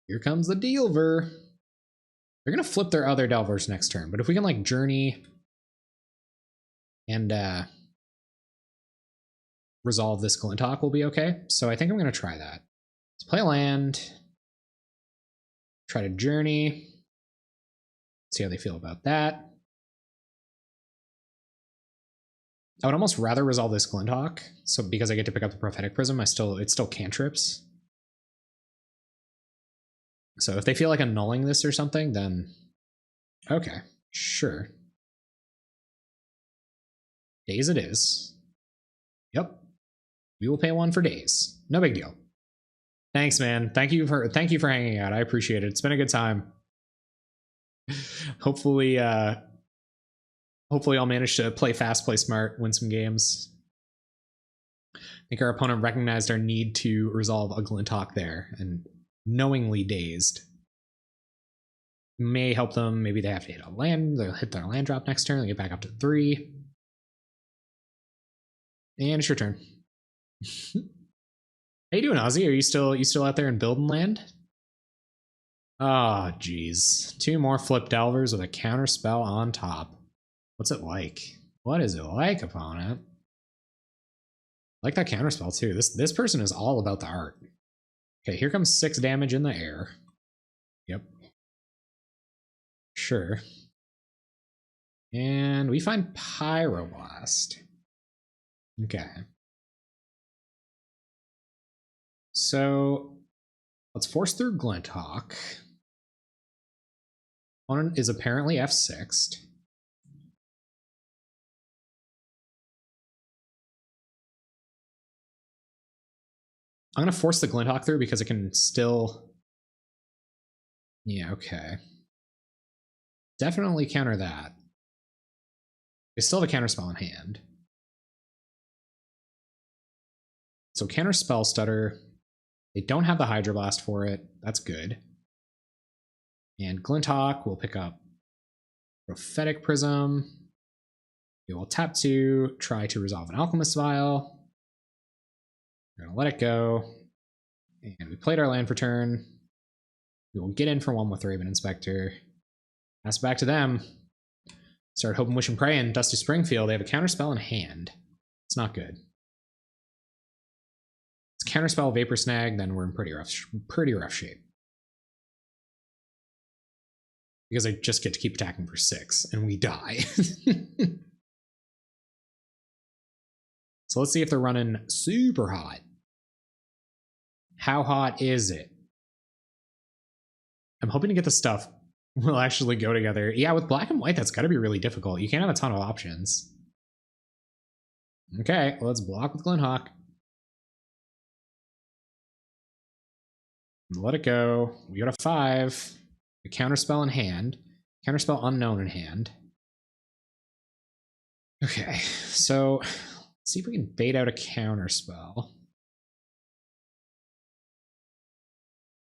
Here comes the Delver. They're going to flip their other Delvers next turn, but if we can, like, Journey and resolve this Glinthawk, we'll be okay. So I think I'm going to try that. Let's play a land. Try to Journey. See how they feel about that. I would almost rather resolve this Glinthawk, so because I get to pick up the Prophetic Prism, it's still cantrips. So if they feel like annulling this or something, then okay, sure. Days it is. Yep. We will pay 1 for days. No big deal. Thanks, man. Thank you for hanging out. I appreciate it. It's been a good time. Hopefully I'll manage to play fast, play smart, win some games. I think our opponent recognized our need to resolve a Glinthawk there and knowingly dazed. May help them. Maybe they have to hit a land. They'll hit their land drop next turn. They get back up to 3. And it's your turn. How you doing, Ozzy? Are you still out there in building land? Oh, geez. 2 more flip Delvers with a counter spell on top. What's it like? What is it like, opponent? I like that counter spell too. This person is all about the art. Okay, here comes 6 damage in the air. Yep. Sure. And we find Pyroblast. Okay. So let's force through Glinthawk. Opponent is apparently F6'd. I'm going to force the Glinthawk through because it can still... Yeah, okay. Definitely counter that. They still have a counterspell in hand. So counter Spell Stutter. They don't have the Hydroblast for it. That's good. And Glinthawk will pick up Prophetic Prism. You will tap 2, try to resolve an Alchemist Vial. We're going to let it go. And we played our land for turn. We will get in for 1 with Raven Inspector. Pass back to them. Start hoping, wish, and praying. Dusty Springfield, they have a counterspell in hand. It's not good. It's counterspell, Vapor Snag, then we're in pretty rough shape. Because I just get to keep attacking for 6, and we die. So let's see if they're running super hot. How hot is it? I'm hoping to get the stuff will actually go together. Yeah, with black and white, that's got to be really difficult. You can't have a ton of options. Okay, well, let's block with Glinthawk. Let it go. We got a 5. A counterspell in hand. Counterspell unknown in hand. Okay, so let's see if we can bait out a counterspell.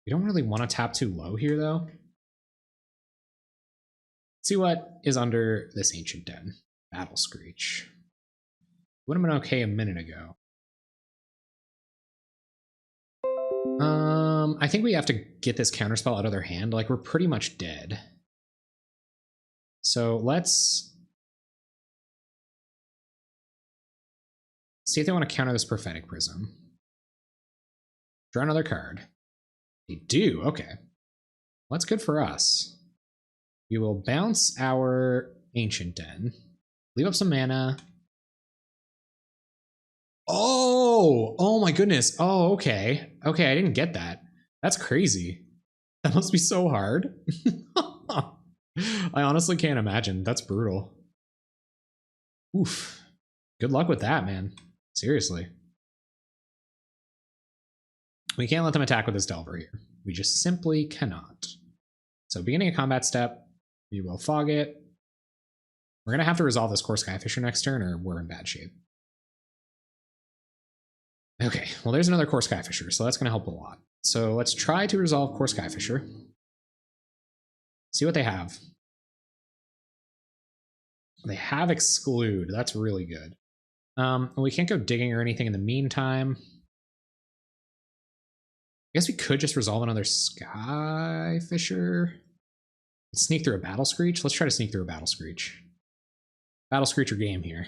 We don't really want to tap too low here, though. Let's see what is under this Ancient Den. Battle Screech. Would have been okay a minute ago. I think we have to get this counterspell out of their hand. Like, we're pretty much dead. So let's see if they want to counter this Prophetic Prism. Draw another card. They do, okay. Well, that's good for us. We will bounce our Ancient Den. Leave up some mana. Oh my goodness. Oh, okay. Okay, I didn't get that. That's crazy. That must be so hard. I honestly can't imagine. That's brutal. Oof. Good luck with that, man. Seriously. We can't let them attack with this Delver here. We just simply cannot. So beginning a combat step, we will fog it. We're going to have to resolve this Core Skyfisher next turn or we're in bad shape. Okay, well there's another Core Skyfisher, so that's going to help a lot. So let's try to resolve Core Skyfisher. See what they have. They have Exclude. That's really good. We can't go digging or anything in the meantime. I guess we could just resolve another Skyfisher. Sneak through a Battle Screech. Let's try to sneak through a Battle Screech. Battle Screech or game here.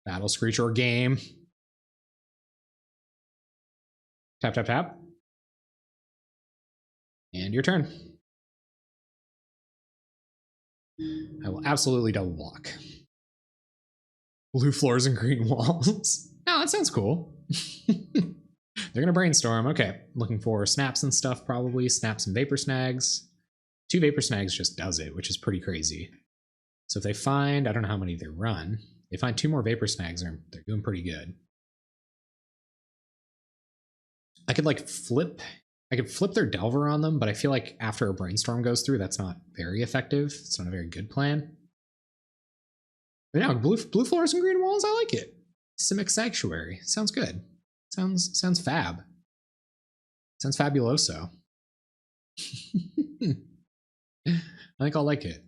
Battle Screech or game. Tap, tap, tap. And your turn. I will absolutely double block. Blue floors and green walls. Oh, that sounds cool. They're going to brainstorm. Okay, looking for snaps and stuff probably. Snaps and Vapor Snags. 2 Vapor Snags just does it, which is pretty crazy. So if they find, I don't know how many they run. They find 2 more Vapor Snags, they're doing pretty good. I could like flip their Delver on them, but I feel like after a Brainstorm goes through, that's not very effective. It's not a very good plan. But yeah, blue floors and green walls, I like it. Simic Sanctuary. Sounds good. Sounds fab. Sounds fabuloso. I think I'll like it.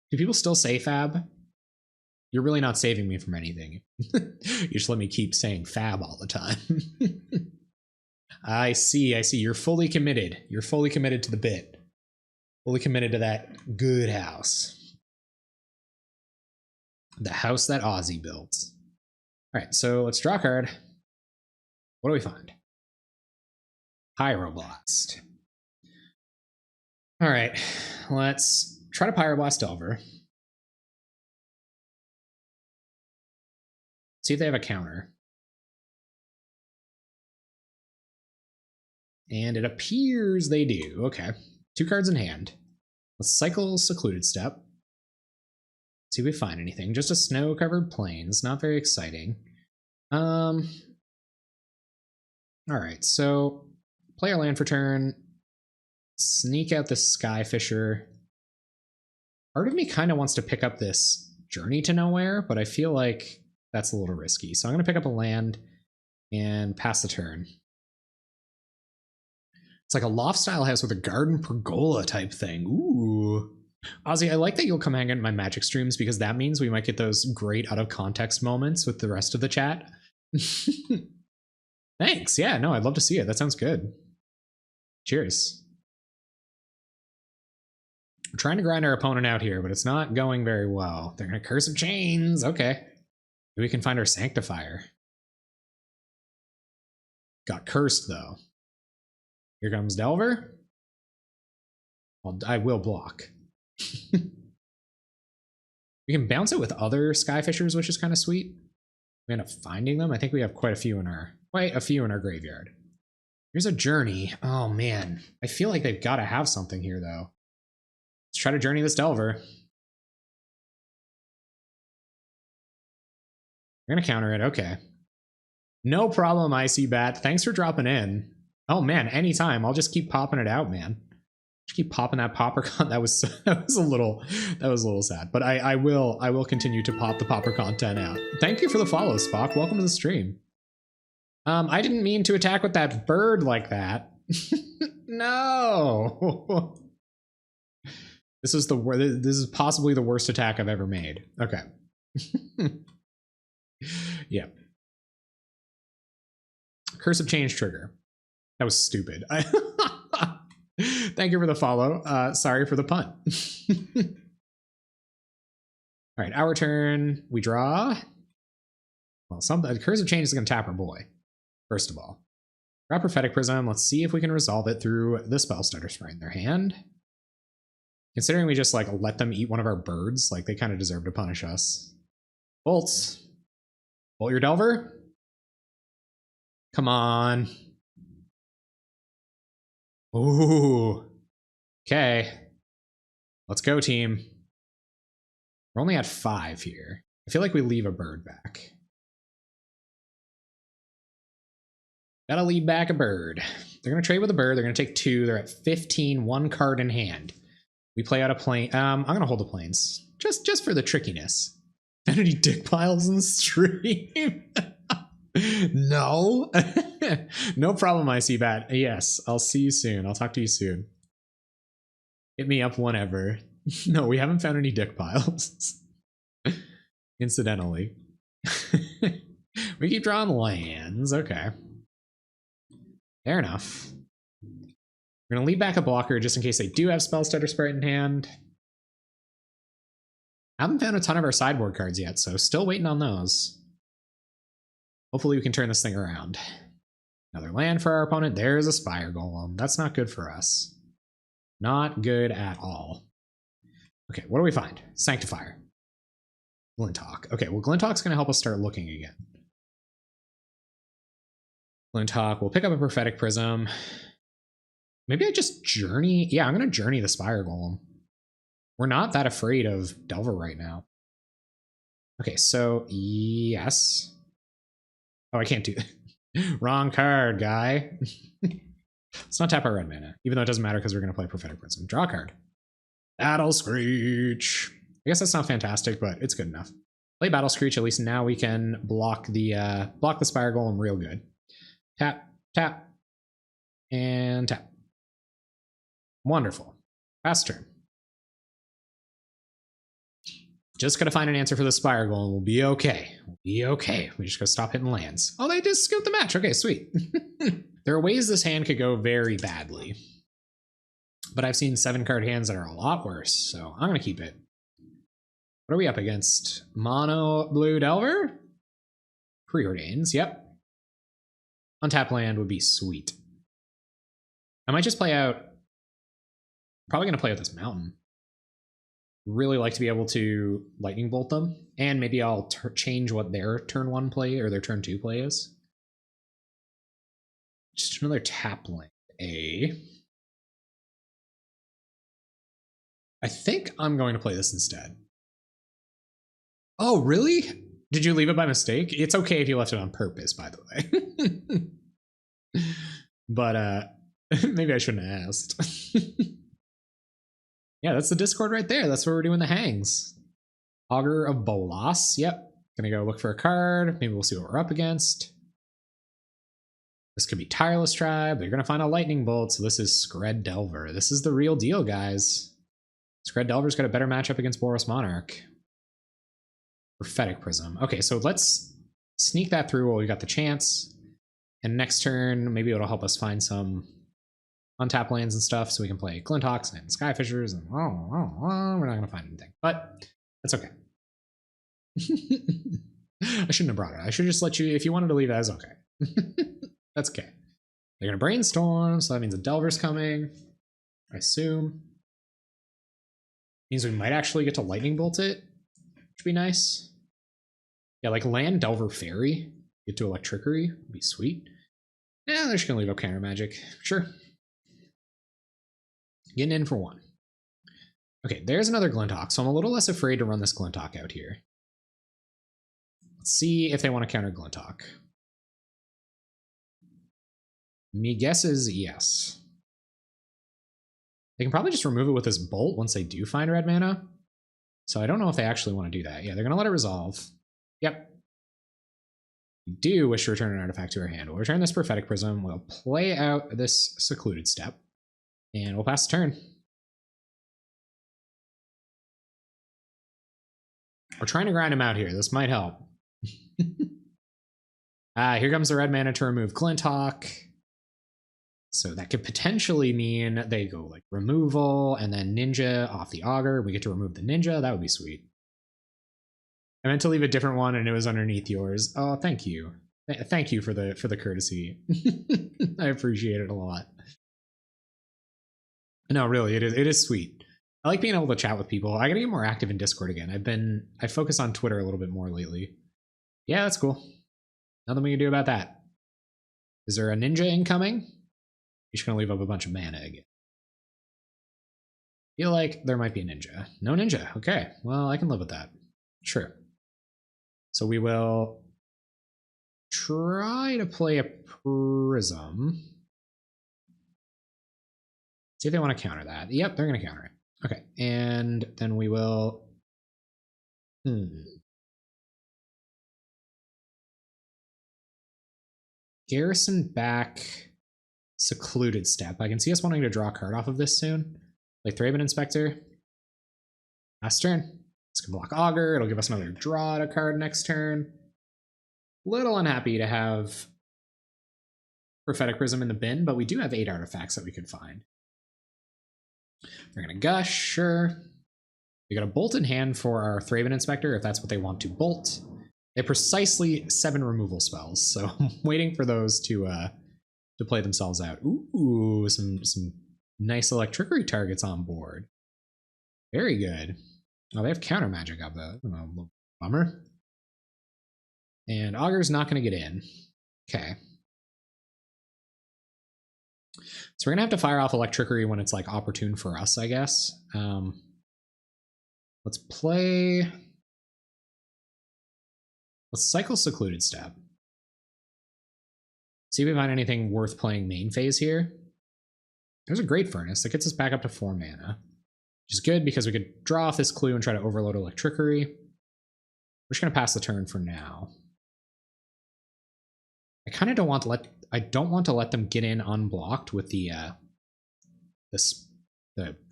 Do people still say fab? You're really not saving me from anything. You just let me keep saying fab all the time. I see. You're fully committed. You're fully committed to the bit. Fully committed to that good house. The house that Ozzy built. All right, so let's draw a card. What do we find? Pyroblast. All right, let's try to Pyroblast Delver. See if they have a counter. And it appears they do. Okay. 2 cards in hand. Let's cycle Secluded Step. See if we find anything. Just a snow-covered plains. Not very exciting. Alright, so play our land for turn. Sneak out the Skyfisher. Part of me kind of wants to pick up this Journey to Nowhere, but I feel like that's a little risky. So I'm going to pick up a land and pass the turn. It's like a loft-style house with a garden pergola type thing. Ooh. Ozzy, I like that you'll come hang out in my Magic streams because that means we might get those great out-of-context moments with the rest of the chat. Thanks. Yeah, no, I'd love to see it. That sounds good. Cheers. We're trying to grind our opponent out here, but it's not going very well. They're going to Curse of Chains. Okay. Maybe we can find our Sanctifier. Got cursed, though. Here comes Delver. Well, I will block. We can bounce it with other Skyfishers, which is kind of sweet. We end up finding them. I think we have quite a few in our graveyard. Here's a Journey. Oh man, I feel like they've got to have something here though. Let's try to Journey this Delver. We're gonna counter it. Okay. No problem, Icy Bat. Thanks for dropping in. Oh man, anytime. I'll just keep popping it out, man. Just keep popping that Pauper content. That was a little sad. But I will continue to pop the Pauper content out. Thank you for the follow, Spock. Welcome to the stream. I didn't mean to attack with that bird like that. No. This is possibly the worst attack I've ever made. Okay. Yep. Curse of Change trigger. That was stupid. Thank you for the follow. Sorry for the punt. All right, our turn. We draw. Well, Curse of Change is going to tap our boy. First of all, grab Prophetic Prism. Let's see if we can resolve it through the Spell Stutter Sprite in their hand. Considering we just like let them eat one of our birds, like they kind of deserve to punish us. Bolts. Bolt your Delver. Come on. Ooh. Okay. Let's go, team. We're only at 5 here. I feel like we leave a bird back. Gotta leave back a bird. They're gonna trade with a bird. They're gonna take 2. They're at 15, 1 card in hand. We play out a plane. I'm gonna hold the planes. Just for the trickiness. Vanity dick piles in the stream. No. No problem, Icy Bat. Yes, I'll see you soon. I'll talk to you soon. Hit me up whenever. No, we haven't found any dick piles. Incidentally. We keep drawing lands. Okay. Fair enough. We're going to leave back a blocker just in case they do have Spell Stutter Sprite in hand. I haven't found a ton of our sideboard cards yet, so still waiting on those. Hopefully we can turn this thing around. Another land for our opponent. There's a Spire Golem. That's not good for us. Not good at all. Okay, what do we find? Sanctifier. Glinthawk. Okay, well, Glinthawk's going to help us start looking again. Glinthawk, we'll pick up a Prophetic Prism. Maybe I just Journey. Yeah, I'm going to Journey the Spire Golem. We're not that afraid of Delver right now. Okay, so yes. Oh, I can't do that. Wrong card, guy. Let's not tap our red mana, even though it doesn't matter because we're going to play Prophetic Prism. Draw a card. Battle Screech. I guess that's not fantastic, but it's good enough. Play Battle Screech. At least now we can block the Spire Golem real good. Tap, tap, and tap. Wonderful. Fast turn. Just gotta find an answer for the Spire Golem. We'll be okay. We'll be okay. We just gotta stop hitting lands. Oh, they just scooped the match. Okay, sweet. There are ways this hand could go very badly. But I've seen 7-card hands that are a lot worse, so I'm gonna keep it. What are we up against? Mono Blue Delver? Preordains, yep. Untap land would be sweet. I might just play out... Probably gonna play out this mountain. Really like to be able to lightning bolt them, and maybe I'll change what their turn 1 play or their turn 2 play is. Just another tap land. I think I'm going to play this instead. Oh, really? Did you leave it by mistake? It's okay if you left it on purpose, by the way. But maybe I shouldn't have asked. Yeah, that's the Discord right there. That's where we're doing the hangs. Augur of Bolos. Yep. Gonna go look for a card. Maybe we'll see what we're up against. This could be Tireless Tribe. They're gonna find a Lightning Bolt. So this is Izzet Delver. This is the real deal, guys. Izzet Delver's got a better matchup against Boros Monarch. Prophetic Prism. Okay, so let's sneak that through while we got the chance. And next turn, maybe it'll help us find some untap lands and stuff so we can play Glinthawks and Skyfishers and we're not going to find anything. But that's okay. I shouldn't have brought it. I should just let you, if you wanted to leave, that is okay. That's okay. They're going to brainstorm, so that means a Delver's coming, I assume. Means we might actually get to Lightning Bolt it. Which would be nice. Yeah, like land Delver Fairy. Get to Electrickery. Would be sweet. Yeah, they're just gonna leave up Counter Magic. Sure. Getting in for one. Okay, there's another Glinthawk, so I'm a little less afraid to run this Glinthawk out here. Let's see if they want to counter Glinthawk. Me guess is yes. They can probably just remove it with this Bolt once they do find red mana. So I don't know if they actually want to do that. Yeah, they're going to let it resolve. Yep. We do wish to return an artifact to our hand. We'll return this Prophetic Prism. We'll play out this Secluded Step. And we'll pass the turn. We're trying to grind him out here. This might help. Here comes the red mana to remove Glinthawk. So that could potentially mean they go like removal and then Ninja off the Augur. We get to remove the Ninja. That would be sweet. I meant to leave a different one and it was underneath yours. Oh, thank you. Thank you for the courtesy. I appreciate it a lot. No, really, it is sweet. I like being able to chat with people. I gotta get more active in Discord again. I focus on Twitter a little bit more lately. Yeah, that's cool. Nothing we can do about that. Is there a Ninja incoming? You're just gonna leave up a bunch of mana again. Feel like there might be a Ninja. No Ninja. Okay, well, I can live with that. Sure. So we will try to play a Prism. See if they want to counter that. Yep, they're going to counter it. Okay, and then we will... Garrison back Secluded Step. I can see us wanting to draw a card off of this soon. Like Thraben Inspector. Last turn. This can block Augur. It'll give us another draw at a card next turn. Little unhappy to have Prophetic Prism in the bin, but we do have 8 artifacts that we could find. They're going to Gush, sure. We got a Bolt in hand for our Thraben Inspector, if that's what they want to bolt. They have precisely 7 removal spells, so I'm waiting for those to play themselves out. Ooh, some nice Electrickery targets on board. Very good. Oh, they have counter magic up though. Oh, a little bummer. And Augur's not going to get in. Okay. So we're going to have to fire off Electrickery when it's like opportune for us, I guess. Let's play... Let's cycle Secluded Step. See if we find anything worth playing main phase here. There's a Great Furnace that gets us back up to 4 mana. Which is good because we could draw off this clue and try to overload Electrickery. We're just going to pass the turn for now. I kind of don't want to let them get in unblocked with the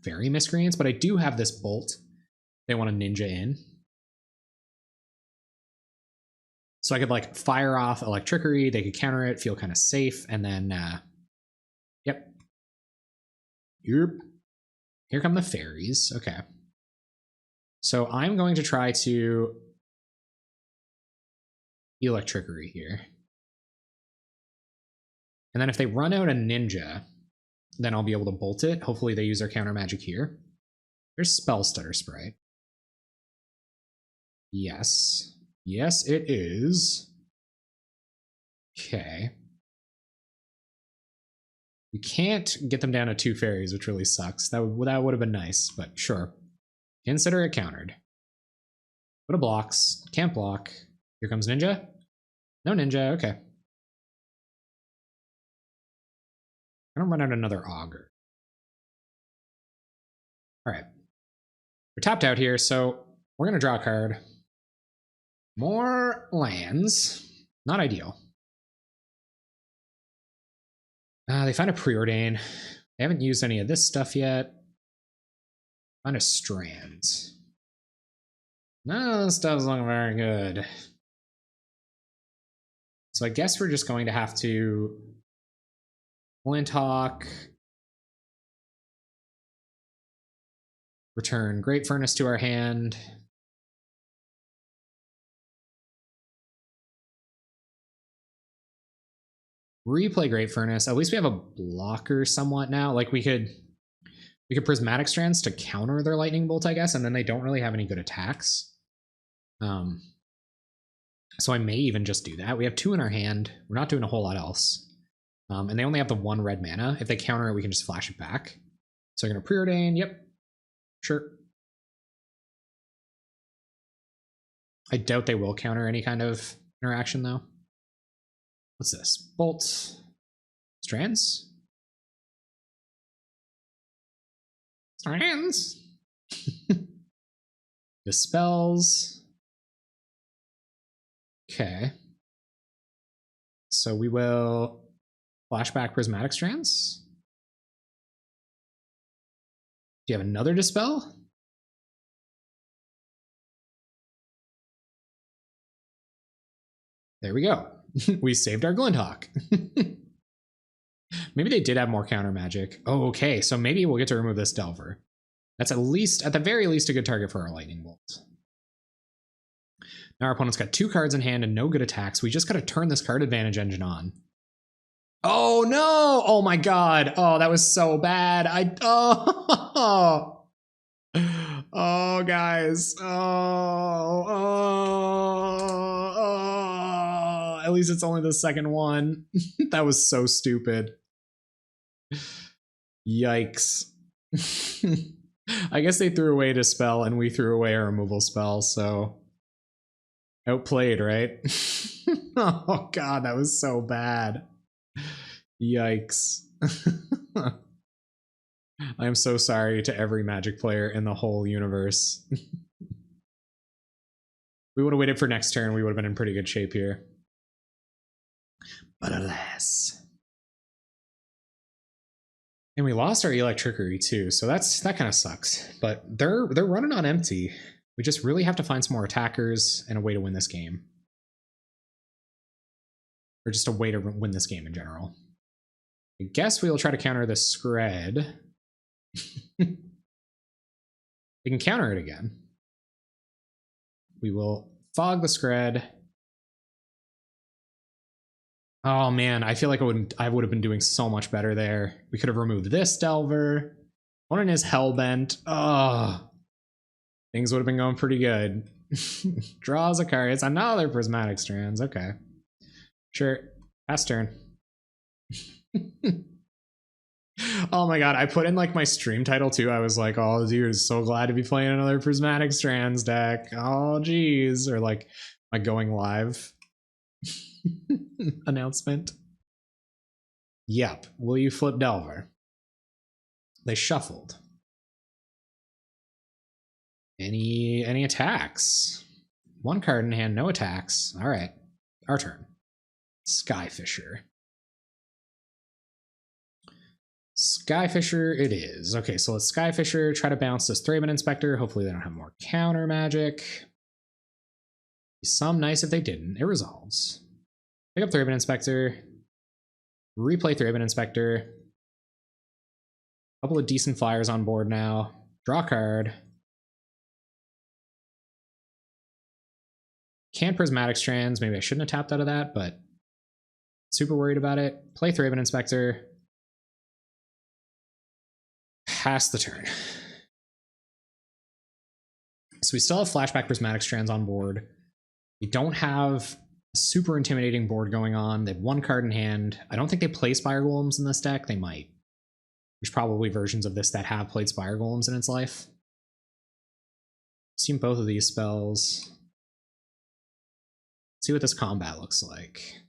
Fairy Miscreants, but I do have this Bolt. They want a Ninja in. So I could like fire off Electrickery, they could counter it, feel kind of safe, and then yep. Here come the fairies. Okay. So I'm going to try to Electrickery here. And then if they run out a Ninja, then I'll be able to bolt it. Hopefully they use their counter magic here. There's Spell Stutter Sprite. Yes. Yes, it is. Okay. We can't get them down to 2 fairies, which really sucks. That would have been nice, but sure. Consider it countered. Go to blocks. Can't block. Here comes Ninja. No Ninja. Okay. I don't run out another Augur. All right. We're tapped out here, so we're going to draw a card. More lands. Not ideal. They find a Preordain. They haven't used any of this stuff yet. Find a Strand. No, this stuff's looking very good. So I guess we're just going to have to Flint Hawk, return Great Furnace to our hand. Replay Great Furnace. At least we have a blocker somewhat now. Like we could Prismatic Strands to counter their Lightning Bolt, I guess, and then they don't really have any good attacks. So I may even just do that. We have 2 in our hand. We're not doing a whole lot else. And they only have the 1 red mana. If they counter it, we can just flash it back. So I'm going to Preordain. Yep. Sure. I doubt they will counter any kind of interaction, though. What's this? Bolt. Strands? Strands? Dispels. Okay. So we will flashback Prismatic Strands. Do you have another Dispel? There we go. We saved our Glinthawk. Maybe they did have more counter magic. Oh, okay. So maybe we'll get to remove this Delver. That's at the very least, a good target for our Lightning Bolt. Now our opponent's got 2 cards in hand and no good attacks. We just got to turn this card advantage engine on. Oh no! Oh my god! Oh, that was so bad. Oh, guys. At least it's only the second one. That was so stupid. Yikes. I guess they threw away a Dispel and we threw away a removal spell, so outplayed, right? Oh god, that was so bad. Yikes. I am so sorry to every Magic player in the whole universe. We would have waited for next turn, we would have been in pretty good shape here. But alas. And we lost our Electrickery too, so that kind of sucks. But they're running on empty. We just really have to find some more attackers and a way to win this game. Or just a way to win this game in general. I guess we will try to counter the Scred. We can counter it again. We will fog the Scred. Oh man, I feel like I would have been doing so much better there. We could have removed this Delver. Opponent is Hellbent. Oh, things would have been going pretty good. Draws a card. It's another Prismatic Strands. Okay. Sure. Pass turn. Oh my god, I put in like my stream title too. I was like, oh dude, so glad to be playing another Prismatic Strands deck. Oh geez. Or like my going live announcement. Yep. Will you flip Delver? They shuffled. Any attacks? 1 card in hand, no attacks. All right. Our turn. Skyfisher. Skyfisher it is. Okay, so let's Skyfisher, try to bounce this Thraben Inspector. Hopefully they don't have more counter magic. Be some nice if they didn't. It resolves. Pick up Thraben Inspector. Replay Thraben Inspector. Couple of decent flyers on board now. Draw a card. Can't Prismatic Strands. Maybe I shouldn't have tapped out of that, but super worried about it. Play Thraben Inspector. Pass the turn. So we still have Flashback Prismatic Strands on board. We don't have super intimidating board going on. They have one card in hand. I don't think they play Spire Golems in this deck. They might. There's probably versions of this that have played Spire Golems in its life. Seen both of these spells. See what this combat looks like.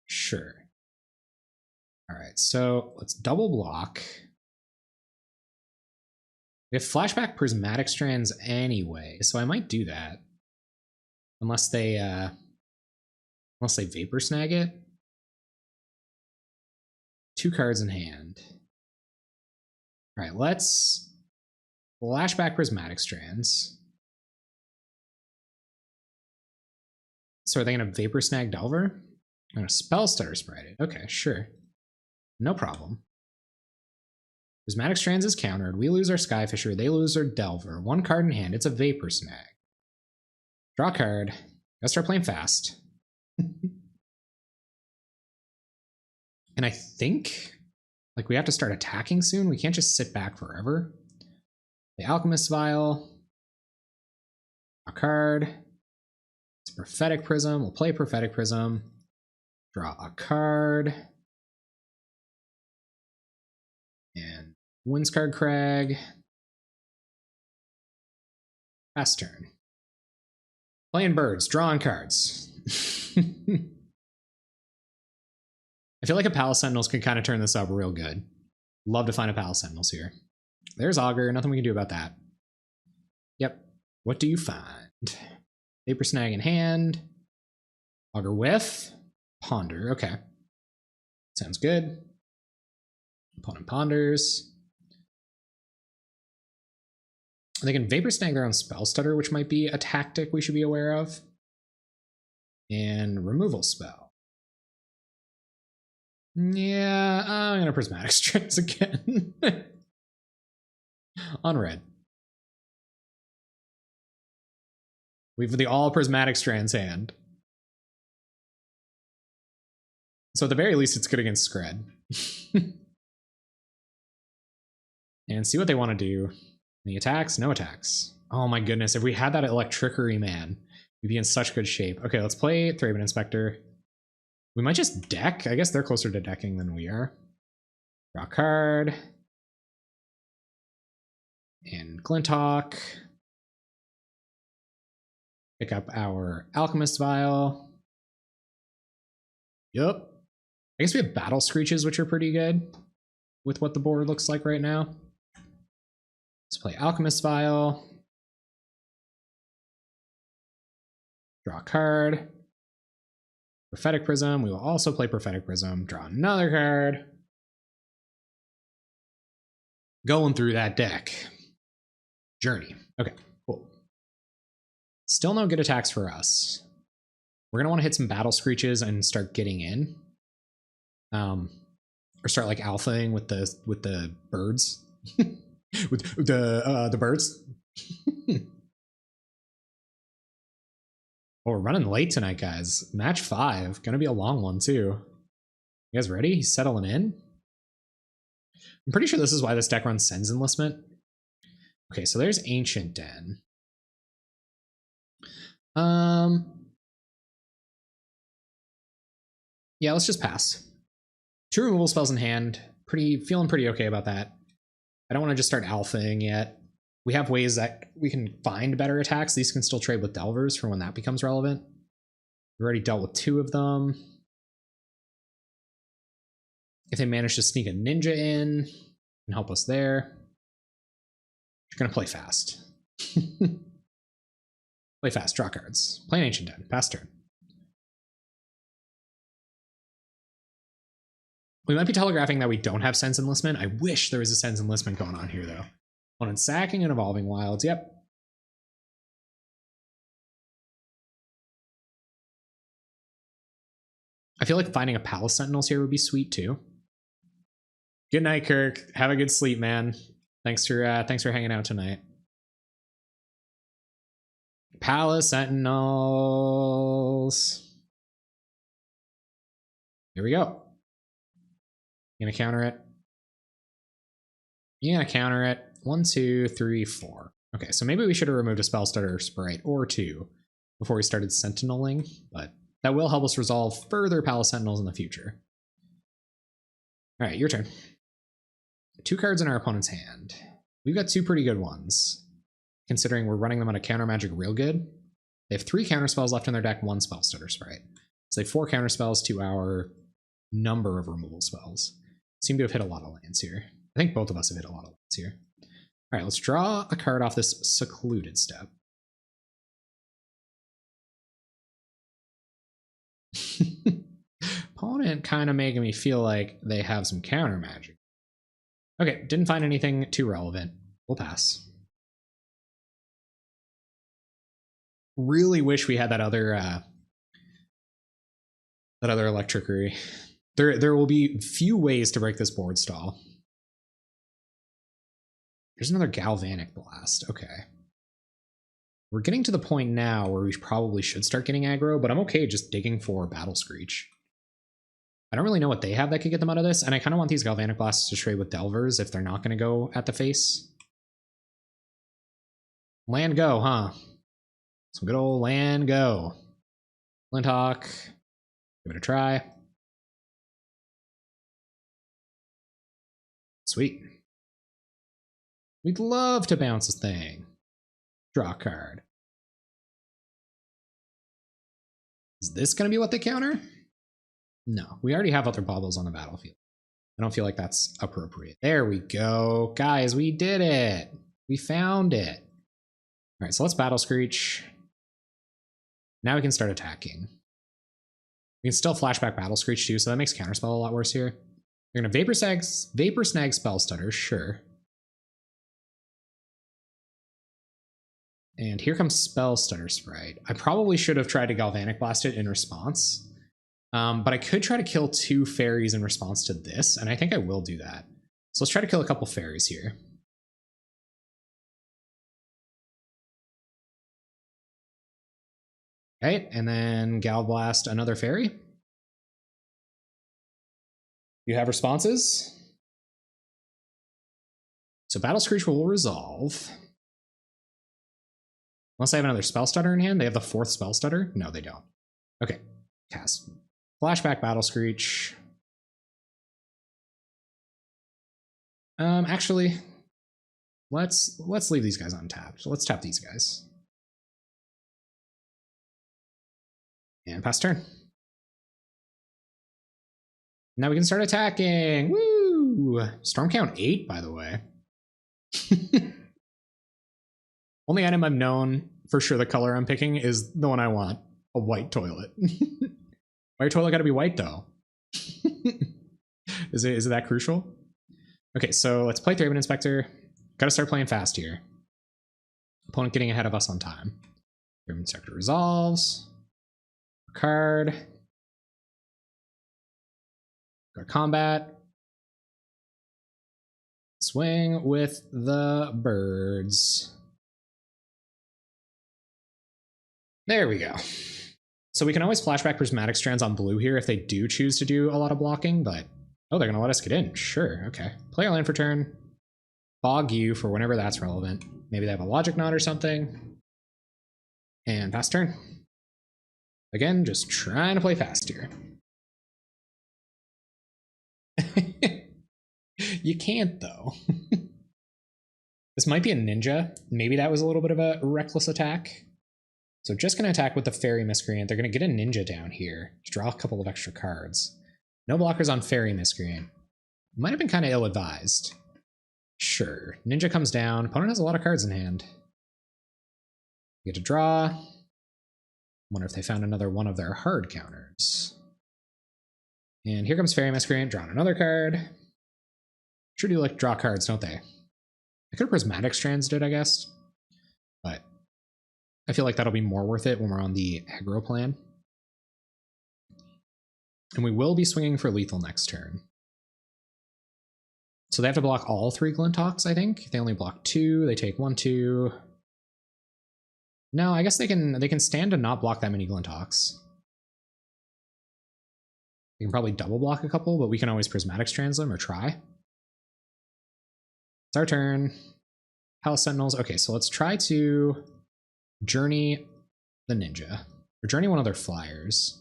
Sure. All right, so let's double block. We have flashback Prismatic Strands anyway, so I might do that. Unless they Vapor Snag it. 2 cards in hand. All right, let's flashback Prismatic Strands. So are they going to Vapor Snag Delver? I'm going to Spell Stutter Sprite it. Okay, sure. No problem. Prismatic Strands is countered. We lose our Skyfisher. They lose their Delver. 1 card in hand. It's a Vapor Snag. Draw a card. Gotta start playing fast. And I think like we have to start attacking soon. We can't just sit back forever. The Alchemist Vial. A card. It's a Prophetic Prism. We'll play Prophetic Prism. Draw a card. And Windscarred Crag. Pass turn. Playing birds, drawing cards. I feel like a Palace Sentinels could kind of turn this up real good. Love to find a Palace Sentinels here. There's Augur, nothing we can do about that. Yep. What do you find? Vapor Snag in hand. Augur Whiff. Ponder, okay. Sounds good. Opponent ponders. They can Vapor Snag their own Spell Stutter, which might be a tactic we should be aware of. And Removal Spell. Yeah, I'm going to Prismatic Strands again. On red. We've the all Prismatic Strands hand. So at the very least, it's good against Skred. And see what they want to do. Any attacks? No attacks. Oh my goodness, if we had that Electrickery, man, we'd be in such good shape. Okay, let's play Thraben Inspector. We might just deck. I guess they're closer to decking than we are. Draw a card. And Glinthawk. Pick up our Alchemist Vial. Yup. I guess we have Battle Screeches, which are pretty good with what the board looks like right now. Let's play Alchemist Vial. Draw a card. Prophetic Prism. We will also play Prophetic Prism. Draw another card. Going through that deck. Journey. Okay, cool. Still no good attacks for us. We're going to want to hit some Battle Screeches and start getting in. Or start like alphaing with the birds. with the birds. Oh, we're running late tonight, guys. Match 5. Gonna be a long one, too. You guys ready? He's settling in? I'm pretty sure this is why this deck runs Sen's Enlistment. Okay, so there's Ancient Den. Yeah, let's just pass. 2 removal spells in hand. Feeling pretty okay about that. I don't want to just start alphaing yet. We have ways that we can find better attacks. These can still trade with Delvers for when that becomes relevant. We already dealt with 2 of them. If they manage to sneak a Ninja in and help us there. You're going to play fast. Play fast, draw cards. Play an Ancient Den, pass turn. We might be telegraphing that we don't have Sen's Enlistment. I wish there was a Sen's Enlistment going on here, though. One in Sacking and Evolving Wilds, yep. I feel like finding a Palace Sentinels here would be sweet, too. Good night, Kirk. Have a good sleep, man. Thanks for hanging out tonight. Palace Sentinels. Here we go. You gonna counter it? You gonna counter it? 1, 2, 3, 4. Okay, so maybe we should have removed a Spell Stutter Sprite or 2. before we started sentineling, but that will help us resolve further Palace Sentinels in the future. All right, your turn. 2 cards in our opponent's hand. We've got 2 pretty good ones, considering we're running them on a counter magic real good. They have 3 counter spells left in their deck, 1 spell stutter sprite. So they have 4 counter spells to our number of removal spells. Seem to have hit a lot of lands here. I think both of us have hit a lot of lands here. All right, let's draw a card off this secluded step. Opponent kind of making me feel like they have some counter magic. Okay, didn't find anything too relevant. We'll pass. Really wish we had that other electricity. There will be few ways to break this board stall. There's another galvanic blast. Okay. We're getting to the point now where we probably should start getting aggro, but I'm okay just digging for Battle Screech. I don't really know what they have that could get them out of this, and I kind of want these galvanic blasts to trade with Delvers if they're not going to go at the face. Land go, huh? Some good old land go. Flinthawk. Give it a try. Sweet. We'd love to bounce this thing. Draw a card. Is this going to be what they counter? No, we already have other baubles on the battlefield. I don't feel like that's appropriate. There we go. Guys, we did it. We found it. All right, so let's Battle Screech. Now we can start attacking. We can still flashback Battle Screech too, so that makes Counterspell a lot worse here. We're going to Vapor Snag Spell Stutter, sure. And here comes Spell Stutter Sprite. I probably should have tried to Galvanic Blast it in response. But I could try to kill 2 fairies in response to this, and I think I will do that. So let's try to kill a couple fairies here. Okay, and then Gal Blast another fairy. You have responses? So Battle Screech will resolve. Unless I have another Spell Stutter in hand. They have the 4th Spell Stutter? No, they don't. Okay, cast. Flashback Battle Screech. Actually, let's leave these guys untapped. Let's tap these guys. And pass turn. Now we can start attacking. Woo! Storm count 8, by the way. Only item I've known for sure the color I'm picking is the one I want. A white toilet. Why your toilet gotta be white though? Is it that crucial? Okay, so let's play Thraben Inspector. Gotta start playing fast here. Opponent getting ahead of us on time. Thraben Inspector resolves. Card. Got combat. Swing with the birds. There we go. So we can always flashback Prismatic Strands on blue here if they do choose to do a lot of blocking, but oh, they're gonna let us get in. Sure, okay. Play our land for turn. Bog you for whenever that's relevant. Maybe they have a Logic Knot or something. And pass turn. Again, just trying to play fast here. You can't though. This might be a ninja. Maybe that was a little bit of a reckless attack. So just going to attack with the Fairy Miscreant. They're going to get a ninja down here to draw a couple of extra cards. No blockers on Fairy Miscreant. Might have been kind of ill-advised. Sure. Ninja comes down. Opponent has a lot of cards in hand. You get to draw. Wonder if they found another one of their hard counters. And here comes Fairy Miscreant, drawing another card. Sure do like draw cards, don't they? I could have Prismatic Strands did, I guess. But I feel like that'll be more worth it when we're on the aggro plan. And we will be swinging for lethal next turn. So they have to block all 3 Glinthawks, I think. They only block 2. They take 1, 2. No, I guess they can stand to not block that many Glinthawks. They can probably double block a couple, but we can always Prismatic Strands them or try. It's our turn. Palace Sentinels. Okay, so let's try to journey the ninja. Or journey one of their flyers.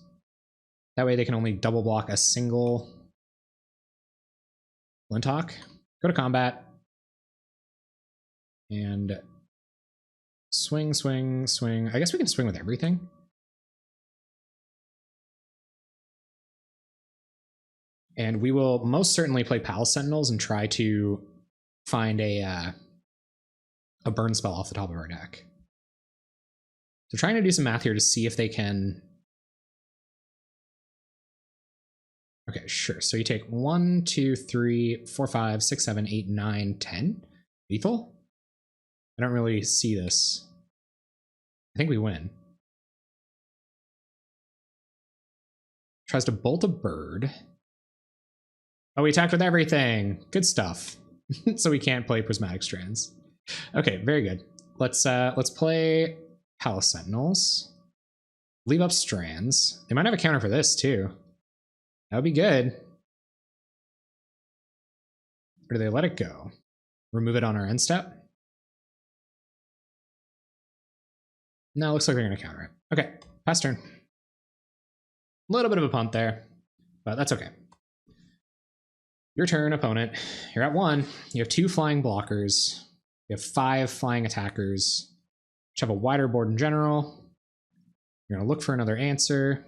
That way they can only double block a single Flintock. Go to combat. And swing, swing, swing. I guess we can swing with everything. And we will most certainly play Palace Sentinels and try to find a burn spell off the top of our deck. So trying to do some math here to see if they can... Okay, sure. So you take 1, 2, 3, 4, 5, 6, 7, 8, 9, 10. Lethal? I don't really see this. I think we win. Tries to bolt a bird. Oh, we attacked with everything. Good stuff. So we can't play Prismatic Strands. Okay, very good. Let's play Palace Sentinels. Leave up Strands. They might have a counter for this too. That would be good. Or do they let it go? Remove it on our end step? No, looks like they're going to counter it. Okay, pass turn. A little bit of a punt there, but that's okay. Your turn, opponent. You're at 1. You have 2 flying blockers. You have 5 flying attackers. You have a wider board in general. You're going to look for another answer.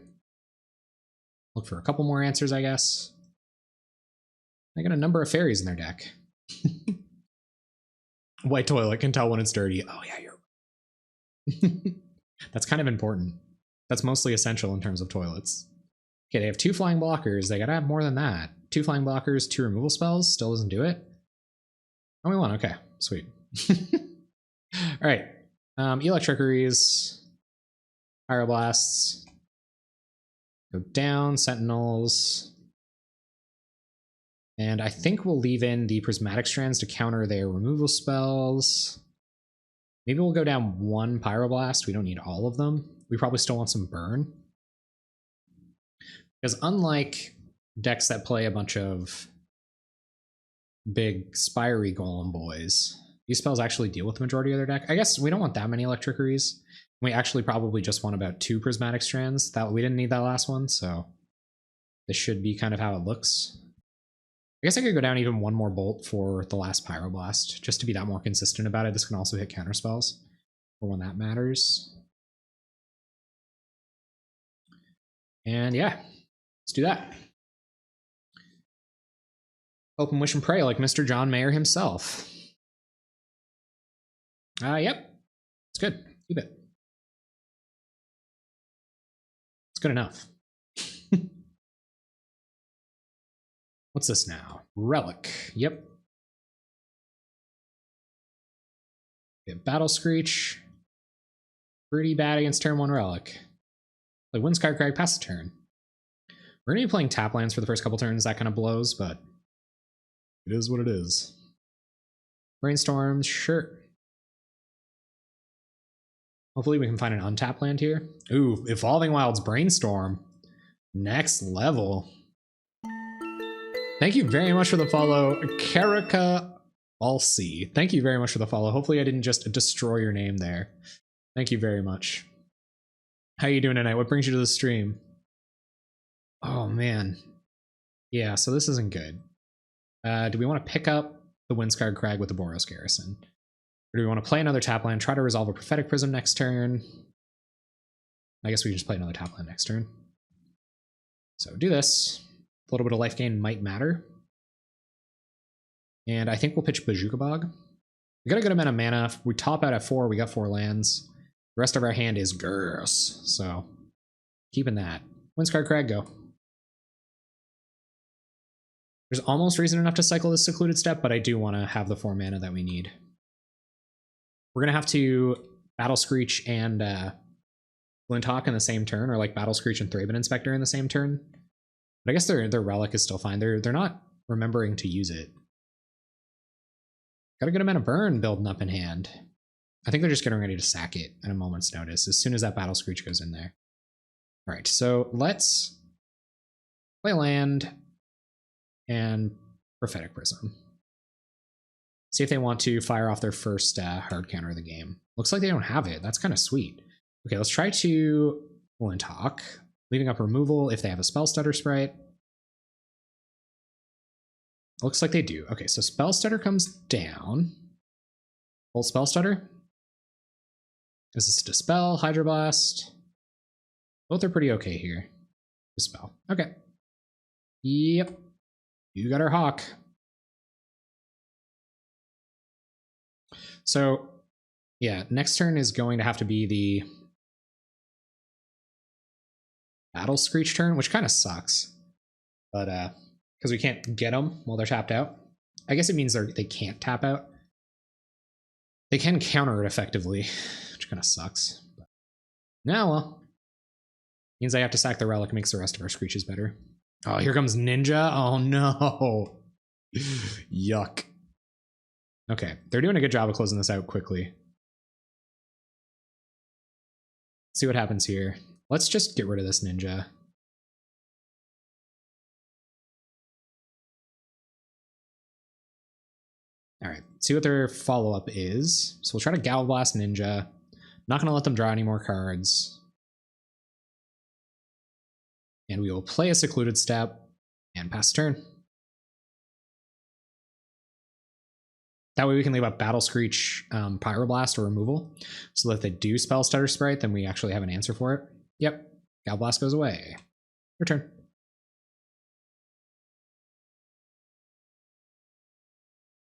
Look for a couple more answers, I guess. They got a number of fairies in their deck. White toilet can tell when it's dirty. Oh yeah, you're... That's kind of important. That's mostly essential in terms of toilets. Okay, they have 2 flying blockers. They gotta have more than that. 2 flying blockers, 2 removal spells. Still doesn't do it. Oh, we won. Okay, sweet. All right. Electrickeries. Pyroblasts. Go down. Sentinels. And I think we'll leave in the Prismatic Strands to counter their removal spells. Maybe we'll go down 1 Pyroblast. We don't need all of them. We probably still want some burn. Because unlike decks that play a bunch of big Spiry Golem boys, these spells actually deal with the majority of their deck. I guess we don't want that many Electrickeries. We actually probably just want about 2 Prismatic Strands. We didn't need that last one, so this should be kind of how it looks. I guess I could go down even 1 more Bolt for the last Pyroblast, just to be that more consistent about it. This can also hit counter spells for when that matters. And yeah, let's do that. Hope and wish and pray like Mr. John Mayer himself. Yep. It's good. Keep it. It's good enough. What's this now? Relic. Yep. Get Battle Screech. Pretty bad against turn 1 Relic. Like Windscarred Crag, pass the turn. We're going to be playing tap lands for the first couple turns. That kind of blows, but it is what it is. Brainstorms, sure. Hopefully we can find an untapped land here. Ooh, Evolving Wilds Brainstorm. Next level. Thank you very much for the follow, Karaka Alcy. Thank you very much for the follow. Hopefully I didn't just destroy your name there. Thank you very much. How you doing tonight? What brings you to the stream? Oh, man. Yeah, so this isn't good. Do we want to pick up the Windscarred Crag with the Boros Garrison? Or do we want to play another tap land, try to resolve a Prophetic Prism next turn? I guess we can just play another tap land next turn. So do this. A little bit of life gain might matter. And I think we'll pitch Bojuka Bog. We got a good amount of mana. If we top out at 4, we got 4 lands. The rest of our hand is Gurs, so keeping that. Windscarred Crag, go. There's almost reason enough to cycle this Secluded Step, but I do want to have the 4 mana that we need. We're going to have to Battle Screech and Flintock in the same turn, or like Battle Screech and Thraben Inspector in the same turn. But I guess their Relic is still fine. They're not remembering to use it. Got a good amount of burn building up in hand. I think they're just getting ready to sack it at a moment's notice as soon as that Battle Screech goes in there. All right, so let's play land and Prophetic Prism. See if they want to fire off their first hard counter of the game. Looks like they don't have it. That's kind of sweet. Okay, let's try to Lintalk, leaving up removal if they have a Spell Stutter Sprite. Looks like they do. Okay, so Spell Stutter comes down. Full Spell Stutter. Is this Dispel, Hydroblast? Both are pretty okay here. Dispel. Okay. Yep. You got our Hawk. So, yeah, next turn is going to have to be the Battle Screech turn, which kind of sucks. But, because we can't get them while they're tapped out. I guess it means they can't tap out. They can counter it effectively, which kind of sucks. But, yeah, well. Means I have to sack the Relic, makes the rest of our Screeches better. Oh, here comes Ninja. Oh, no. Yuck. Okay, they're doing a good job of closing this out quickly. Let's see what happens here. Let's just get rid of this Ninja. All right, see what their follow-up is. So we'll try to Gal Blast Ninja. Not going to let them draw any more cards. And we will play a Secluded Step and pass turn. That way we can leave up Battle Screech, Pyroblast, or removal. So that if they do Spell Stutter Sprite, then we actually have an answer for it. Yep, Gal Blast goes away. Your turn.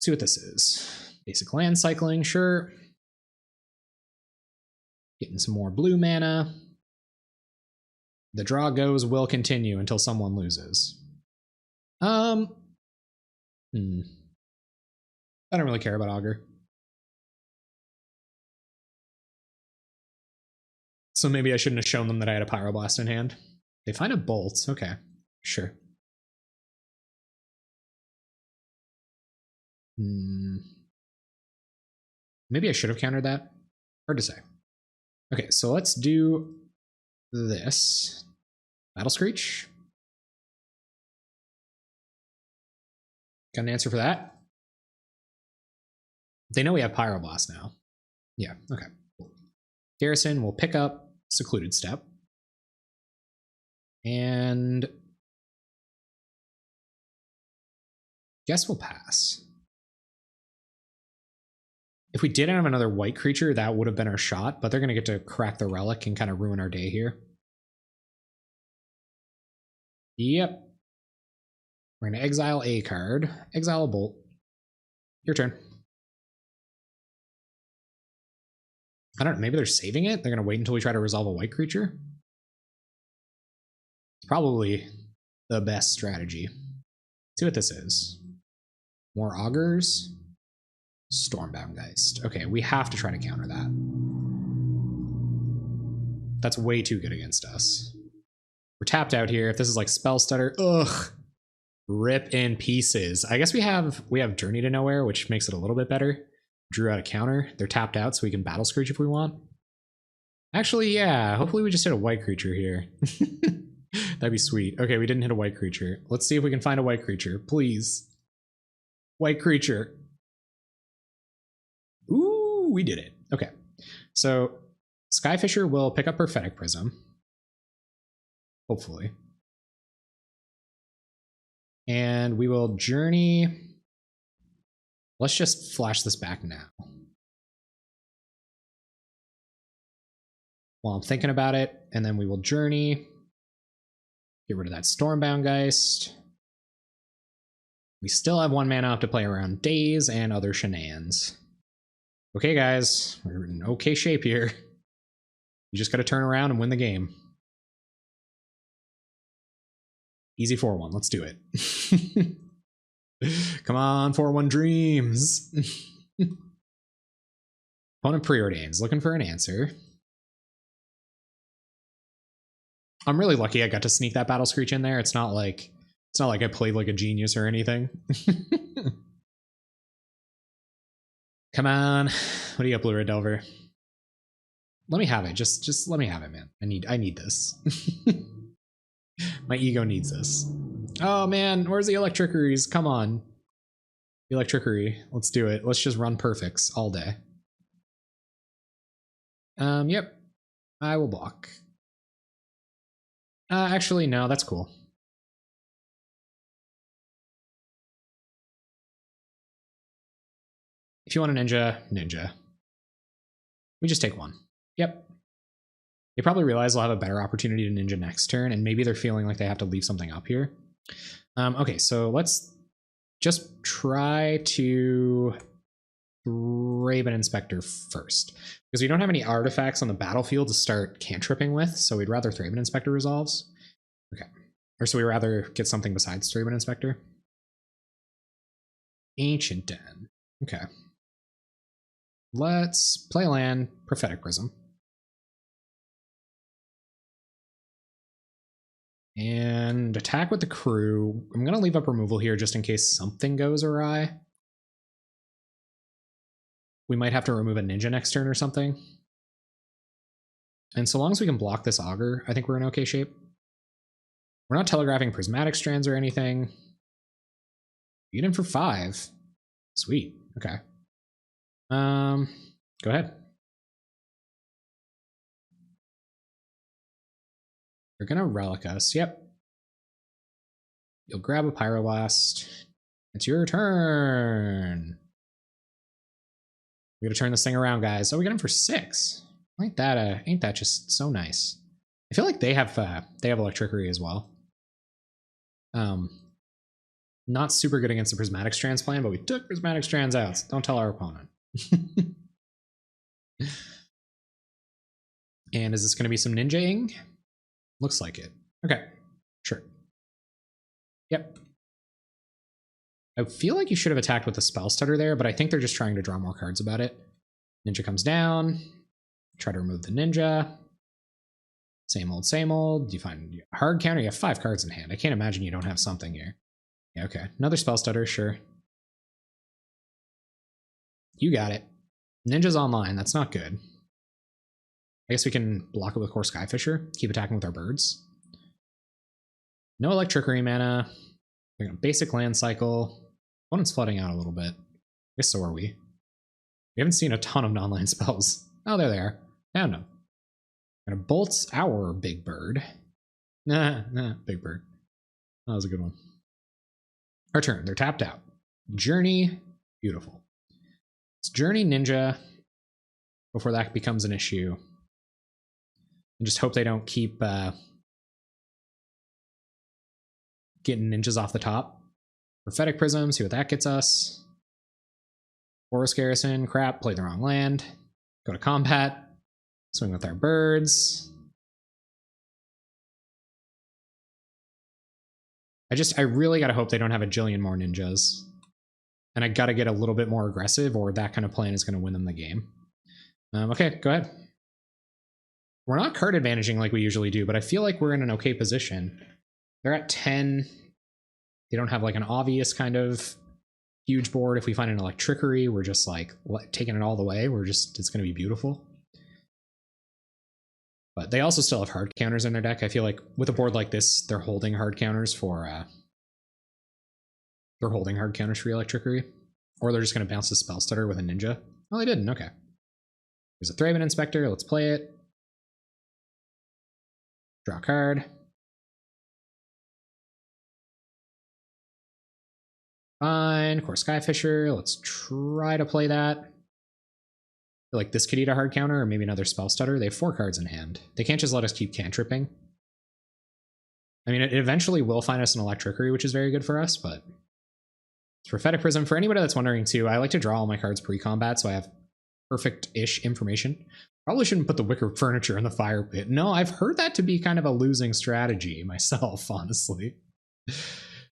See what this is. Basic land cycling, sure. Getting some more blue mana. The draw goes will continue until someone loses. I don't really care about Augur. So maybe I shouldn't have shown them that I had a Pyroblast in hand. They find a Bolt. Okay, sure. Maybe I should have countered that. Hard to say. Okay, so let's do this. Battle Screech. Got an answer for that? They know we have Pyroblast now. Yeah, okay. Garrison will pick up Secluded Step. And guess we'll pass. If we didn't have another white creature, that would have been our shot, but they're going to get to crack the Relic and kind of ruin our day here. Yep. We're going to exile a card. Exile a Bolt. Your turn. I don't know, maybe they're saving it? They're going to wait until we try to resolve a white creature? It's probably the best strategy. Let's see what this is. More Augurs. Stormbound Geist. Okay, we have to try to counter that. That's way too good against us. We're tapped out here. If this is like Spell Stutter, ugh. Rip in pieces. I guess we have Journey to Nowhere, which makes it a little bit better. Drew out a counter. They're tapped out, so we can Battle Screech if we want. Actually, yeah. Hopefully we just hit a white creature here. That'd be sweet. Okay, we didn't hit a white creature. Let's see if we can find a white creature. Please. White creature. Ooh, we did it. Okay. So Skyfisher will pick up Prophetic Prism. Hopefully. And we will Journey. Let's just flash this back now. While I'm thinking about it, and then we will Journey. Get rid of that Stormbound Geist. We still have 1 mana up to play around Daze and other shenanigans. Okay, guys, we're in okay shape here. You just got to turn around and win the game. Easy 4-1, let's do it. Come on, 4-1 dreams. Opponent preordains, looking for an answer. I'm really lucky I got to sneak that Battle Screech in there. It's not like I played like a genius or anything. Come on. What do you got, Blue Red Delver? Let me have it. Just let me have it, man. I need this. My ego needs this. Oh man, where's the Electrickeries? Come on. Electrickery. Let's do it. Let's just run perfects all day. Yep. I will block. Actually, no, that's cool. If you want a ninja, ninja. We just take one. Yep. They probably realize they'll have a better opportunity to ninja next turn, and maybe they're feeling like they have to leave something up here. Okay, so let's just try to Raven Inspector first, because we don't have any artifacts on the battlefield to start cantripping with, so we'd rather Thraben Inspector resolves. Okay. Or so we'd rather get something besides Thraben Inspector. Ancient Den. Okay. Let's play land, Prophetic Prism. And attack with the crew. I'm going to leave up removal here just in case something goes awry. We might have to remove a ninja next turn or something. And so long as we can block this augur, I think we're in okay shape. We're not telegraphing prismatic strands or anything. Get in for 5. Sweet. Okay. Go ahead. You're gonna relic us. Yep. You'll grab a pyroblast. It's your turn. We gotta turn this thing around, guys. Oh, we got him for 6. Ain't that just so nice? I feel like they have electricity as well. Not super good against the prismatic strands plan, but we took prismatic strands out. So don't tell our opponent. And is this going to be some ninja-ing? Looks like it. Okay, sure. Yep. I feel like you should have attacked with the spell stutter there, but I think they're just trying to draw more cards about it. Ninja comes down. Try to remove the ninja. Same old, same old. You find a hard counter. You have 5 cards in hand. I can't imagine you don't have something here. Yeah, okay. Another spell stutter, sure. You got it. Ninja's online. That's not good. I guess we can block it with Core Skyfisher. Keep attacking with our birds. No Electrickery mana. We're going to basic land cycle. Opponent's flooding out a little bit. I guess so are we. We haven't seen a ton of non-land spells. Oh, there they are. Found them. We're going to bolt our big bird. Big bird. That was a good one. Our turn. They're tapped out. Journey. Beautiful. It's Journey Ninja before that becomes an issue. And just hope they don't keep getting ninjas off the top. Prophetic Prism, see what that gets us. Boros Garrison, crap, played the wrong land. Go to combat. Swing with our birds. I really gotta hope they don't have a jillion more ninjas. And I gotta get a little bit more aggressive, or that kind of plan is gonna win them the game. Okay, go ahead. We're not card advantaging like we usually do, but I feel like we're in an okay position. They're at 10. They don't have like an obvious kind of huge board. If we find an Electrickery, we're just like taking it all the way. It's going to be beautiful. But they also still have hard counters in their deck. I feel like with a board like this, they're holding hard counters for Electrickery. Or they're just going to bounce the Spell Stutter with a ninja. Oh, they didn't. Okay. There's a Thraben Inspector. Let's play it. Draw a card. Fine. Core Skyfisher. Let's try to play that. I feel like this could eat a hard counter, or maybe another Spell Stutter. They have 4 cards in hand. They can't just let us keep cantripping. I mean, it eventually will find us an Electrickery, which is very good for us, but it's Prophetic Prism. For anybody that's wondering too, I like to draw all my cards pre-combat, so I have perfect-ish information. Probably shouldn't put the wicker furniture in the fire pit. No, I've heard that to be kind of a losing strategy myself, honestly.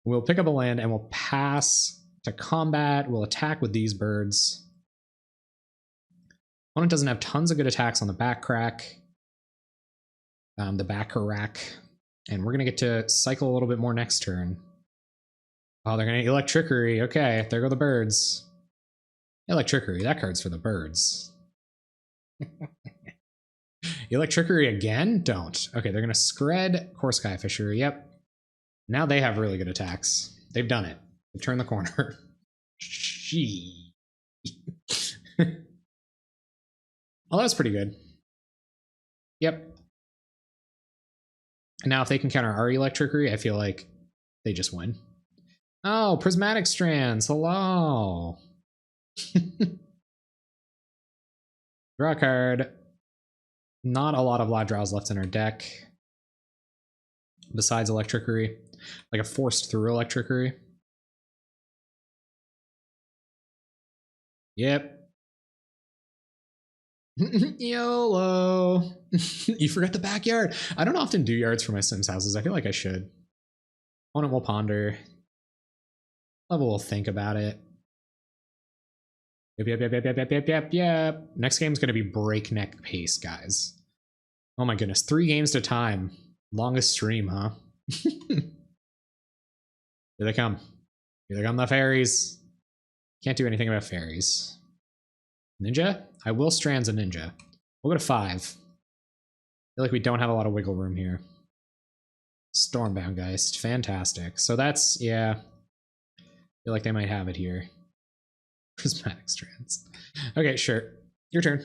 We'll pick up a land and we'll pass to combat. We'll attack with these birds. Opponent doesn't have tons of good attacks on the back crack. The back rack. And we're going to get to cycle a little bit more next turn. Oh, they're going to Electrickery. Okay, there go the birds. Electrickery, that card's for the birds. Electrickery again? Don't. Okay, they're going to Scred Core Skyfisher. Yep. Now they have really good attacks. They've done it. They've turned the corner. Gee. Oh, that was pretty good. Yep. Now, if they can counter our Electrickery, I feel like they just win. Oh, Prismatic Strands. Hello. Draw a card. Not a lot of live draws left in our deck. Besides Electrickery. Like a forced through Electrickery. Yep. YOLO. You forgot the backyard. I don't often do yards for my Sims houses. I feel like I should. Opponent will ponder. Level will think about it. Yep. Next game's gonna be breakneck pace, guys. Oh my goodness, 3 games to time. Longest stream, huh? Here they come. Here they come, the fairies. Can't do anything about fairies. Ninja? I will Strands a ninja. We'll go to 5. I feel like we don't have a lot of wiggle room here. Stormbound Geist. Fantastic. So that's, yeah. I feel like they might have it here. Prismatic Strands. Okay, sure. Your turn.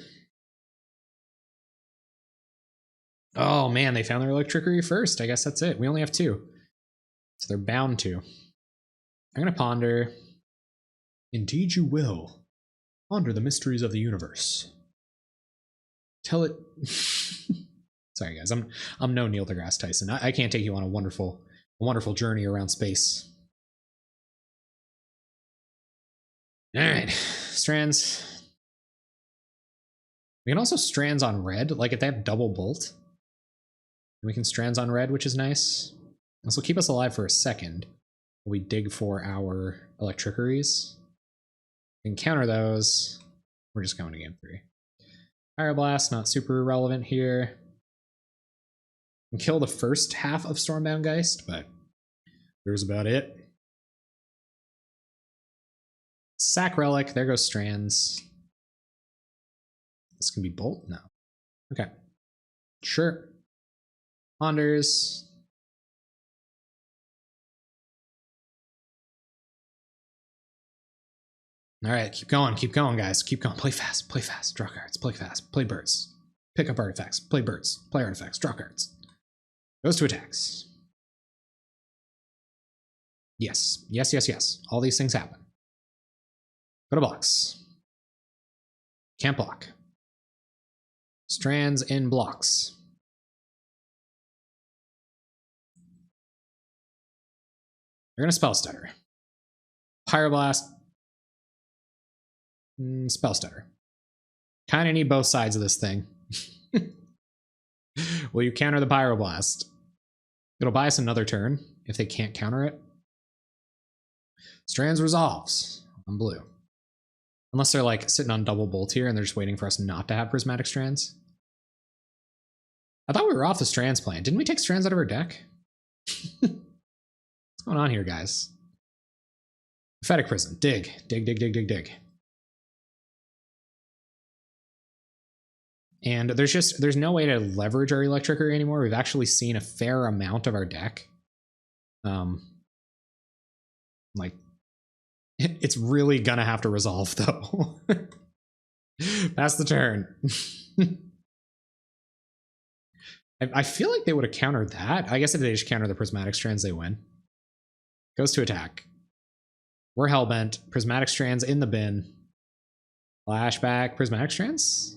Oh man, they found their Electrickery first. I guess that's it. We only have 2. So they're bound to. I'm going to ponder. Indeed you will. Ponder the mysteries of the universe. Tell it... Sorry guys, I'm no Neil deGrasse Tyson. I can't take you on a wonderful journey around space. Alright, Strands. We can also Strands on red, like if they have double bolt. We can Strands on red, which is nice. This will keep us alive for a second. We dig for our Electrickeries. We can counter those. We're just going to game 3. Fire Blast, not super relevant here. We can kill the first half of Stormbound Geist, but there's about it. Sack Relic, there goes Strands. This can be Bolt? No. Okay. Sure. Ponders. Alright, keep going, guys. Keep going. Play fast, draw cards, play fast, play birds. Pick up artifacts, play birds, play artifacts, draw cards. Goes to attacks. Yes. All these things happen. Go to blocks. Can't block. Strands in blocks. They're gonna Spell Stutter. Pyroblast. Spell Stutter. Kinda need both sides of this thing. Will you counter the Pyroblast? It'll buy us another turn if they can't counter it. Strands resolves on blue. Unless they're like sitting on double bolt here and they're just waiting for us not to have Prismatic Strands. I thought we were off the Strands plan. Didn't we take Strands out of our deck? What's going on here, guys? Prophetic Prison. Dig. And there's no way to leverage our Electrickery anymore. We've actually seen a fair amount of our deck. Like, it's really gonna have to resolve though. Pass the turn. I feel like they would have countered that. I guess if they just counter the Prismatic Strands, they win. Goes to attack. We're Hellbent. Prismatic Strands in the bin. Flashback. Prismatic Strands?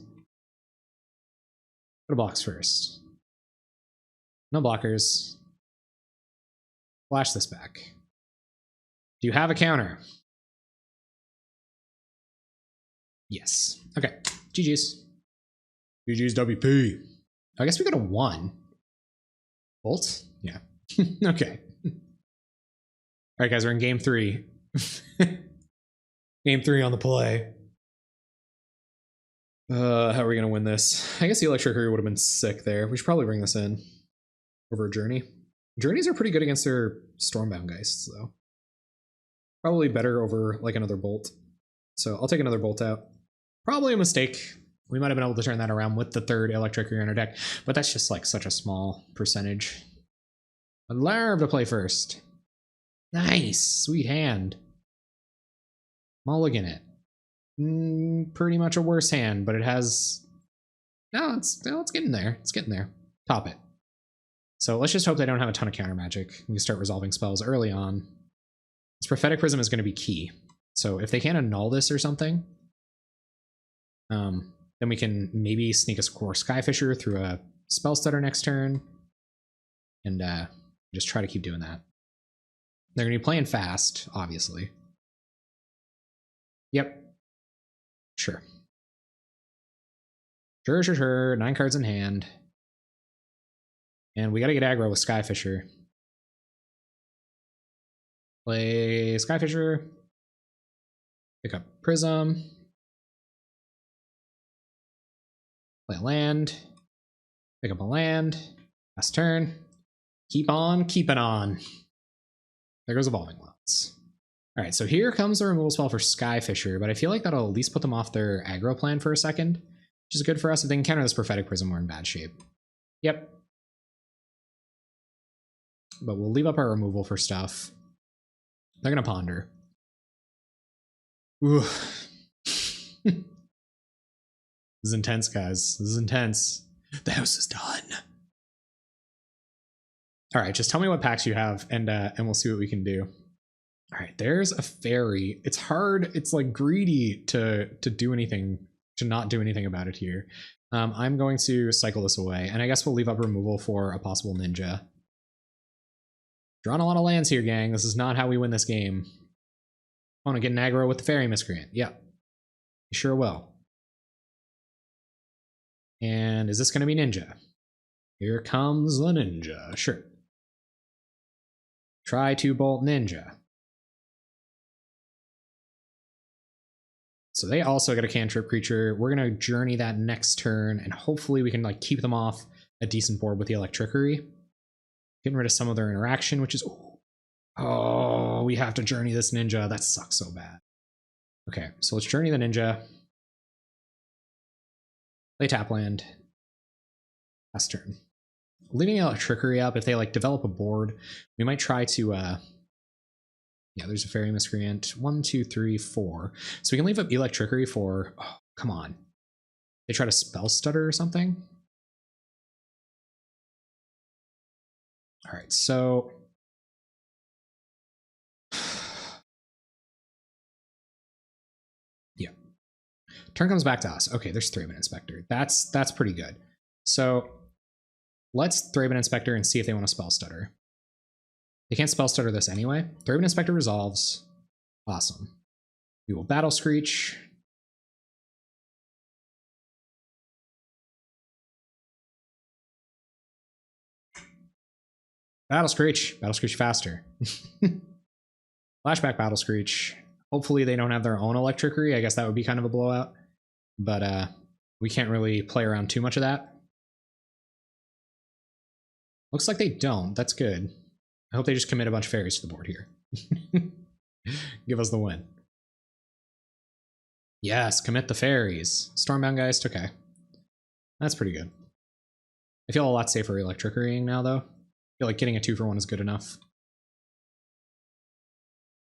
Go to blocks first. No blockers. Flash this back. Do you have a counter? Yes. Okay. GG's. GG's WP. I guess we got a 1. Bolt? Yeah. Okay. Alright guys, we're in game 3. Game 3 on the play. How are we gonna win this? I guess the Electrickery would have been sick there. We should probably bring this in over a Journey. Journeys are pretty good against their Stormbound Geists, though. Probably better over like another Bolt. So I'll take another Bolt out. Probably a mistake. We might have been able to turn that around with the 3rd Electrickery on our deck, but that's just like such a small percentage. I'd love to play first. Nice, sweet hand. Mulligan it. Pretty much a worse hand, but it has No, it's getting there. It's getting there. Top it. So let's just hope they don't have a ton of counter magic. We can start resolving spells early on. This Prophetic Prism is going to be key. So if they can't annul this or something, then we can maybe sneak a Core Skyfisher through a Spell Stutter next turn, and just try to keep doing that. They're going to be playing fast, obviously. Yep. Sure. Sure. 9 cards in hand. And we got to get aggro with Skyfisher. Play Skyfisher. Pick up Prism. Play a land. Pick up a land. Last turn. Keep on keeping on. There goes Evolving Wilds. Alright, so here comes the removal spell for Skyfisher, but I feel like that'll at least put them off their aggro plan for a second, which is good for us. If they can counter this Prophetic Prism, we're in bad shape. Yep. But we'll leave up our removal for stuff. They're gonna ponder. Ooh. This is intense, guys. This is intense. The house is done. All right, just tell me what packs you have, and we'll see what we can do. All right, there's a fairy. It's hard. It's like greedy to do anything, to not do anything about it here. I'm going to cycle this away, and I guess we'll leave up removal for a possible ninja. Drawing a lot of lands here, gang. This is not how we win this game. I want to get an aggro with the Fairy Miscreant. Yep. You sure will. And is this going to be ninja? Here comes the ninja. Sure. Try to bolt ninja. So they also got a cantrip creature. We're going to journey that next turn, and hopefully we can like keep them off a decent board with the Electrickery. Getting rid of some of their interaction, which is... Oh, we have to journey this ninja. That sucks so bad. Okay, so let's journey the ninja. Play tap land. Last turn. Leaving Electrickery up, if they like develop a board, we might try to... Yeah, there's a Fairy Miscreant. 1, 2, 3, 4. So we can leave up Electrickery for... Oh, come on. They try to Spell Stutter or something? Alright, so... Yeah. Turn comes back to us. Okay, there's Thraben Inspector. That's pretty good. So let's Thraben Inspector and see if they want to Spell Stutter. They can't Spell Stutter this anyway. Thraben Inspector resolves. Awesome. We will Battle Screech. Battle Screech faster. Flashback Battle Screech. Hopefully they don't have their own Electrickery. I guess that would be kind of a blowout. But we can't really play around too much of that. Looks like they don't. That's good. I hope they just commit a bunch of fairies to the board here. Give us the win. Yes, commit the fairies. Stormbound Geist, okay. That's pretty good. I feel a lot safer Electrickerying now, though. I feel like getting a 2-for-1 is good enough.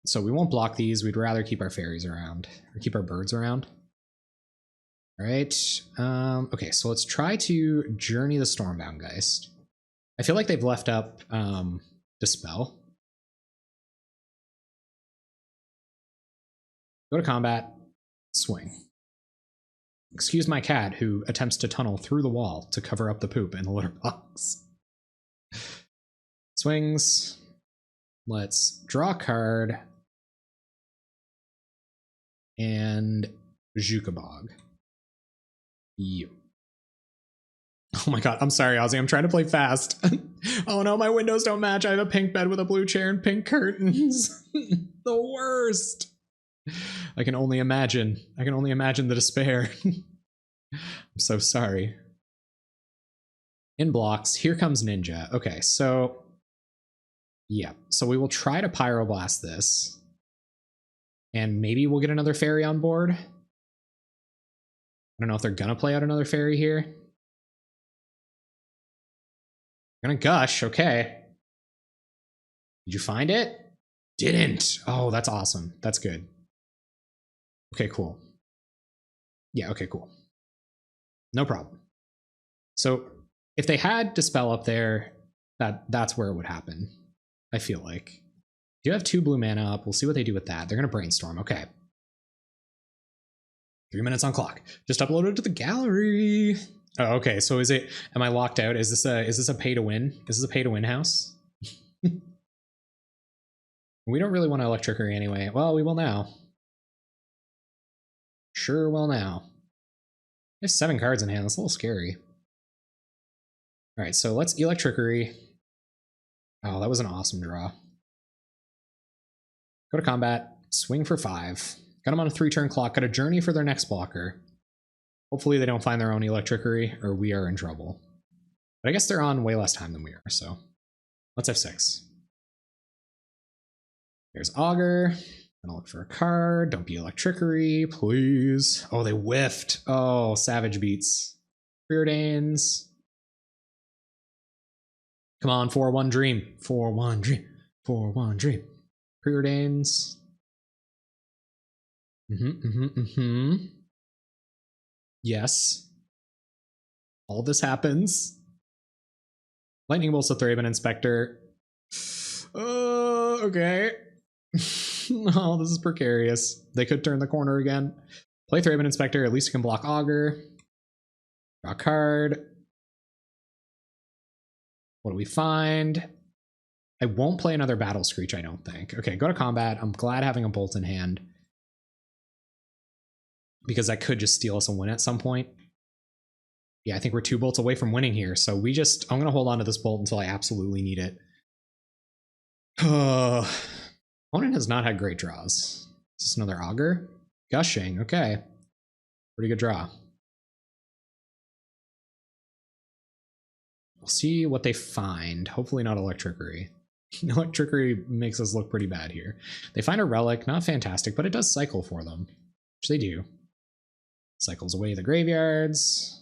So we won't block these. We'd rather keep our fairies around, or keep our birds around. All right. Okay, so let's try to journey the Stormbound Geist. I feel like they've left up Dispel. Go to combat. Swing. Excuse my cat who attempts to tunnel through the wall to cover up the poop in the litter box. Swings. Let's draw a card. And Jukabog. You. Oh my god, I'm sorry, Ozzy. I'm trying to play fast. Oh no, my windows don't match. I have a pink bed with a blue chair and pink curtains. The worst. I can only imagine. I can only imagine the despair. I'm so sorry. In blocks, here comes Ninja. Okay, so... Yeah, so we will try to Pyroblast this. And maybe we'll get another fairy on board. I don't know if they're gonna play out another fairy here. Gonna Gush, okay. Did you find it? Didn't. Oh, that's awesome. That's good. Okay, cool. Yeah, okay, cool. No problem. So if they had Dispel up there, that's where it would happen, I feel like. You have 2 blue mana up. We'll see what they do with that. They're going to Brainstorm. Okay. 3 minutes on clock. Just upload it to the gallery. Oh, okay. So am I locked out? Is this a pay to win? Is this a pay to win house? We don't really want to Electricity anyway. Well, we will now. Sure will now. There's 7 cards in hand. That's a little scary. All right, so let's Electricity. Oh, that was an awesome draw. Go to combat, swing for 5. Got them on a 3-turn clock, got a journey for their next blocker. Hopefully they don't find their own Electricity, or we are in trouble. But I guess they're on way less time than we are, so let's F6. There's Augur. Gonna look for a card. Don't be Electricity, please. Oh, they whiffed. Oh, Savage Beats. Preordains. Come on, 4-1 Dream. 4-1 Dream. 4-1 Dream. Preordains. Yes. All this happens. Lightning Bolts the Thraben Inspector. Okay. Oh, this is precarious. They could turn the corner again. Play Thraben Inspector. At least you can block Augur. Draw a card. What do we find? I won't play another Battle Screech, I don't think. Okay, go to combat. I'm glad having a Bolt in hand, because that could just steal us a win at some point. Yeah, I think we're 2 bolts away from winning here. So I'm going to hold on to this bolt until I absolutely need it. Opponent has not had great draws. Is this another Augur? Gushing, okay. Pretty good draw. We'll see what they find. Hopefully not Electricity. Electricity makes us look pretty bad here. They find a Relic, not fantastic, but it does cycle for them, which they do. Cycles away the graveyards.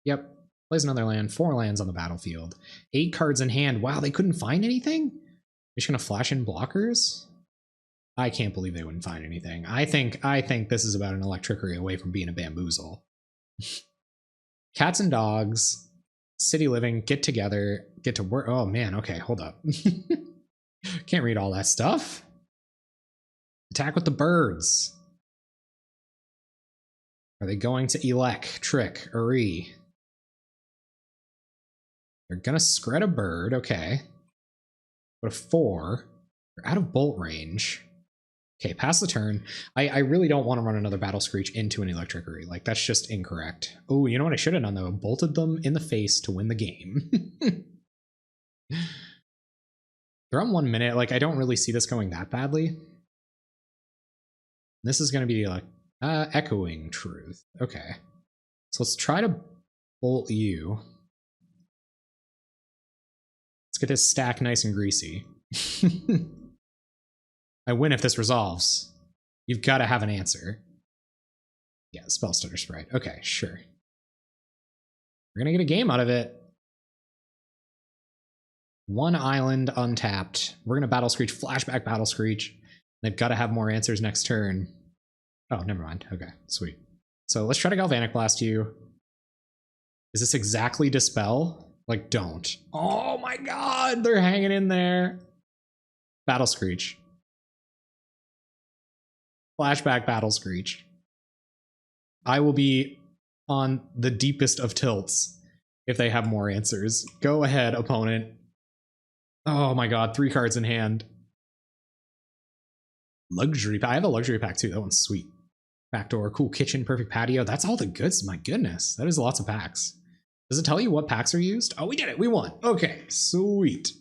Yep. Plays another land. 4 lands on the battlefield. 8 cards in hand. Wow, they couldn't find anything? They're just gonna flash in blockers? I can't believe they wouldn't find anything. I think this is about an Electricity away from being a bamboozle. Cats and dogs, city living, get together, get to work. Oh man, okay, hold up. Can't read all that stuff. Attack with the birds. Are they going to Electric? They're gonna scred a bird, okay. But a 4. They're out of bolt range. Okay, pass the turn. I really don't want to run another Battle Screech into an Electricity. Like, that's just incorrect. Oh, you know what I should have done, though? Bolted them in the face to win the game. They're on 1 minute. Like, I don't really see this going that badly. This is going to be like Echoing Truth. Okay. So let's try to bolt you. Let's get this stack nice and greasy. I win if this resolves. You've got to have an answer. Yeah, Spellstutter Sprite. Okay, sure. We're going to get a game out of it. 1 island untapped. We're going to Battle Screech, flashback Battle Screech. They've got to have more answers next turn. Oh, never mind. Okay, sweet. So let's try to Galvanic Blast you. Is this exactly Dispel? Like, don't. Oh my god, they're hanging in there. Battle Screech. Flashback Battle Screech. I will be on the deepest of tilts if they have more answers. Go ahead, opponent. Oh my god, 3 cards in hand. Luxury pack. I have a luxury pack too. That one's sweet. Backdoor, cool kitchen, perfect patio. That's all the goods. My goodness, that is lots of packs. Does it tell you what packs are used? Oh, we did it. We won. Okay, sweet.